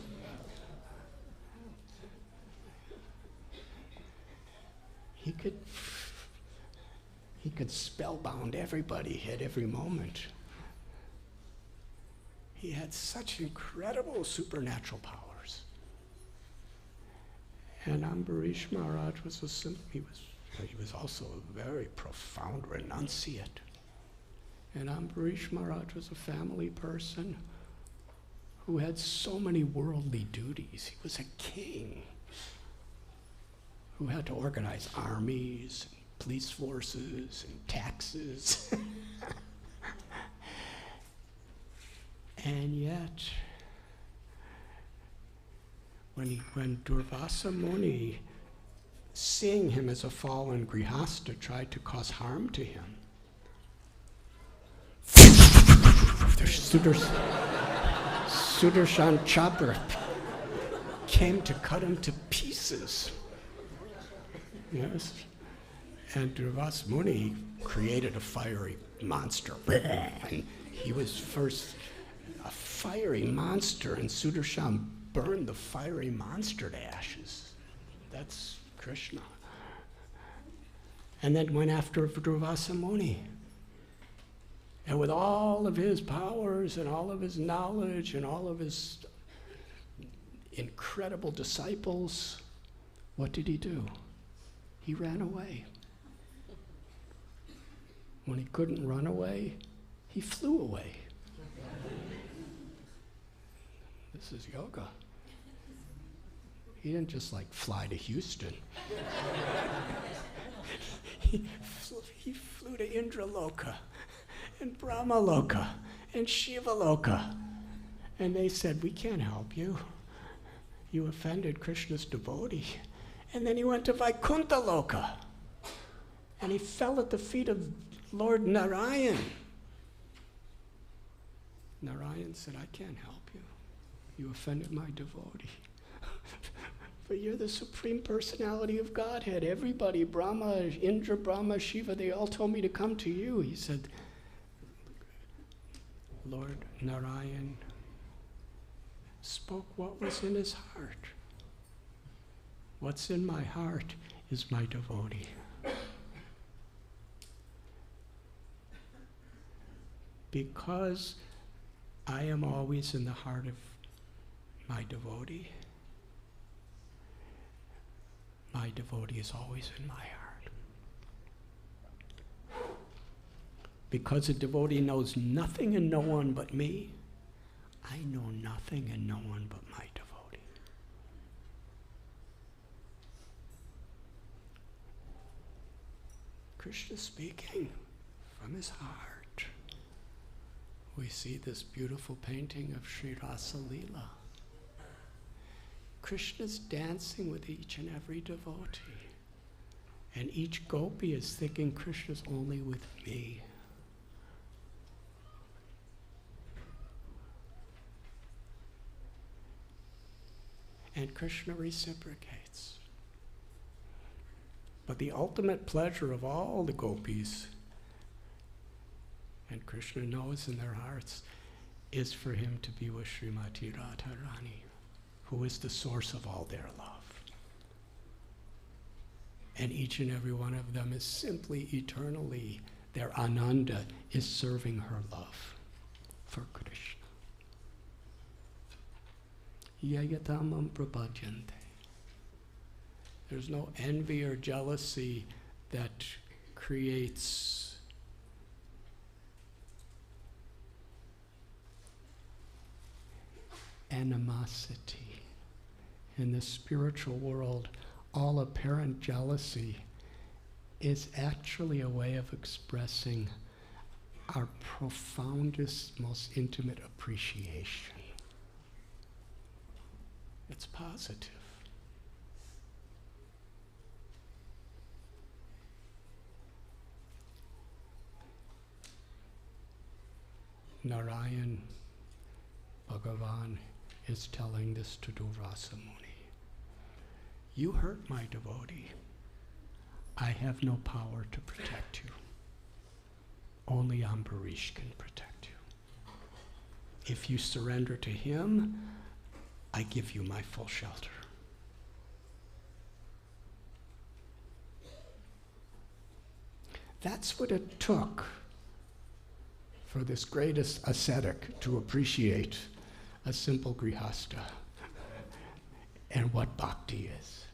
He could spellbound everybody at every moment. He had such incredible supernatural powers. And Ambarish Maharaj was he was also a very profound renunciate. And Ambarish Maharaj was a family person who had so many worldly duties. He was a king who had to organize armies, and police forces, and taxes. And yet, when Durvasa Muni, seeing him as a fallen grihasta, tried to cause harm to him, the Sudarshan chopper came to cut him to pieces. Yes. And Durvasa Muni created a fiery monster. And he was first a fiery monster, and Sudarshan burned the fiery monster to ashes. That's Krishna. And then went after Durvasa Muni. And with all of his powers and all of his knowledge and all of his incredible disciples, what did he do? He ran away. When he couldn't run away, he flew away. This is yoga. He didn't just like fly to Houston. He flew to Indraloka and Brahmaloka and Shivaloka. And they said, we can't help you. You offended Krishna's devotee. And then he went to Vaikuntha Loka. And he fell at the feet of Lord Narayan. Narayan said, I can't help you. You offended my devotee. But you're the Supreme Personality of Godhead. Everybody, Brahma, Indra, Brahma, Shiva, they all told me to come to you. He said, Lord Narayan spoke what was in his heart. What's in my heart is my devotee. Because I am always in the heart of my devotee is always in my heart. Because a devotee knows nothing and no one but me, I know nothing and no one but my devotee. Krishna speaking from his heart. We see this beautiful painting of Sri Rasa Leela. Krishna's dancing with each and every devotee. And each gopi is thinking Krishna's only with me. And Krishna reciprocates. But the ultimate pleasure of all the gopis, and Krishna knows in their hearts, is for him to be with Srimati Radharani, who is the source of all their love. And each and every one of them is simply eternally, their ananda is serving her love for Krishna. Yayatamam prabhajante. There's no envy or jealousy that creates animosity. In the spiritual world, all apparent jealousy is actually a way of expressing our profoundest, most intimate appreciation. It's positive. Narayan, Bhagavan, is telling this to Durvasa Muni. You hurt my devotee. I have no power to protect you. Only Ambarish can protect you. If you surrender to him, I give you my full shelter. That's what it took for this greatest ascetic to appreciate a simple grihasta and what bhakti is.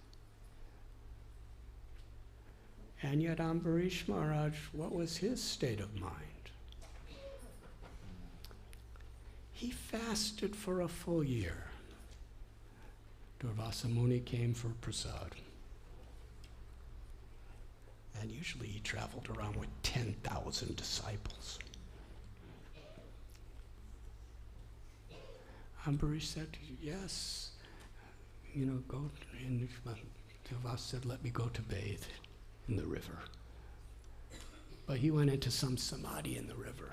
And yet Ambarish Maharaj, what was his state of mind? He fasted for a full year. Durvasa Muni came for prasad. And usually he traveled around with 10,000 disciples. Ambarish said, yes, go. And Durvasa said, let me go to bathe in the river. But he went into some samadhi in the river.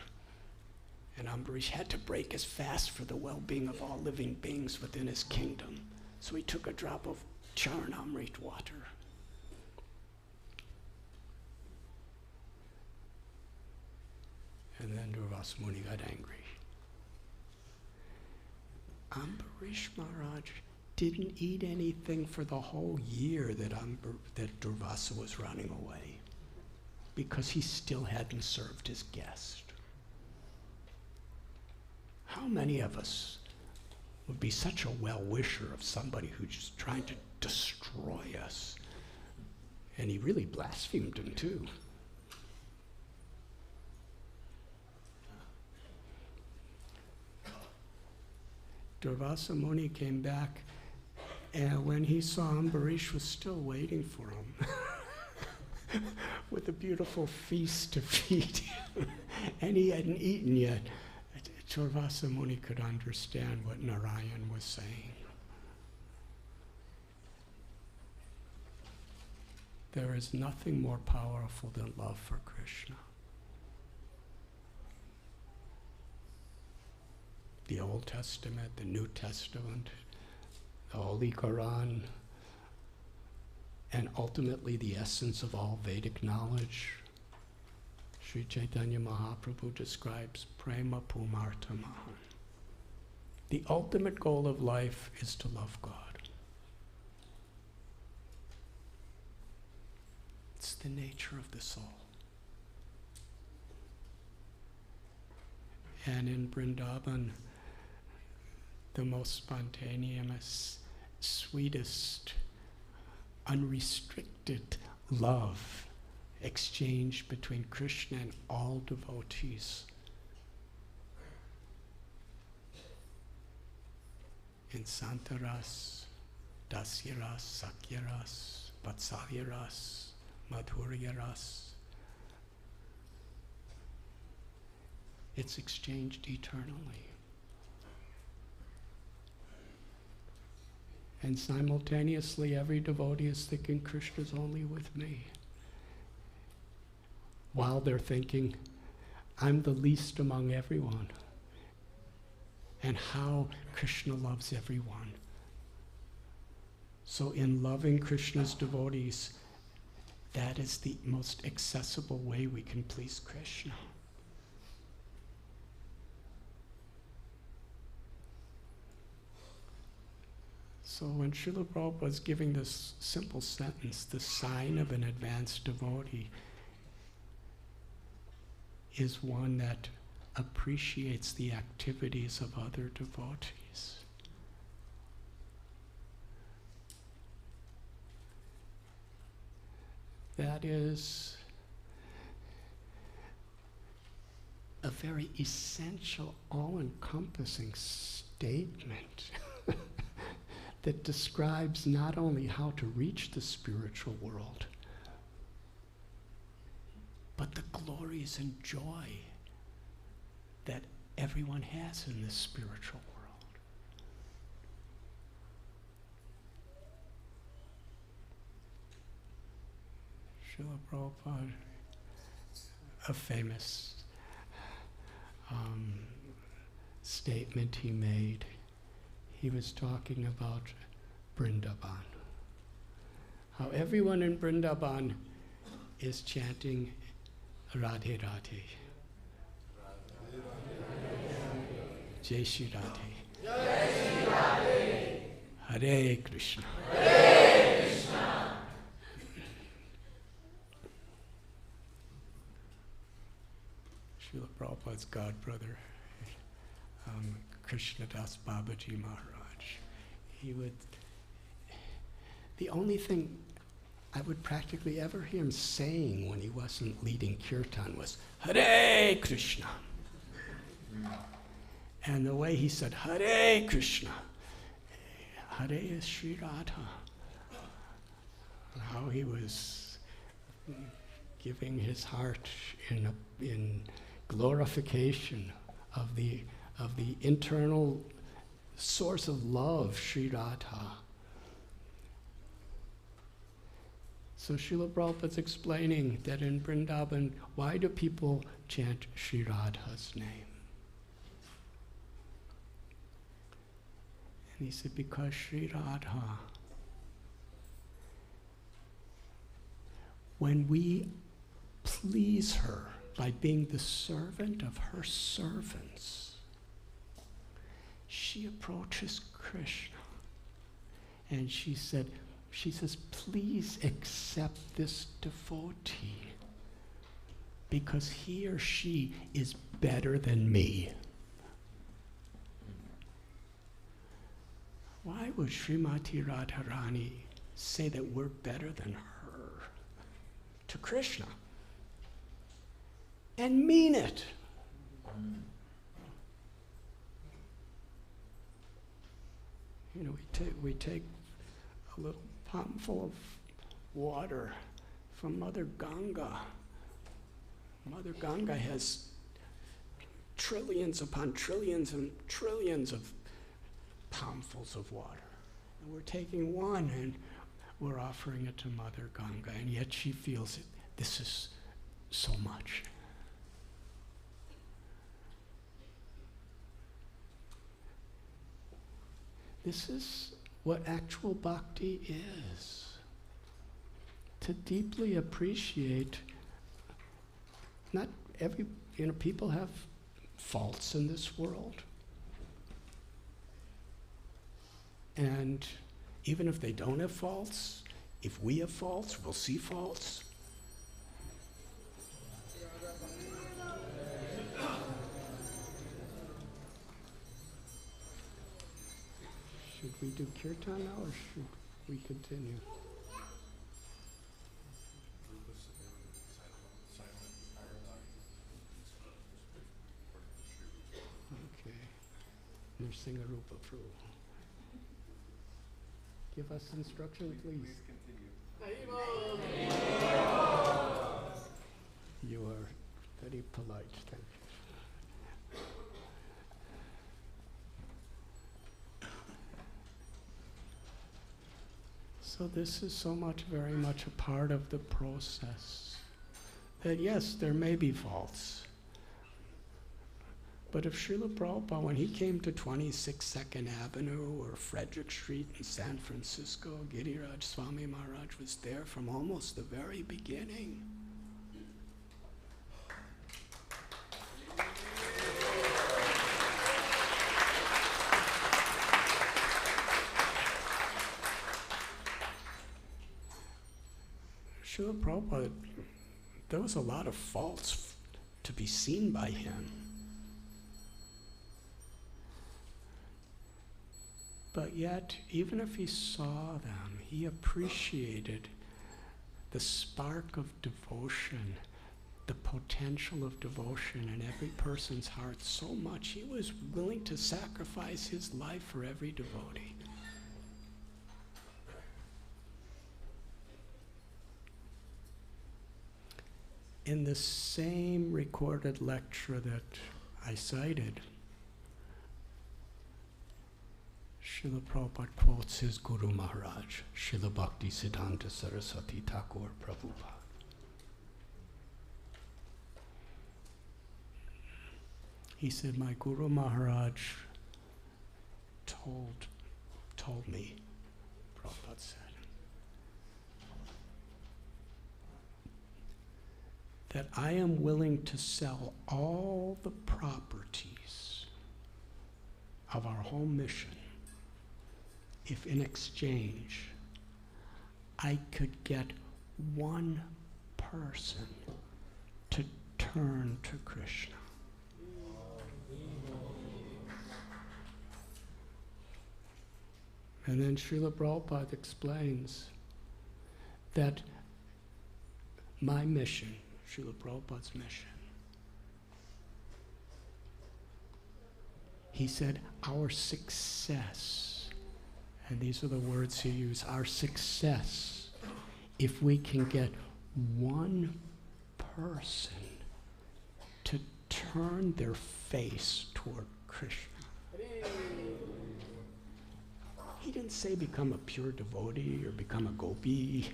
And Ambarish had to break his fast for the well-being of all living beings within his kingdom. So he took a drop of Charanamrit water. And then Durvasa Muni got angry. Ambarish Maharaj didn't eat anything for the whole year that Durvasa was running away, because he still hadn't served his guest. How many of us would be such a well-wisher of somebody who's just trying to destroy us? And he really blasphemed him too. Durvasa Muni came back, and when he saw Ambarish was still waiting for him with a beautiful feast to feed him, and he hadn't eaten yet, Durvasa Muni could understand what Narayan was saying. There is nothing more powerful than love for Krishna. The Old Testament, the New Testament, the Holy Quran, and ultimately the essence of all Vedic knowledge. Sri Chaitanya Mahaprabhu describes Prema Pumartamahan. The ultimate goal of life is to love God. It's the nature of the soul. And in Vrindavan, the most spontaneous, sweetest, unrestricted love exchanged between Krishna and all devotees. In Santaras, Dasyaras, Sakyaras, Vatsalyaras, Madhuryaras, it's exchanged eternally. And simultaneously, every devotee is thinking, Krishna's only with me. While they're thinking, I'm the least among everyone. And how Krishna loves everyone. So in loving Krishna's devotees, that is the most accessible way we can please Krishna. So when Srila Prabhupada was giving this simple sentence, the sign of an advanced devotee is one that appreciates the activities of other devotees. That is a very essential, all-encompassing statement that describes not only how to reach the spiritual world, but the glories and joy that everyone has in this spiritual world. Srila Prabhupada, a famous statement he made, he was talking about Vrindavan. How everyone in Vrindavan is chanting Radhe Radhe. Jai Shri Radhe. Jai Shri Radhe. Hare Krishna. Hare Krishna. Srila Prabhupada's godbrother, Krishnadas Babaji Maharaj, the only thing I would practically ever hear him saying when he wasn't leading kirtan was, Hare Krishna. And the way he said, Hare Krishna, Hare is Sri Radha. How he was giving his heart in glorification of the internal source of love, Sri Radha. So Srila Prabhupada's explaining that in Vrindavan, why do people chant Sri Radha's name? And he said, because Sri Radha, when we please her, by being the servant of her servants, she approaches Krishna and she says, please accept this devotee because he or she is better than me. Why would Srimati Radharani say that we're better than her to Krishna? And mean it. You know, we take a little palmful of water from Mother Ganga. Mother Ganga has trillions upon trillions and trillions of palmfuls of water. And we're taking one and we're offering it to Mother Ganga, and yet she feels it. This is so much. This is what actual bhakti is. To deeply appreciate, not every, people have faults in this world. And even if they don't have faults, if we have faults, we'll see faults. Should we do kirtan now, or should we continue? Okay. Nrsingarupa Prabhu. Give us instruction, please. You are very polite, thank you. So this is so much, very much a part of the process. That yes, there may be faults. But if Srila Prabhupada, when he came to 26 2nd Avenue or Frederick Street in San Francisco, Giriraj Swami Maharaj was there from almost the very beginning. Srila Prabhupada, there was a lot of faults to be seen by him. But yet, even if he saw them, he appreciated the spark of devotion, the potential of devotion in every person's heart so much, he was willing to sacrifice his life for every devotee. In the same recorded lecture that I cited, Srila Prabhupada quotes his Guru Maharaj, Srila Bhakti Siddhanta Saraswati Thakur Prabhupada. He said, my Guru Maharaj told me, Prabhupada said, that I am willing to sell all the properties of our whole mission if in exchange I could get one person to turn to Krishna. And then Srila Prabhupada explains that my mission, Srila Prabhupada's mission, he said, our success, and these are the words he used, our success, if we can get one person to turn their face toward Krishna. He didn't say become a pure devotee or become a gopi. He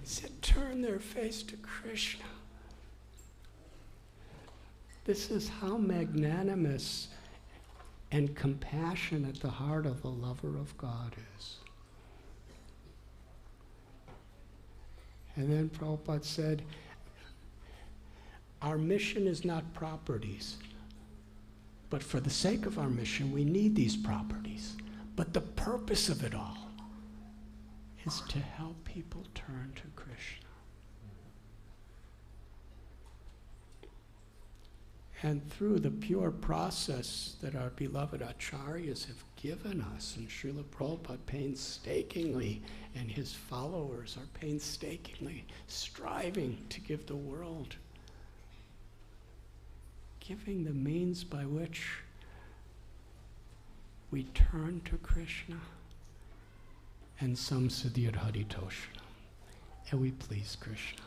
said turn their face to Krishna. This is how magnanimous and compassionate the heart of the lover of God is. And then Prabhupada said, Our mission is not properties. But for the sake of our mission, we need these properties. But the purpose of it all is to help people turn to Krishna. And through the pure process that our beloved acharyas have given us, and Srila Prabhupada painstakingly, and his followers are painstakingly striving to give the world, giving the means by which we turn to Krishna and samsiddhir haritoshna, and we please Krishna.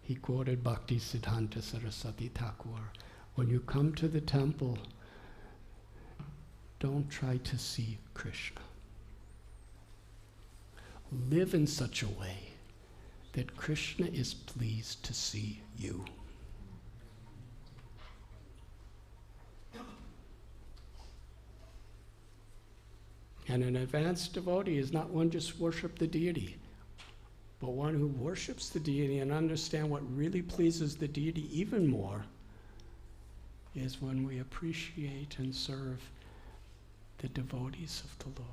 He quoted Bhakti Siddhanta Saraswati Thakur, when you come to the temple, don't try to see Krishna. Live in such a way that Krishna is pleased to see you. And an advanced devotee is not one just worship the deity, but one who worships the deity and understand what really pleases the deity even more is when we appreciate and serve the devotees of the Lord.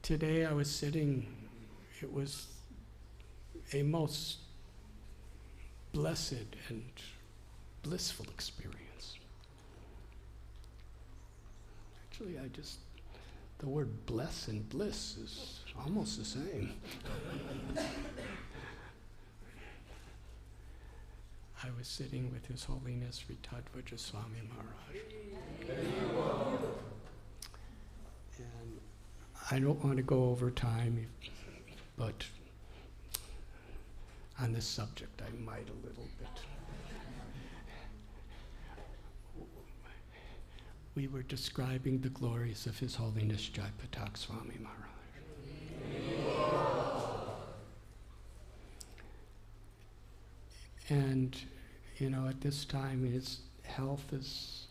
Today I was sitting, it was a most blessed and blissful experience. Actually, the word bless and bliss is almost the same. I was sitting with His Holiness Ritadvaja Swami Maharaj. And I don't want to go over time, but on this subject I might a little bit. We were describing the glories of His Holiness Jaipatak Swami Maharaj. And, at this time his health is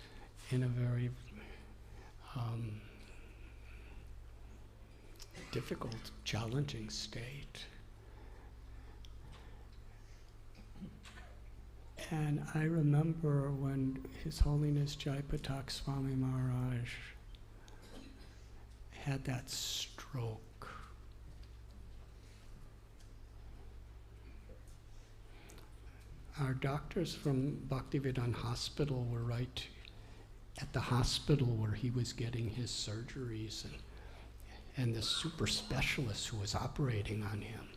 in a very difficult, challenging state. And I remember when His Holiness Jaipatak Swami Maharaj had that stroke. Our doctors from Bhaktivedanta Hospital were right at the hospital where he was getting his surgeries, and the super specialist who was operating on him.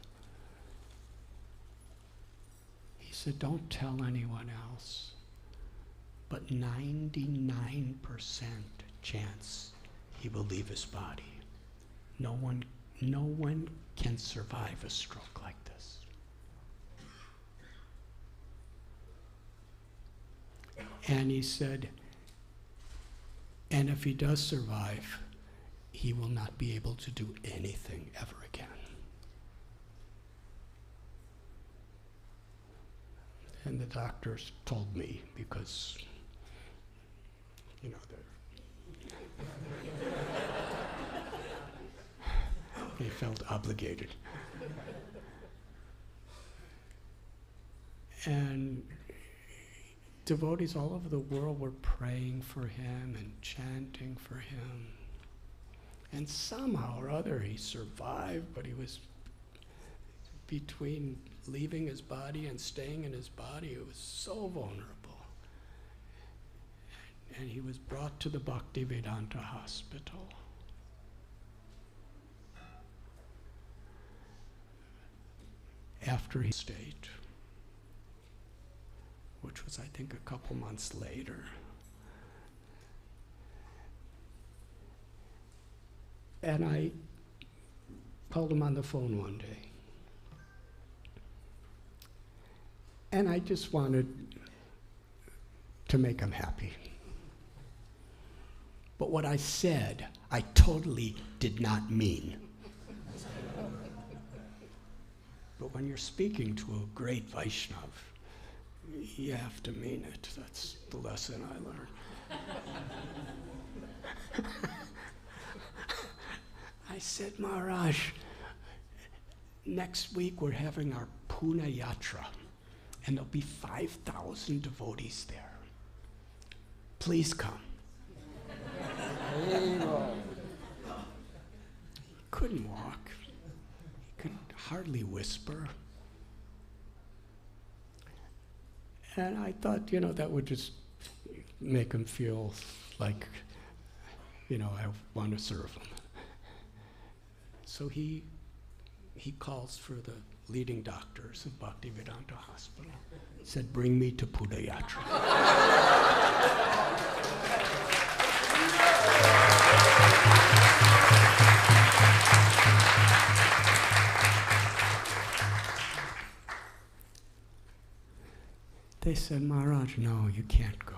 He said, don't tell anyone else, but 99% chance he will leave his body. No one can survive a stroke like this. And he said, and if he does survive, he will not be able to do anything ever again. And the doctors told me because, they felt obligated. And devotees all over the world were praying for him and chanting for him. And somehow or other he survived, but he was between leaving his body and staying in his body. It was so vulnerable. And he was brought to the Bhaktivedanta Hospital. After he stayed, which was, I think, a couple months later. And I called him on the phone one day. And I just wanted to make him happy. But what I said, I totally did not mean. But when you're speaking to a great Vaishnav, you have to mean it. That's the lesson I learned. I said, Maharaj, next week we're having our Pune Yatra, and there'll be 5,000 devotees there. Please come. He couldn't walk. He could hardly whisper. And I thought, that would just make him feel like, I want to serve him. So he calls for the leading doctors of Bhaktivedanta Hospital. Said, bring me to Pune Yatra. They said, Maharaj, no, you can't go.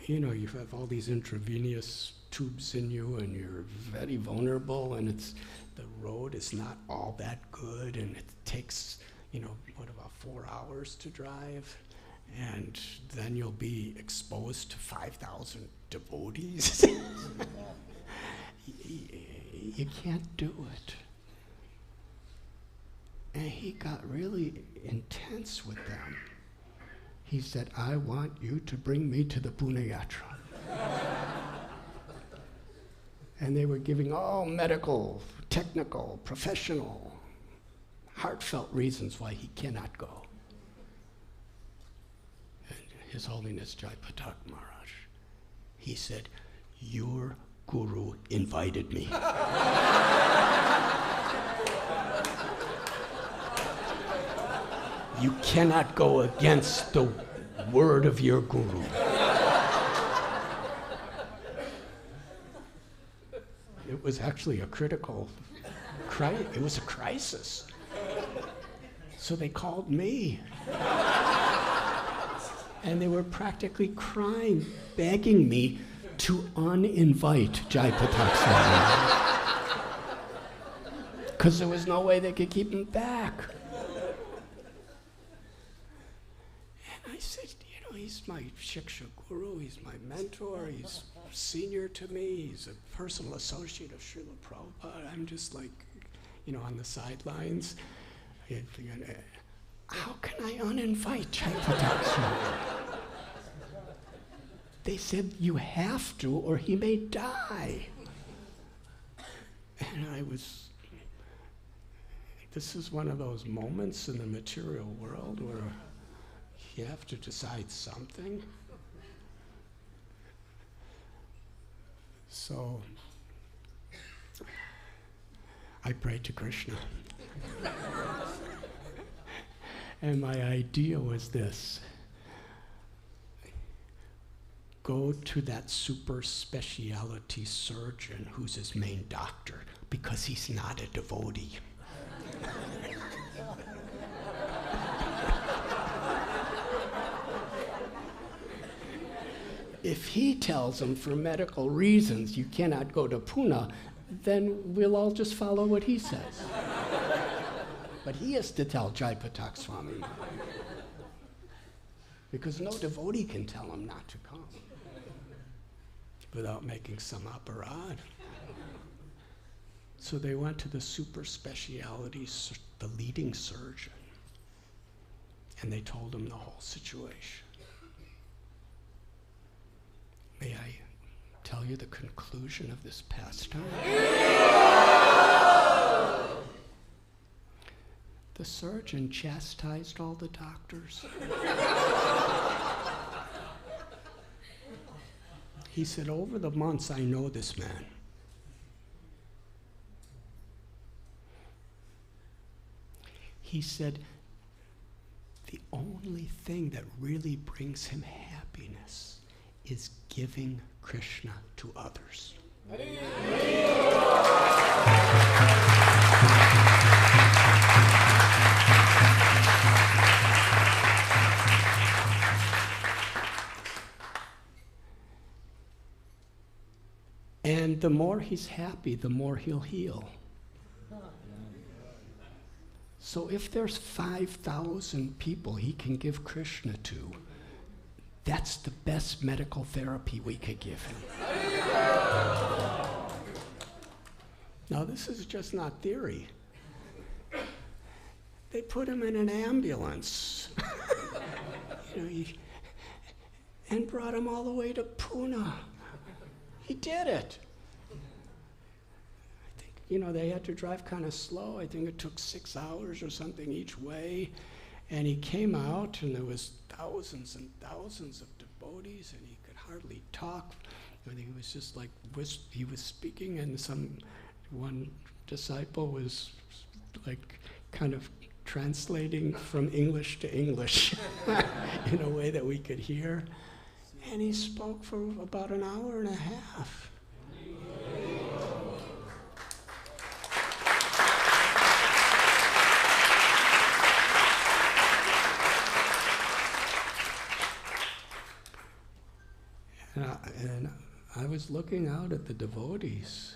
You have all these intravenous tubes in you, and you're very vulnerable, and the road is not all that good, and it takes, about 4 hours to drive, and then you'll be exposed to 5,000 devotees. You can't do it. And he got really intense with them. He said, I want you to bring me to the Pune Yatra. And they were giving all medical, technical, professional, heartfelt reasons why he cannot go. And His Holiness Jaipatak Maharaj, he said, your guru invited me. You cannot go against the word of your guru. It was actually a critical it was a crisis. So they called me. And they were practically crying, begging me to uninvite Jaipatak Swami. Because there was no way they could keep him back. And I said, he's my Shiksha guru, he's my mentor, he's senior to me, he's a personal associate of Srila Prabhupada. I'm just like, on the sidelines. How can I uninvite Jaipatak Swami? They said, you have to, or he may die. And this is one of those moments in the material world where you have to decide something. So I prayed to Krishna. And my idea was this: go to that super specialty surgeon who's his main doctor, because he's not a devotee. If he tells him for medical reasons you cannot go to Pune, then we'll all just follow what he says. But he has to tell Jaipatak Swami, because no devotee can tell him not to come without making some aparad. So they went to the super specialty, the leading surgeon, and they told him the whole situation. May I tell you the conclusion of this pastime? The surgeon chastised all the doctors. He said, over the months, I know this man. He said, the only thing that really brings him happiness is giving Krishna to others. And the more he's happy, the more he'll heal. So if there's 5,000 people he can give Krishna to, that's the best medical therapy we could give him. Now, this is just not theory. They put him in an ambulance and brought him all the way to Pune. He did it. I think, they had to drive kind of slow. I think it took 6 hours or something each way. And he came out, and there was thousands and thousands of devotees, and he could hardly talk. I think it was just like he was speaking, and one disciple was like kind of translating from English to English in a way that we could hear. And he spoke for about an hour and a half. And I was looking out at the devotees.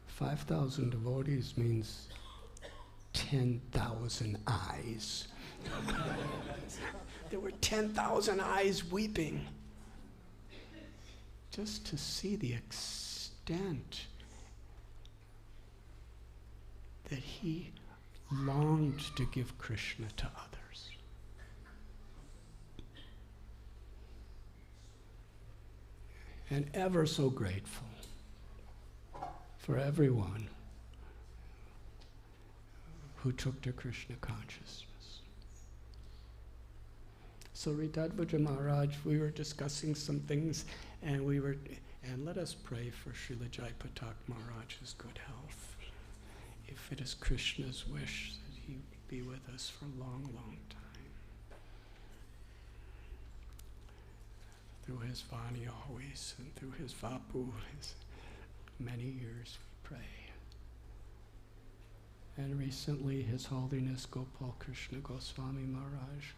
5,000 devotees means 10,000 eyes. There were 10,000 eyes weeping just to see the extent that he longed to give Krishna to others. And ever so grateful for everyone who took to Krishna consciousness. So Prahlad Maharaj, we were discussing some things, and let us pray for Srila Jaipatak Maharaj's good health. If it is Krishna's wish that he be with us for a long, long time. Through his Vani always, and through his Vapu, his many years we pray. And recently, His Holiness Gopal Krishna Goswami Maharaj,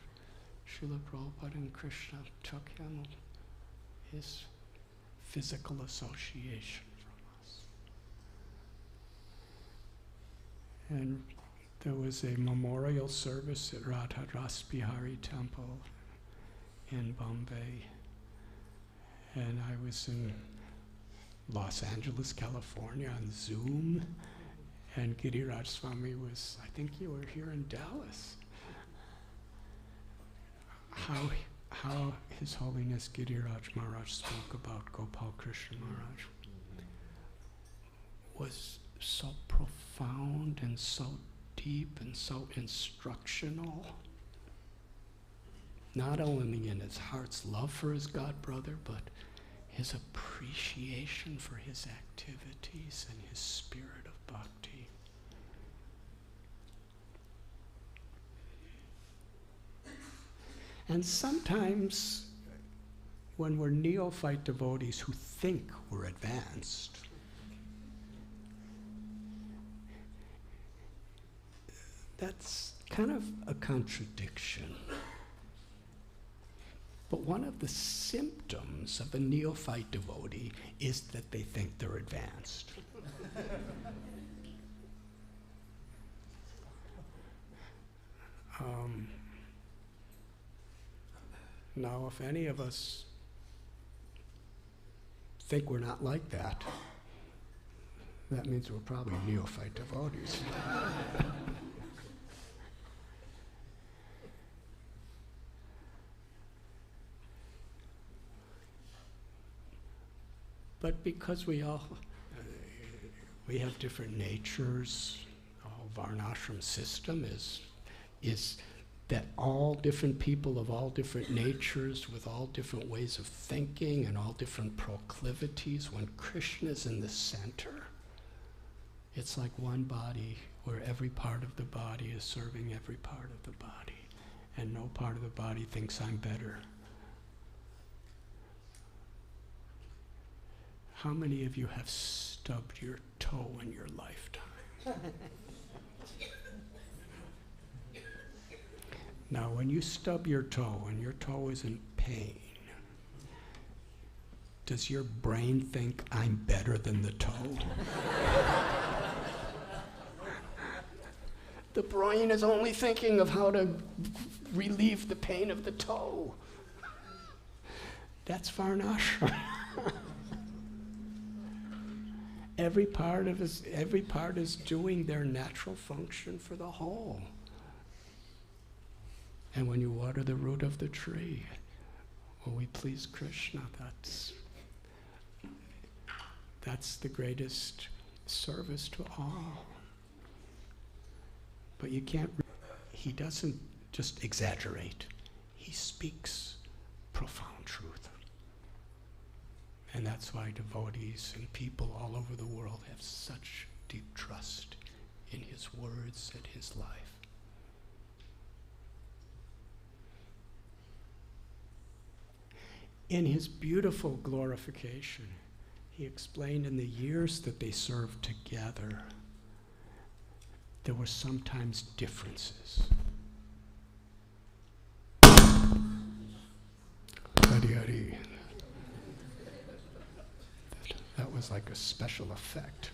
Srila Prabhupada and Krishna took him, his physical association from us. And there was a memorial service at Radha Ras Bihari Temple in Bombay. And I was in Los Angeles, California on Zoom, and Giriraj Swami was, I think you were here in Dallas. How His Holiness Giriraj Maharaj spoke about Gopal Krishna Maharaj was so profound and so deep and so instructional. Not only in his heart's love for his god brother, but his appreciation for his activities and his spirit of bhakti. And sometimes when we're neophyte devotees who think we're advanced, that's kind of a contradiction. But one of the symptoms of a neophyte devotee is that they think they're advanced. Now, if any of us think we're not like that, that means we're probably neophyte devotees. But because we have different natures, the whole Varnashram system is that all different people of all different natures with all different ways of thinking and all different proclivities, when Krishna's in the center, it's like one body where every part of the body is serving every part of the body, and no part of the body thinks I'm better. How many of you have stubbed your toe in your lifetime? Now, when you stub your toe and your toe is in pain, does your brain think I'm better than the toe? The brain is only thinking of how to relieve the pain of the toe. That's Varnashram. Every part is doing their natural function for the whole. And when you water the root of the tree, well, we please Krishna. That's the greatest service to all. But you can't, he doesn't just exaggerate. He speaks profound truth. And that's why devotees and people all over the world have such deep trust in his words and his life. In his beautiful glorification, he explained in the years that they served together, there were sometimes differences. Hari Hari. That was like a special effect.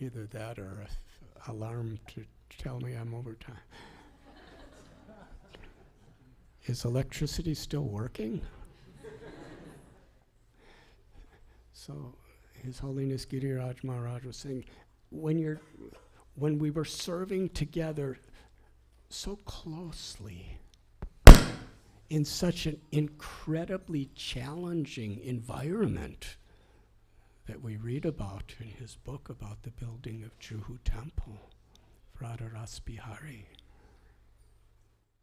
Either that or an alarm to tell me I'm over time. Is electricity still working? So His Holiness Giriraj Maharaj was saying, when we were serving together so closely in such an incredibly challenging environment that we read about in his book about the building of Juhu Temple, Radha Ras Bihari.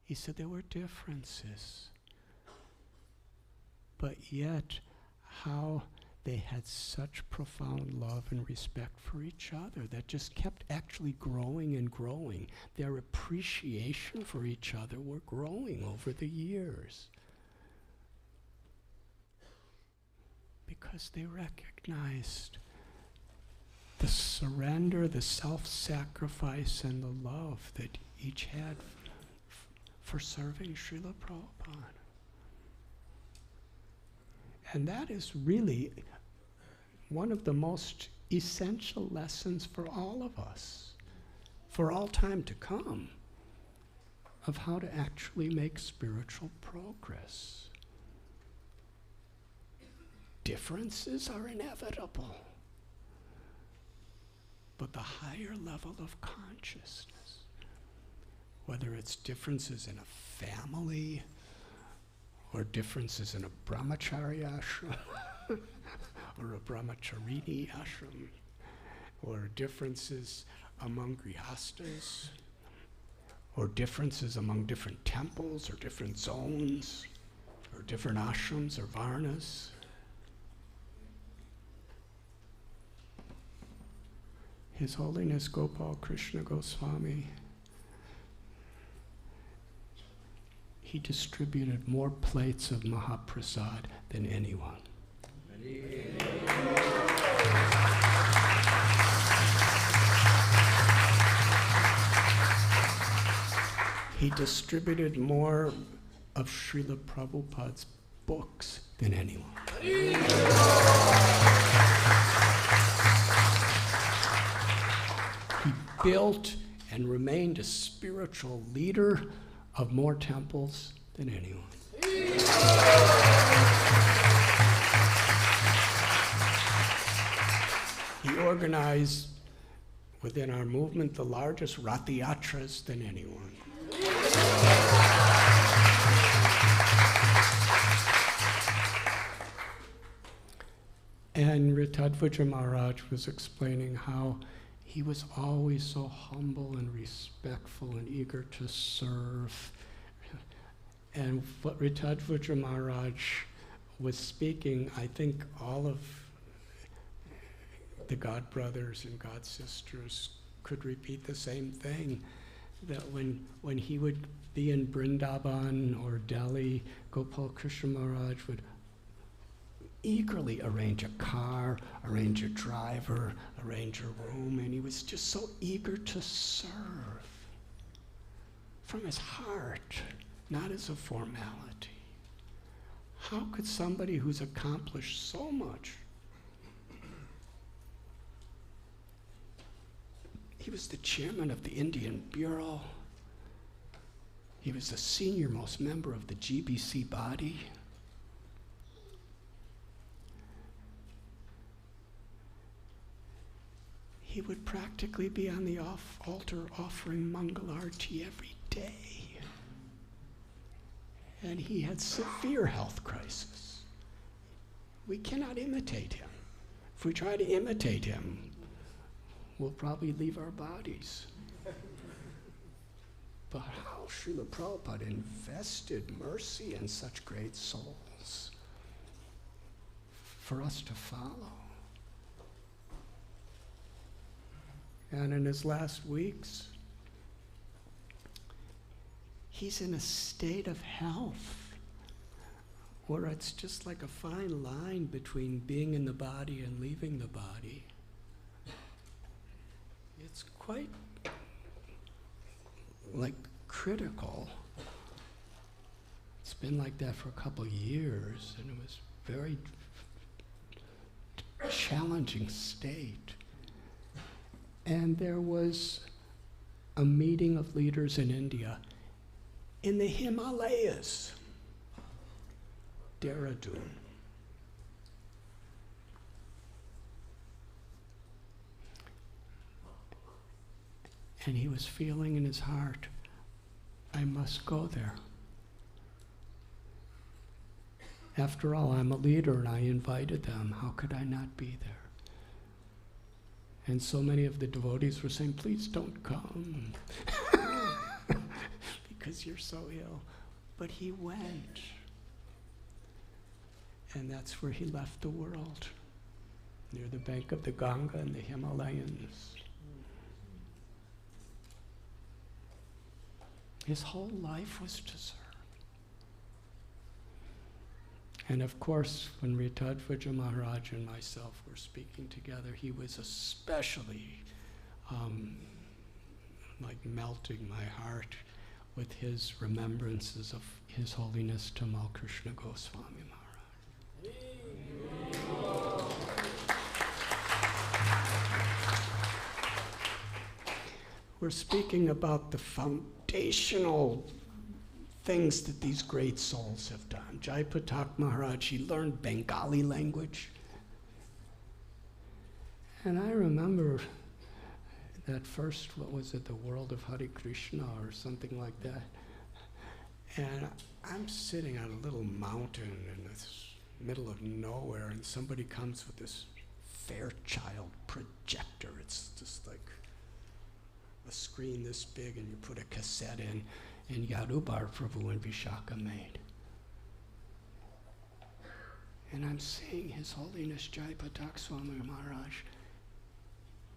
He said there were differences, but yet how they had such profound love and respect for each other that just kept actually growing and growing. Their appreciation for each other were growing over the years because they recognized the surrender, the self-sacrifice, and the love that each had for serving Srila Prabhupada. And that is really one of the most essential lessons for all of us, for all time to come, of how to actually make spiritual progress. Differences are inevitable, but the higher level of consciousness, whether it's differences in a family, or differences in a brahmachari ashram, or a brahmacharini ashram, or differences among grihastas, or differences among different temples, or different zones, or different ashrams or varnas. His Holiness Gopal Krishna Goswami, he distributed more plates of Mahaprasad than anyone. He distributed more of Srila Prabhupada's books than anyone. He built and remained a spiritual leader of more temples than anyone. He organized within our movement the largest Rath-yatras than anyone. And Ritadvaja Maharaj was explaining how he was always so humble and respectful and eager to serve. And what Ritadvaja Maharaj was speaking, I think all of the God brothers and God sisters could repeat the same thing, that when he would be in Vrindavan or Delhi, Gopal Krishna Maharaj would eagerly arrange a car, arrange a driver, arrange a room, and he was just so eager to serve from his heart, not as a formality. How could somebody who's accomplished so much, He was the chairman of the Indian Bureau. He was the senior most member of the GBC body. He would practically be on the altar offering Mangalarti every day. And he had severe health crisis. We cannot imitate him. If we try to imitate him, we'll probably leave our bodies. But how Srila Prabhupada invested mercy in such great souls for us to follow. And in his last weeks, he's in a state of health where it's just like a fine line between being in the body and leaving the body. It's quite like critical. It's been like that for a couple of years, and it was very challenging state. And there was a meeting of leaders in India in the Himalayas, Dehradun. And he was feeling in his heart, I must go there. After all, I'm a leader and I invited them. How could I not be there? And so many of the devotees were saying, please don't come because you're so ill. But he went. And that's where he left the world, near the bank of the Ganga in the Himalayas. His whole life was to serve. And of course, when Prahlad Maharaj and myself were speaking together, he was especially like melting my heart with his remembrances of His Holiness Tamal Krishna Goswami Maharaj. We're speaking about the foundational things that these great souls have done. Jai Patak Maharaj, he learned Bengali language. And I remember that first, what was it, the World of Hare Krishna or something like that. And I'm sitting on a little mountain in the middle of nowhere, and somebody comes with this Fairchild projector. It's just like a screen this big, and you put a cassette in, and Yadubar Prabhu and Vishaka made. And I'm seeing His Holiness Jai Patak Swami Maharaj.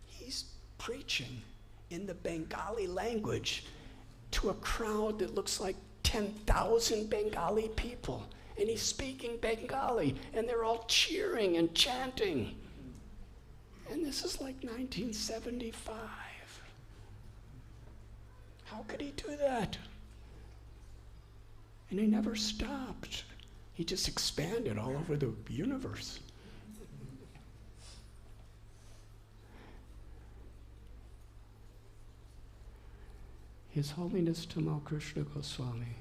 He's preaching in the Bengali language to a crowd that looks like 10,000 Bengali people. And he's speaking Bengali, and they're all cheering and chanting. And this is like 1975. How could he do that? And he never stopped. He just expanded all over the universe. His Holiness Tamal Krishna Goswami,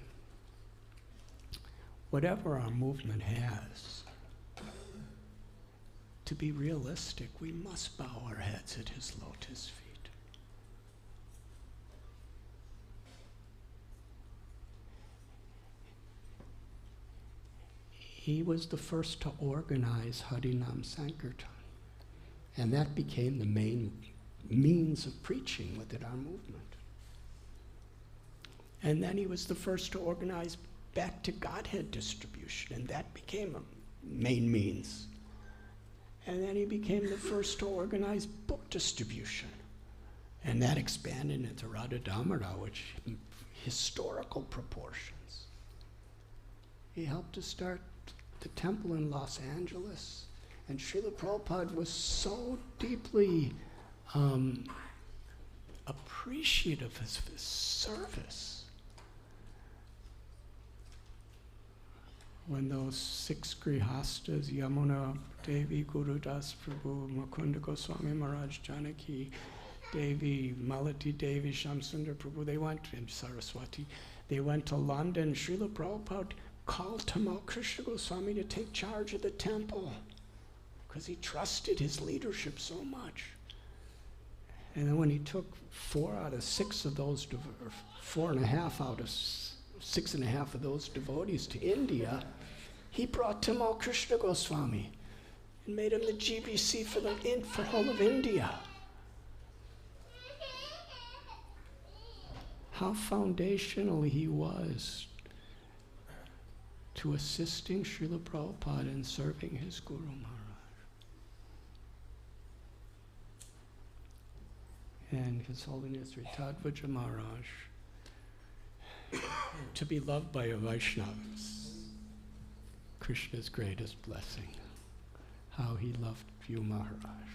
whatever our movement has, to be realistic, we must bow our heads at his lotus feet. He was the first to organize Harinam Sankirtan, and that became the main means of preaching within our movement. And then he was the first to organize back to Godhead distribution, and that became a main means. And then he became the first to organize book distribution, and that expanded into Radha Damara, which historical proportions. He helped to start the temple in Los Angeles, and Srila Prabhupada was so deeply appreciative of his service. When those 6 Grihastas, Yamuna Devi, Guru Das Prabhu, Mukunda Goswami Maharaj, Janaki, Devi, Malati Devi, Shamsundar Prabhu, they went, and Saraswati, they went to London. Srila Prabhupada called Tamal Krishna Goswami to take charge of the temple because he trusted his leadership so much. And then when he took 4 out of 6 of those, 4.5 out of 6.5 of those devotees to India, he brought Tamal Krishna Goswami and made him the GBC for whole of India. How foundational he was to assisting Srila Prabhupada in serving his Guru Maharaj. And His Holiness Ritadvaja Maharaj, to be loved by a Vaishnava, Krishna's greatest blessing. How he loved you, Maharaj.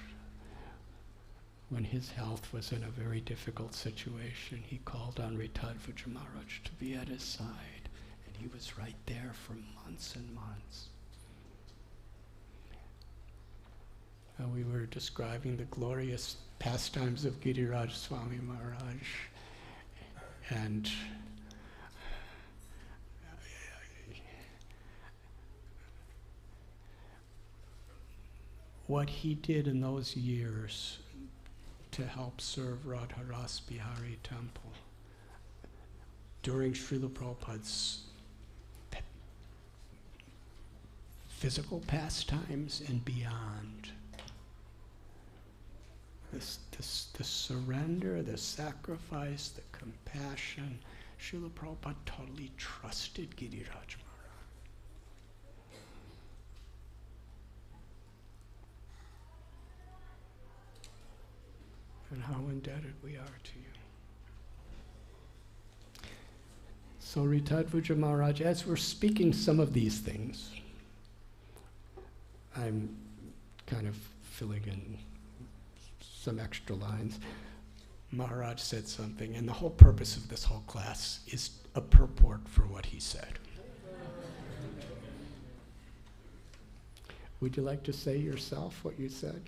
When his health was in a very difficult situation, he called on Ritadvaja Maharaj to be at his side, and he was right there for months and months. We were describing the glorious pastimes of Giriraj Swami Maharaj, and what he did in those years to help serve Radharas Bihari Temple during Srila Prabhupada's physical pastimes and beyond. The surrender, the sacrifice, the compassion. Srila Prabhupada totally trusted Giriraj Maharaj. And how indebted we are to you. So Ritadvaja Maharaj, as we're speaking some of these things, I'm kind of filling in some extra lines. Maharaj said something, and the whole purpose of this whole class is a purport for what he said. Would you like to say yourself what you said?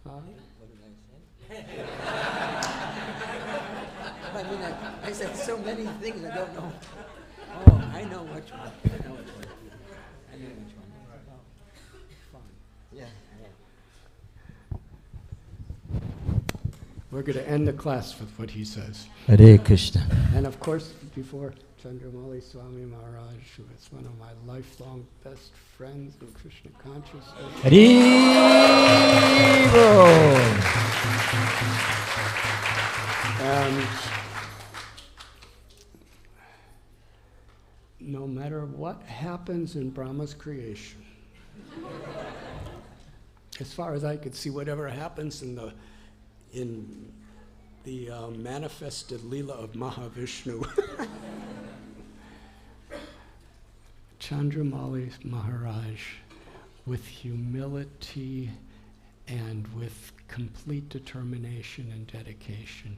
Huh? What did I say? I mean, I said so many things I don't know. Oh, I know which one. I know which one. Oh, fun. Yeah. We're going to end the class with what he says. Hare Krishna. And of course, before Chandramali Swami Maharaj, who is one of my lifelong best friends in Krishna consciousness. And no matter what happens in Brahma's creation, as far as I could see, whatever happens in the manifested Leela of Mahavishnu, Chandramali Maharaj, with humility and with complete determination and dedication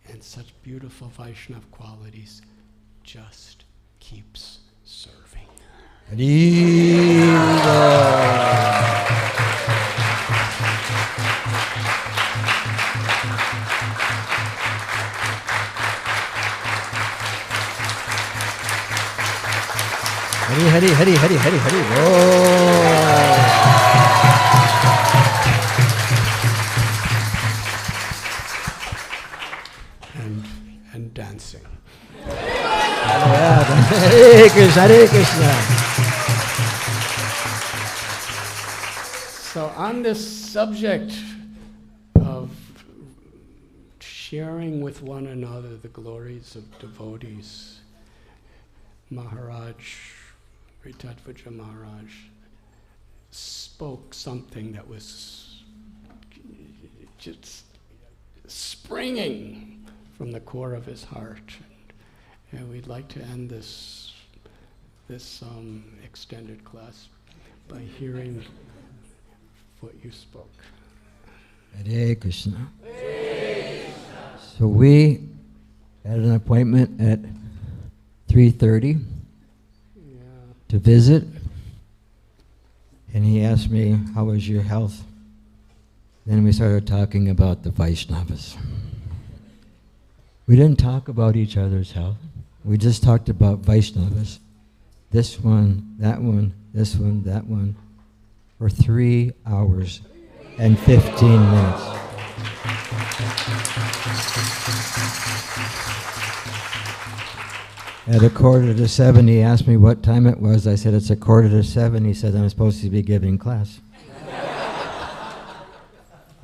and such beautiful Vaishnava qualities, just keeps serving. Hari Hari Hari Hari Hari Hari And dancing. Hare Krishna, Hare Krishna. So on this subject of sharing with one another the glories of devotees, Maharaj, Ritadvaja Maharaj, spoke something that was just springing from the core of his heart. And we'd like to end this extended class by hearing what you spoke. Hare Krishna. So we had an appointment at 3:30 to visit And he asked me, how was your health? Then we started talking about the Vaishnavas. We didn't talk about each other's health. We just talked about Vaishnavas. This one, that one, this one, that one, for 3 hours and 15 minutes. At 6:45, he asked me what time it was. I said, it's 6:45. He said, I'm supposed to be giving class.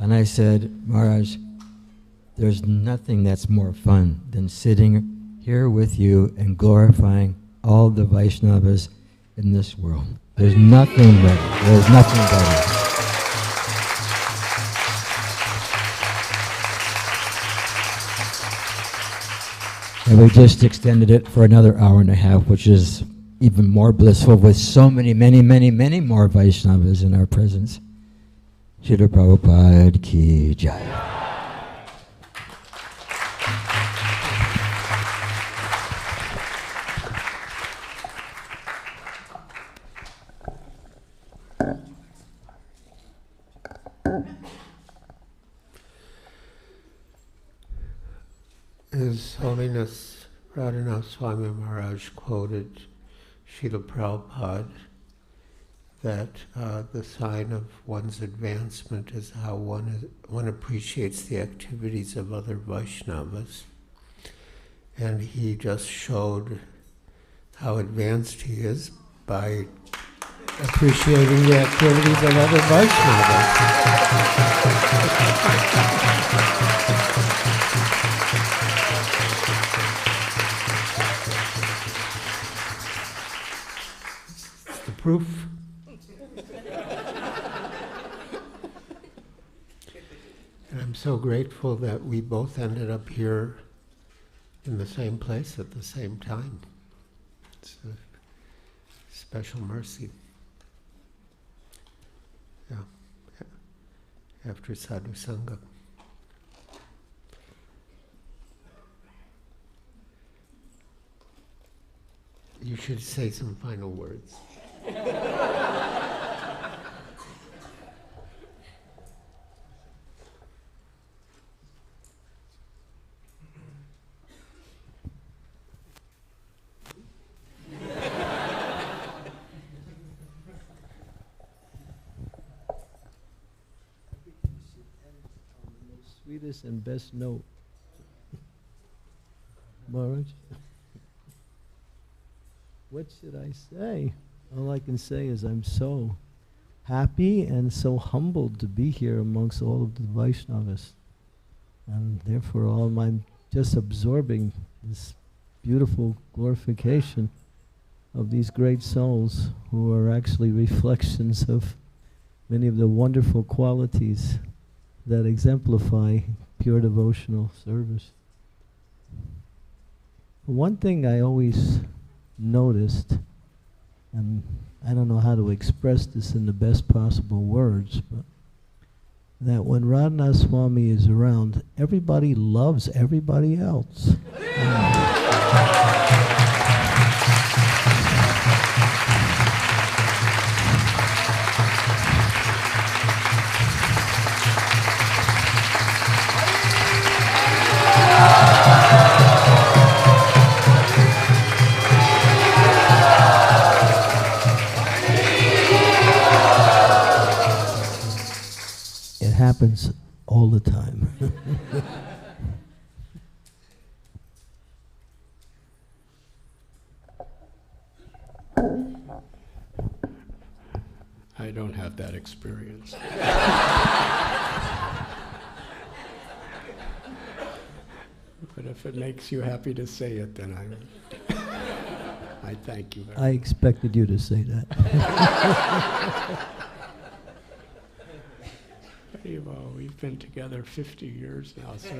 And I said, Maharaj, there's nothing that's more fun than sitting here with you and glorifying all the Vaishnavas in this world. There's nothing better. There's nothing better. And we just extended it for another hour and a half, which is even more blissful with so many, many, many, many more Vaishnavas in our presence. Srila Prabhupada ki jai. His Holiness Radhanath Swami Maharaj quoted Srila Prabhupada that the sign of one's advancement is how one appreciates the activities of other Vaishnavas. And he just showed how advanced he is by appreciating the activities of other Vaishnavas. Proof. And I'm so grateful that we both ended up here in the same place at the same time. It's a special mercy. Yeah. After Sadhu Sangha. You should say some final words. Sweetest and best note. Maharaj, what should I say? All I can say is I'm so happy and so humbled to be here amongst all of the Vaishnavas. And therefore I'm just absorbing this beautiful glorification of these great souls who are actually reflections of many of the wonderful qualities that exemplify pure devotional service. One thing I always noticed, and I don't know how to express this in the best possible words, but that when Radhanath Swami is around, everybody loves everybody else. Happens all the time. I don't have that experience. But if it makes you happy to say it, then I thank you very much. I expected you to say that. Well, we've been together 50 years now, so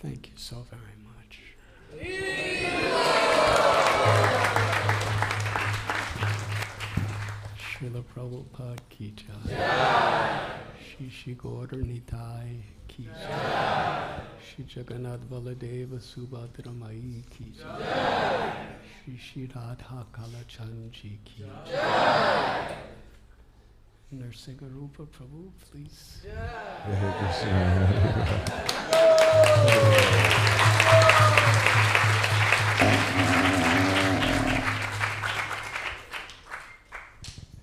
thank you so very much. Srila Prabhupada ki jai. Shri Gaur Nitai ki jai. Shri Jagannath Baladeva Subhadra Mai ki jai. Shri Radha Kalachand ji ki jai. Nrsingarupa Prabhu, please. Hare Krishna.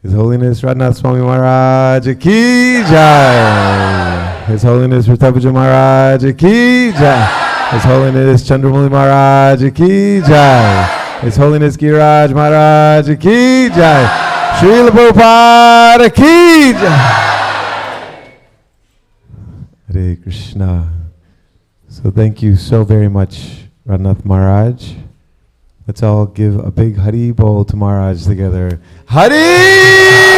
His Holiness Radhanath Swami Maharaj ki jai. His Holiness Vritapaja Maharaj ki jai. His Holiness Chandramuli Maharaj ki jai. His Holiness Giraj Maharaj ki jai. Srila Prabhupada ki jai. Hare Krishna. So thank you so very much, Radhanath Maharaj. Let's all give a big Hari Bol to Maharaj together. Hari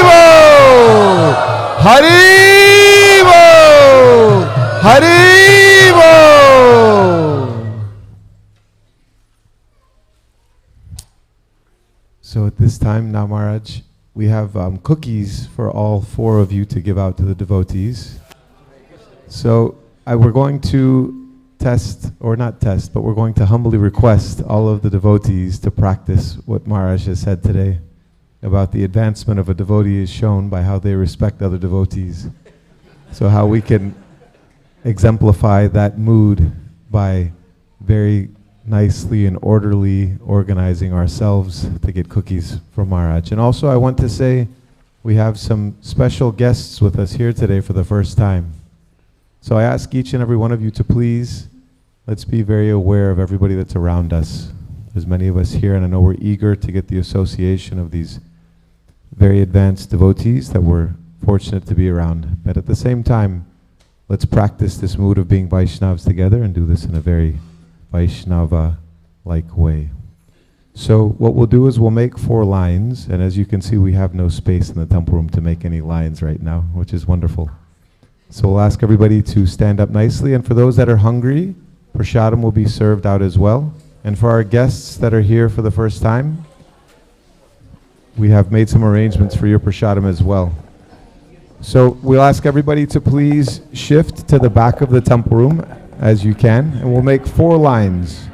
Bol! Hari Bol! Hari Bol! So at this time now, Maharaj, we have cookies for all four of you to give out to the devotees. So we're going to test, or not test, but we're going to humbly request all of the devotees to practice what Maharaj has said today about the advancement of a devotee is shown by how they respect other devotees. So how we can exemplify that mood by very nicely and orderly organizing ourselves to get cookies from Maharaj. And also I want to say we have some special guests with us here today for the first time. So I ask each and every one of you to please, let's be very aware of everybody that's around us. There's many of us here, and I know we're eager to get the association of these very advanced devotees that we're fortunate to be around. But at the same time, let's practice this mood of being Vaishnavas together and do this in a very Vaishnava-like way. So what we'll do is we'll make 4 lines, and as you can see, we have no space in the temple room to make any lines right now, which is wonderful. So we'll ask everybody to stand up nicely, and for those that are hungry, prasadam will be served out as well. And for our guests that are here for the first time, we have made some arrangements for your prasadam as well. So we'll ask everybody to please shift to the back of the temple room as you can, and we'll make 4 lines.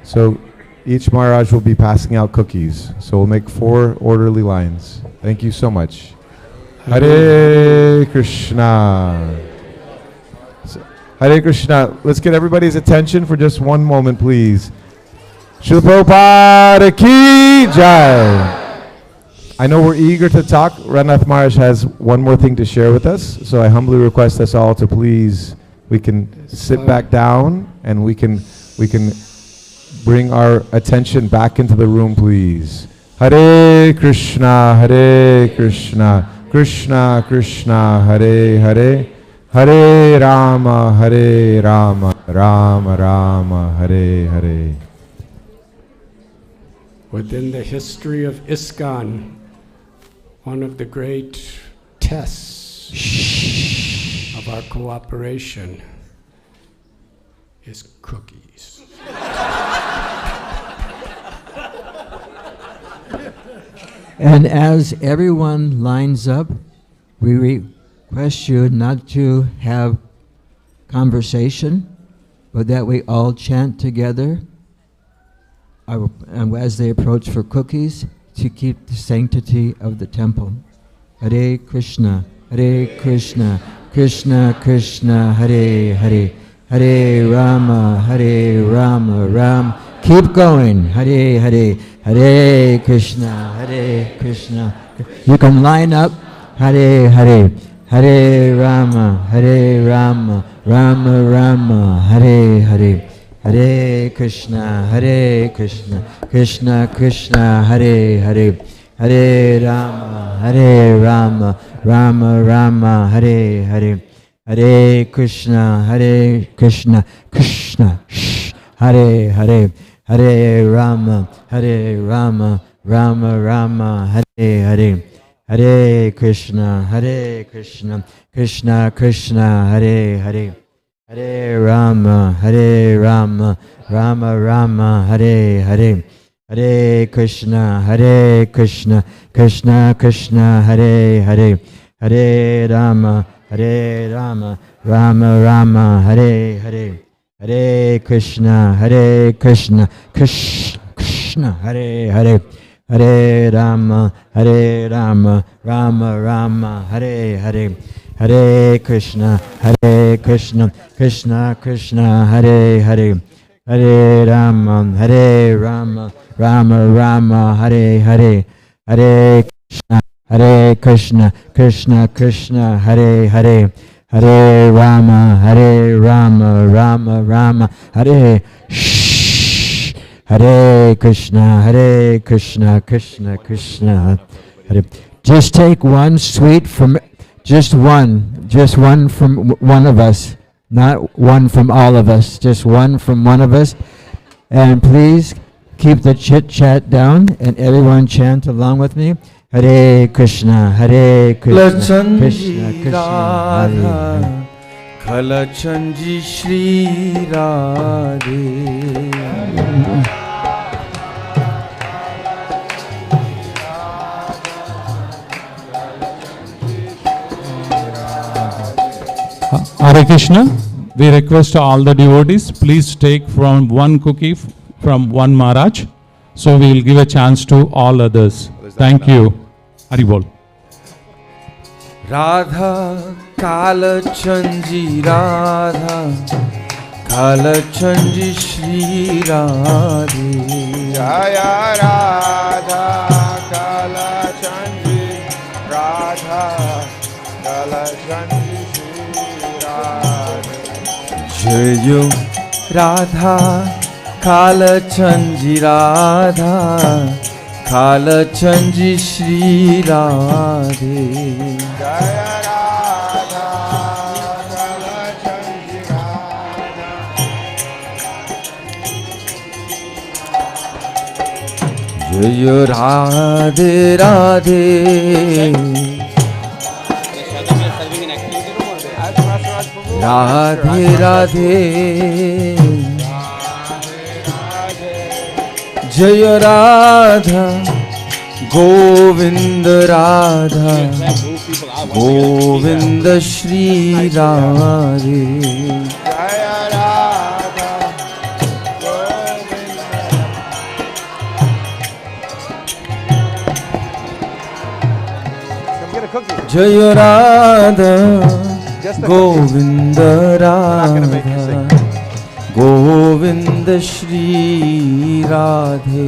So each Maharaj will be passing out cookies. So we'll make 4 orderly lines. Thank you so much. Hare Krishna. Hare Krishna. Let's get everybody's attention for just one moment, please. Srila Prabhupada ki jai. I know we're eager to talk. Radhanath Maharaj has one more thing to share with us, so I humbly request us all to please, we can sit back down and we can bring our attention back into the room, please. Hare Krishna, Hare Krishna. Krishna Krishna Hare Hare Hare Rama Rama Rama Hare Hare. Within the history of ISKCON, one of the great tests of our cooperation is cookies. And as everyone lines up, we request you not to have conversation, but that we all chant together and as they approach for cookies, to keep the sanctity of the temple. Hare Krishna, Krishna Krishna, Hare Hare, Hare Rama, Rama. Keep going, Hare Hare, Hare Krishna, You can line up, Hare Hare, Hare Rama, Rama, Hare Hare, Hare Krishna, Krishna Krishna, Hare Hare, Hare Rama, Rama, Hare Hare, Hare Krishna, Krishna, Hare Hare, Hare Rama, Rama, Hare Hare, Hare Krishna, Krishna, Hare Hare, Hare Rama, Rama, Hare Hare, Hare Krishna, Krishna Krishna, Hare Hare, Hare Rama, Rama Rama, Hare Hare, Hare Krishna, Krishna Krishna, Hare Hare, Hare Rama, Rama Rama, Hare Hare, Hare Krishna, Krishna Krishna, Hare Hare, Hare Rama, Rama Rama, Hare Hare, Hare Krishna, Krishna Krishna, Hare Hare, Hare Rama, Rama Rama, Hare Shh. Hare Krishna, Krishna Krishna, Hare. Just take one sweet from, just one from one of us, not one from all of us, just one from one of us. And please keep the chit chat down and everyone chant along with me. Hare Krishna, Krishna Krishna, Hare. Kalachanji Shri Radhe. Hare Krishna, we request all the devotees, please take from one cookie from one Maharaj. So we will give a chance to all others. Thank you. Hari Bol. Radha Kalachanji Radha Kalachanji Shri Radhe. Jaya Radha Kalachanji Radha Kalachanji Shri Radhe. Jayo Radha Kalachanji Radha Kalachanji Shri Radhe. Jaya Radha Kalachanji Radha. Jaya Radhe Radhe. Radhe Radhe. Jaya Radha Govinda Radha Govinda Shri Radhe. Jaya Radha Govinda. Jaya Radha Govinda Radha Govinda Shri Radhe.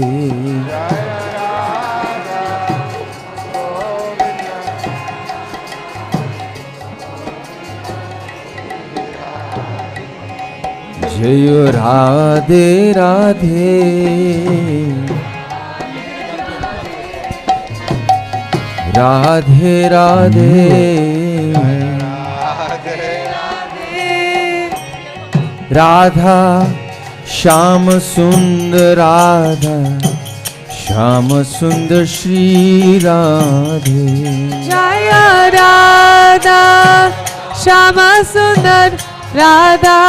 Jaya Radhe Radhe. Radhe Radhe. Radha Sham Sundar Radha Sham Sundar Shri Radhe. Jaya Radha Shama Sundar Radha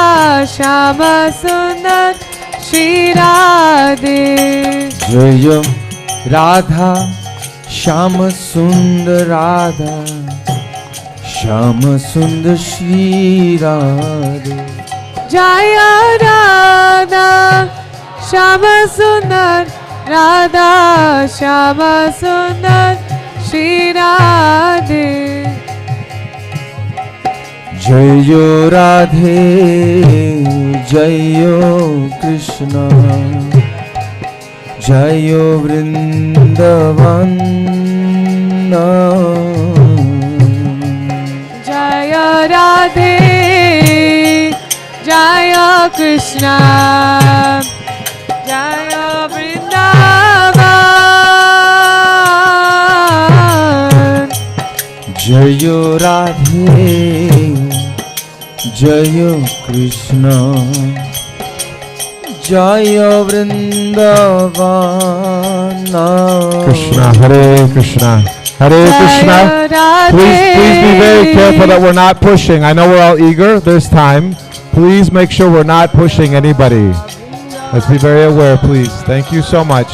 Shama Sundar Shri Radhe. Jaya Radha Sham Sundar Radha Sham Sundar Shri Radhe. Jaya Radha Shama Sundar Radha Shama Sundar Shri Radhe. Jayo Radhe Jayo Krishna Jayo Vrindavan. Jaya Radhe Jaya Krishna Jaya Vrindavan. Jayo Radhe Jayo Krishna Jaya Vrindavan. Krishna, Hare Krishna. Hare Krishna. Please be very careful that we're not pushing. I know we're all eager. There's time. Please make sure we're not pushing anybody. Let's be very aware, please. Thank you so much.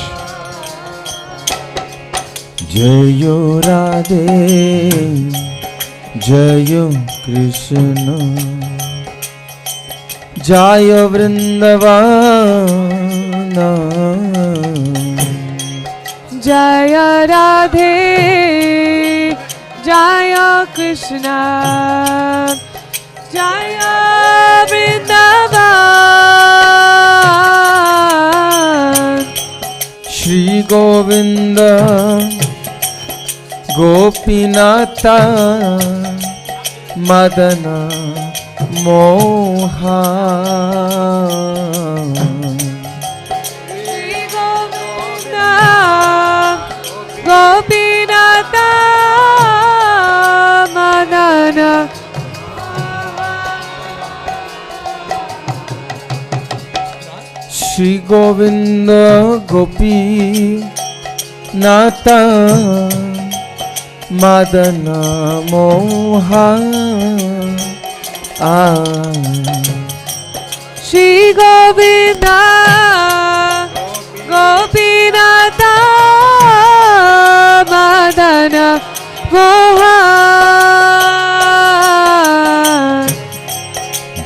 Jayo Radhe, Jayo Krishna, Jaya Vrindavana, Jaya Radhe, Jaya Krishna, Jaya Vrindavan, Shri Govinda, Gopinata, Madana, Mohan. Shri Govinda, Gopinata, Madana, Shri Govinda Gopi Nata Madana Moha Shri Govinda, Gopinata, Madana, Mohan.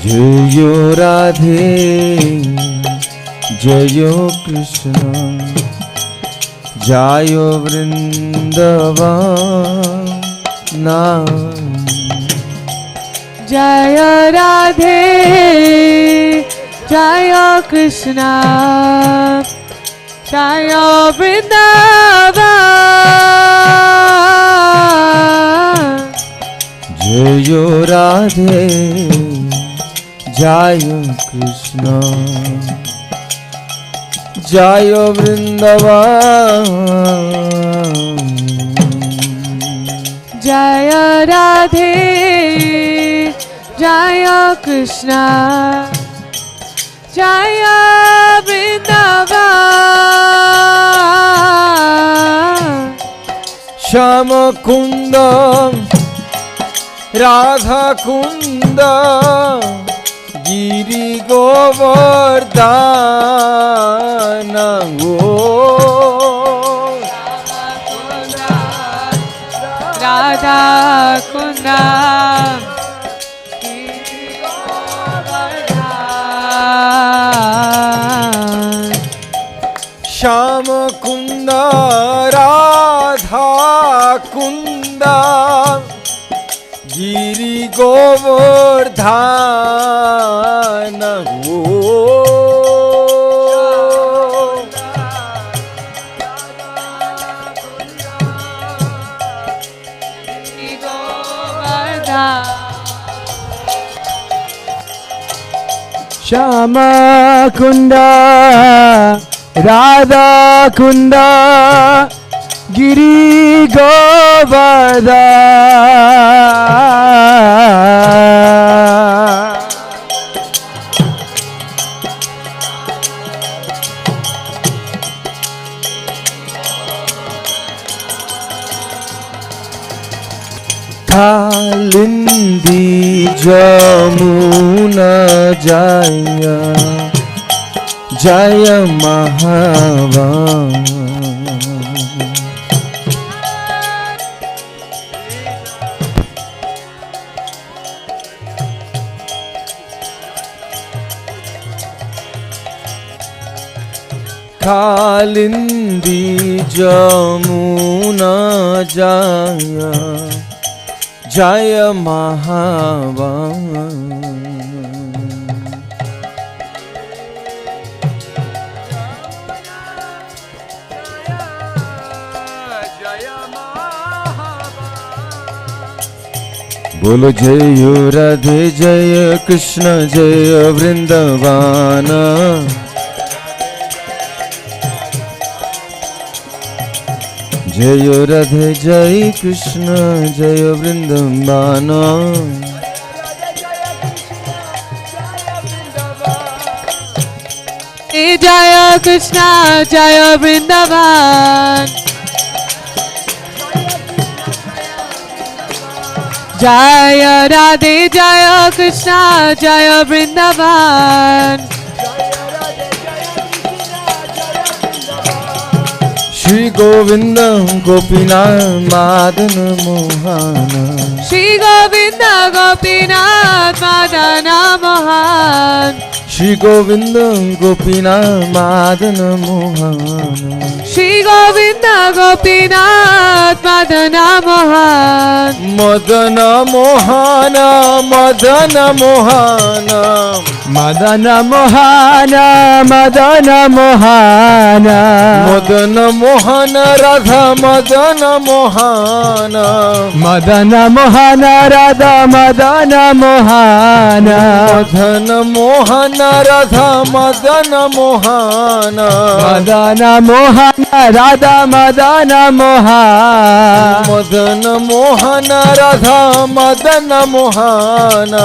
Jayo Radhe Jayo Krishna Jayo Vrindavana Jaya Radhe, Jaya Krishna, Jaya Vrindavan. Jayo Radhe Jayo Krishna Jayo Vrindavan Jaya Radhe, Jaya Krishna, Jaya Vrindavan. Shama Kunda Radha Kunda Giri Govardhana Radha Kunda, Shama Kunda Radha Kunda Giri Govardhana Shama Kunda, Radha Kunda, Giri Govardhana. Kalindi Jamuna Jaya Jaya Mahavan Kalindi Jamuna Jaya Jaya Mahavan Bolo Jayo Radhe Jaya Krishna Jaya Vrindavana Jayo Radhe Jai Krishna Jaya Vrindavana Jaya Krishna, Jaya Vrindavan. Jaya Radhe, Jaya Krishna, Jaya Vrindavan. Shri Govinda Gopinath Madana Mohana. Shri Govinda Gopinath Madana Mohan. Shri Govinda Gopinath Madana Mohana. Shri Govinda Gopinath Madana Mohan. Madana Mohana, Madana Mohana. Madana Mohana, Madana Mohana. Madana Mohana Radha, Madana Mohana. Madana Mohana Radha, Madana Mohana. Madana Mohana Radha, Madana Mohana. Madana Mohana Radha, Madana Mohana. Madana Mohana Radha, Madana Mohana.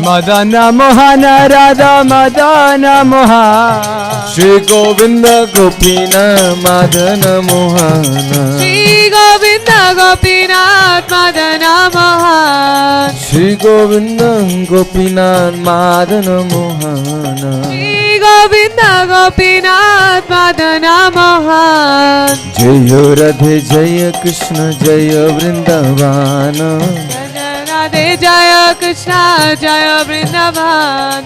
Madana Mohana Radha, Madana Mohana. Shri Govinda Gopinath Madana Mohana. Shri Govinda Gopinath Madana Mohan. Shri Govinda Gopinath Madana Mohana. Shri Govinda Gopinath Madana Mohan. Jaya Radhe Jaya Krishna Jaya Vrindavana. Jaya Radhe Jaya Krishna Jaya Vrindavan.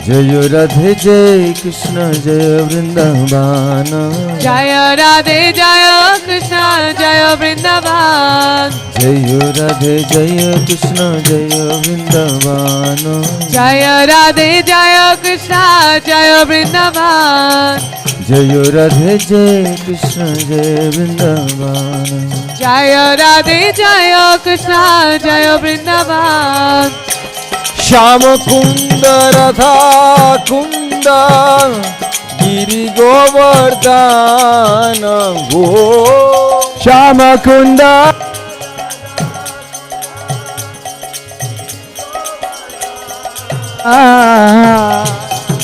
Jaya Radhe Jaya Krishna Jaya Vrindavana. Jaya Radhe Jaya Krishna Jaya Vrindavan. Jaya Radhe Jaya Krishna Jaya Vrindavana. Jaya Radhe Jaya Krishna Jaya Vrindavan. Jaya Radhe Jaya Krishna Jaya Vrindavana. Jaya Radhe Jaya Krishna Jaya Vrindavan. Shama Kunda Radha Kunda Giri Govardhana Go Shama Kunda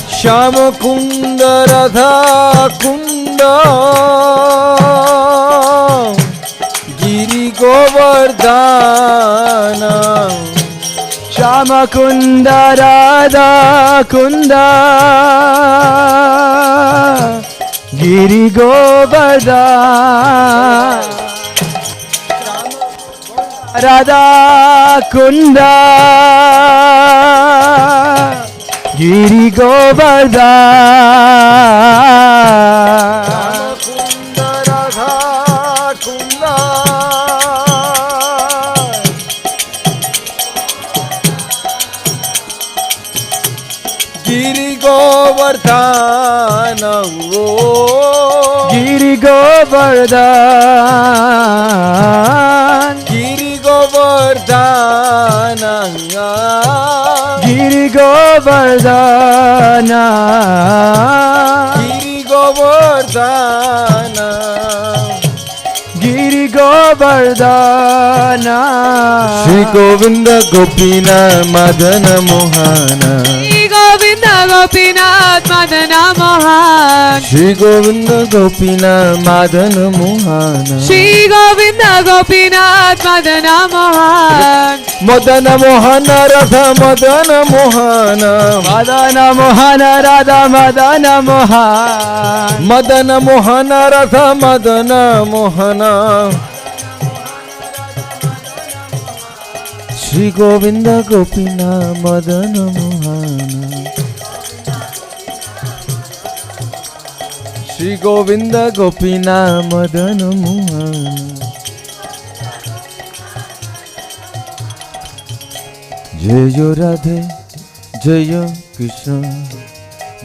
Shama Kunda Radha Kunda Giri Govardhana. Shama Kunda Radha Kunda Giri Govardhana. Radha Kunda Giri Govardhana. Kunda Radha Kunda Giri Govardhana. Giri Govardhana. Giri Govardhana. Giri Govardhana. Giri Govardhana. Giri Govardhana. Shri Govinda Gopinath Madana Mohana. Shri Govinda Gopinath Madana Mohan. Shri Govinda Gopinath Madana Mohana. Shri Govinda Gopinath Madana Mohan. Madana Mohana Radha Madana Mohana. Madana Mohana Radha Madana Mohana. Madana Mohana Radha Madana Mohana. Shri Govinda Gopinath Madana Mohana. Shri Govinda Gopinath Madana Mohana. Jaya Radhe Jaya Krishna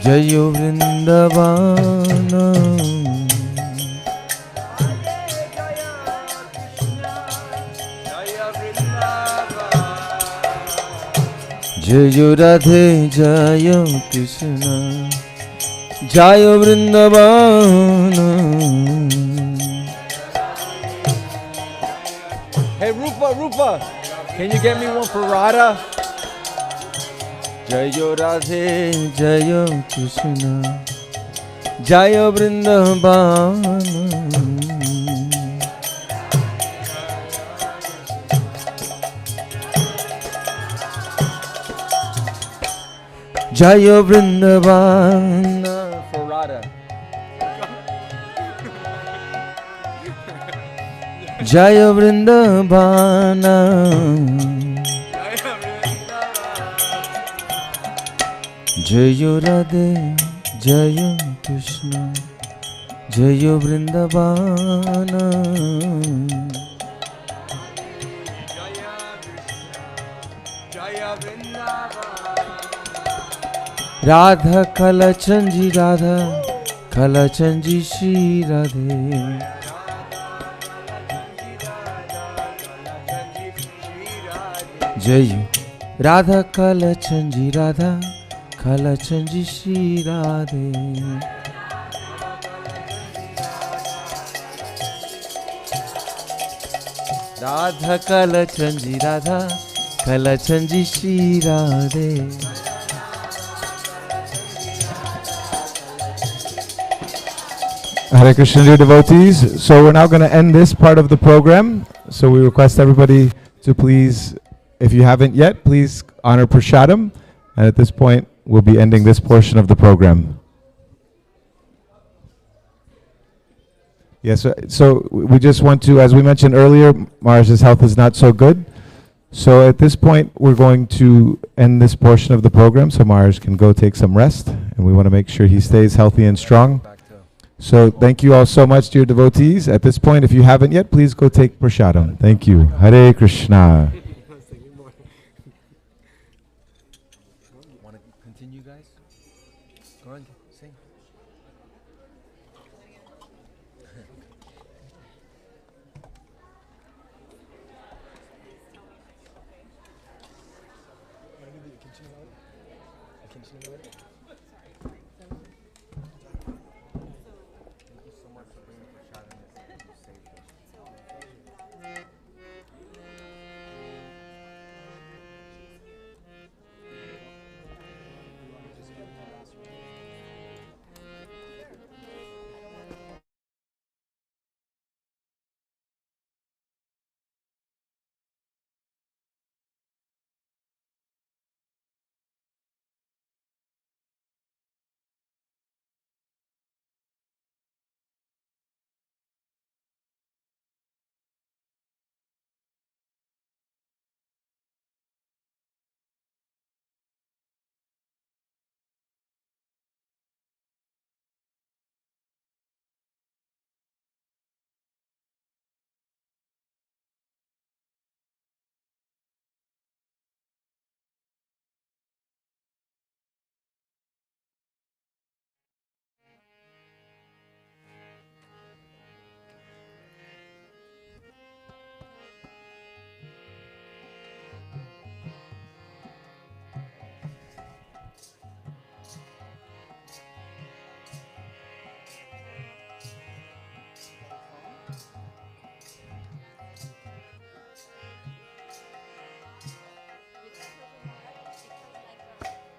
Jaya Vrindavana. Jaya Radhe Jaya Krishna Jaya Vrindavana. Hey, Rupa, can you get me one for Radha? Jaya Radhe Jaya Krishna Jaya Vrindavana. Jaya Vrindavana. For Radha. Jaya Vrindavana. Jaya Radhe, Jaya Krishna, Jaya Vrindavana. Radha Kalachanji Radha, Kalachanji Shri Radhe. Jai Radha Kalachanji Radha, Kalachanji Shri Radhe. Radha Kalachanji Radha, Kalachanji Shri Radhe. Hare Krishna, dear devotees. So we're now going to end this part of the program. So we request everybody to please, if you haven't yet, please honor prasadam. And at this point, we'll be ending this portion of the program. Yes, so we just want to, as we mentioned earlier, Maharaj's health is not so good. So at this point, we're going to end this portion of the program so Maharaj can go take some rest. And we want to make sure he stays healthy and strong. So thank you all so much, dear devotees. At this point, if you haven't yet, please go take prasadam. Thank you. Hare Krishna. Want to continue, guys? Go on, sing.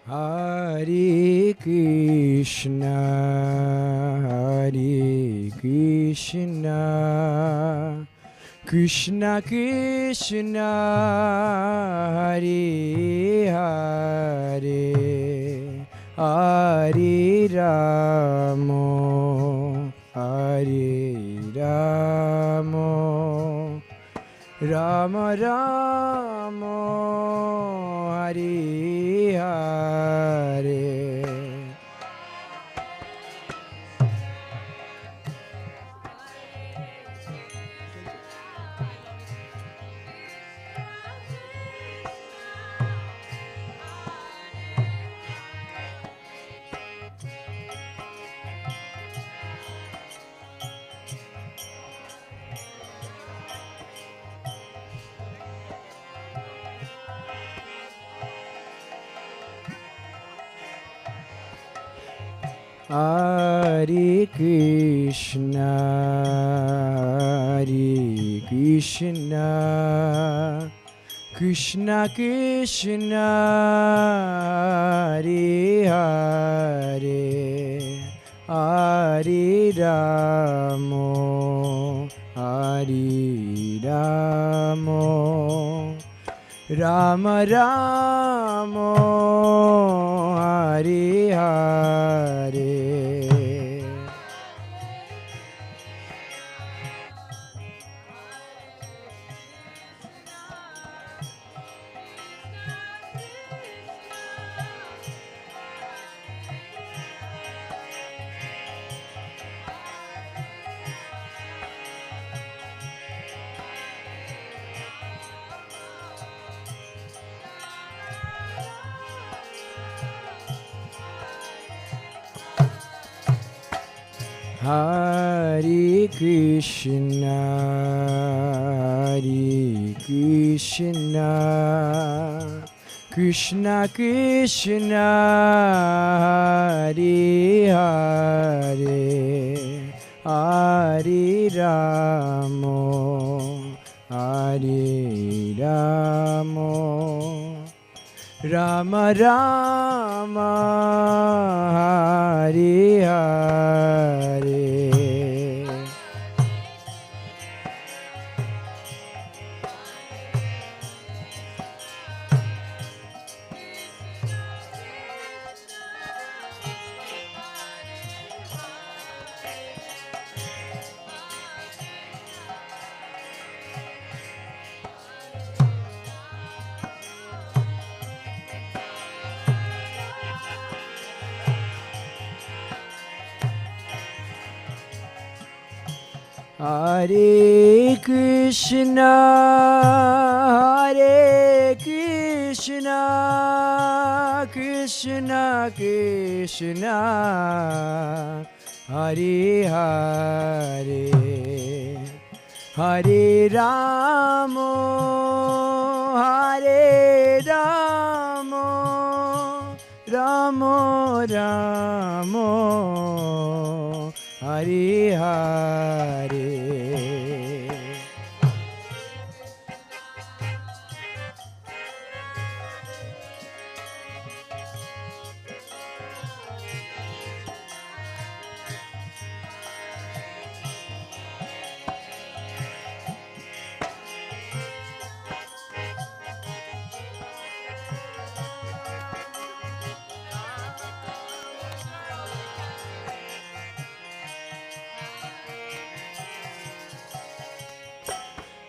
Hare Krishna, Hare Krishna, Krishna Krishna, Hare Hare, Hare Ramo, Hare Ramo, Rama Rama, Hare Hare. Hare Krishna, Hare Krishna, Krishna Krishna, Hare Hare, Hare Ramo, Hare Ramo, Rama Ramo, Hare Hare. Hare Krishna, Hare Krishna, Krishna Krishna, Hare Hare, Hare Ramo, Hare Ramo, Rama Rama, Hare Hare. Hare Krishna, Hare Krishna, Krishna Krishna, Hare Hare, Hare Ramo, Hare Ramo, Ramo Ramo, Hare Hare.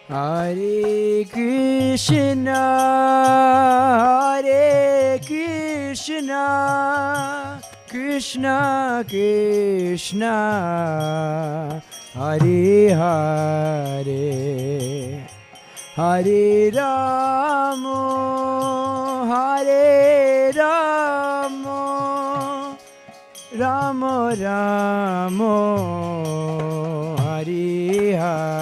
Hare Krishna, Hare Krishna, Krishna Krishna, Hare Hare, Hare Ramo, Hare Ramo, Ramo Ramo, Hare Hare.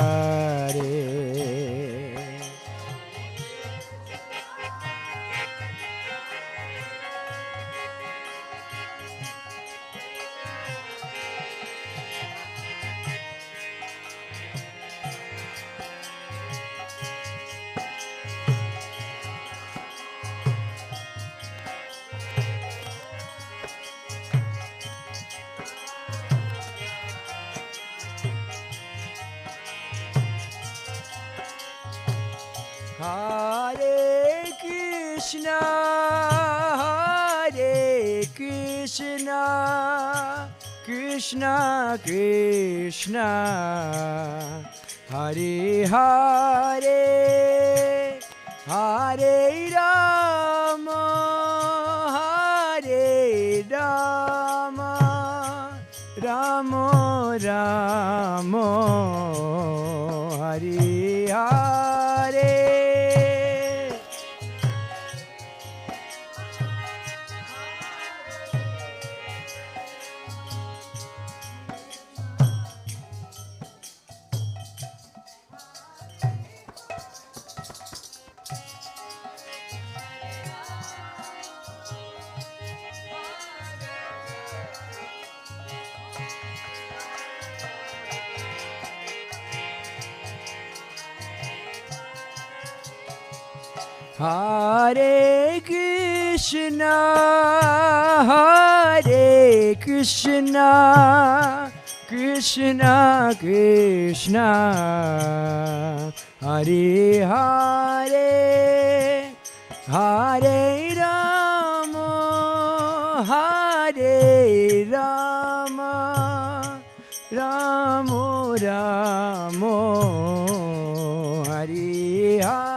Hare Krishna, Hare Krishna, Krishna Krishna, Hare Hare, Hare Rama, Hare Rama, Ramo Ramo, Hare Hare. Hare Krishna, Hare Krishna, Krishna Krishna, Hare Hare, Hare Rama, Hare Rama, Ramo Ramo, Hare Hare.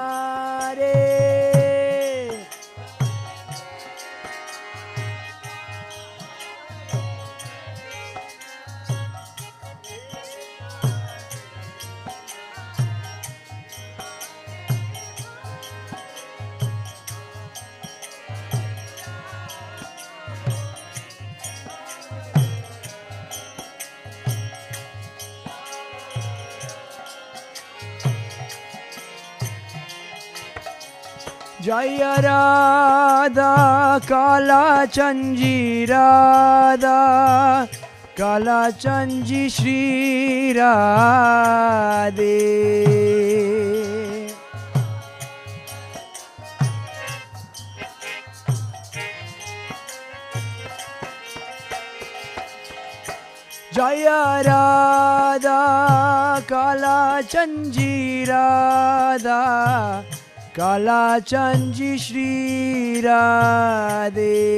Jaya Radha Kala Chanji Radha Kala Chanji Shri Radhe. Jaya Radha Kala Chanji Radha Kala Chanji Shri Radhe.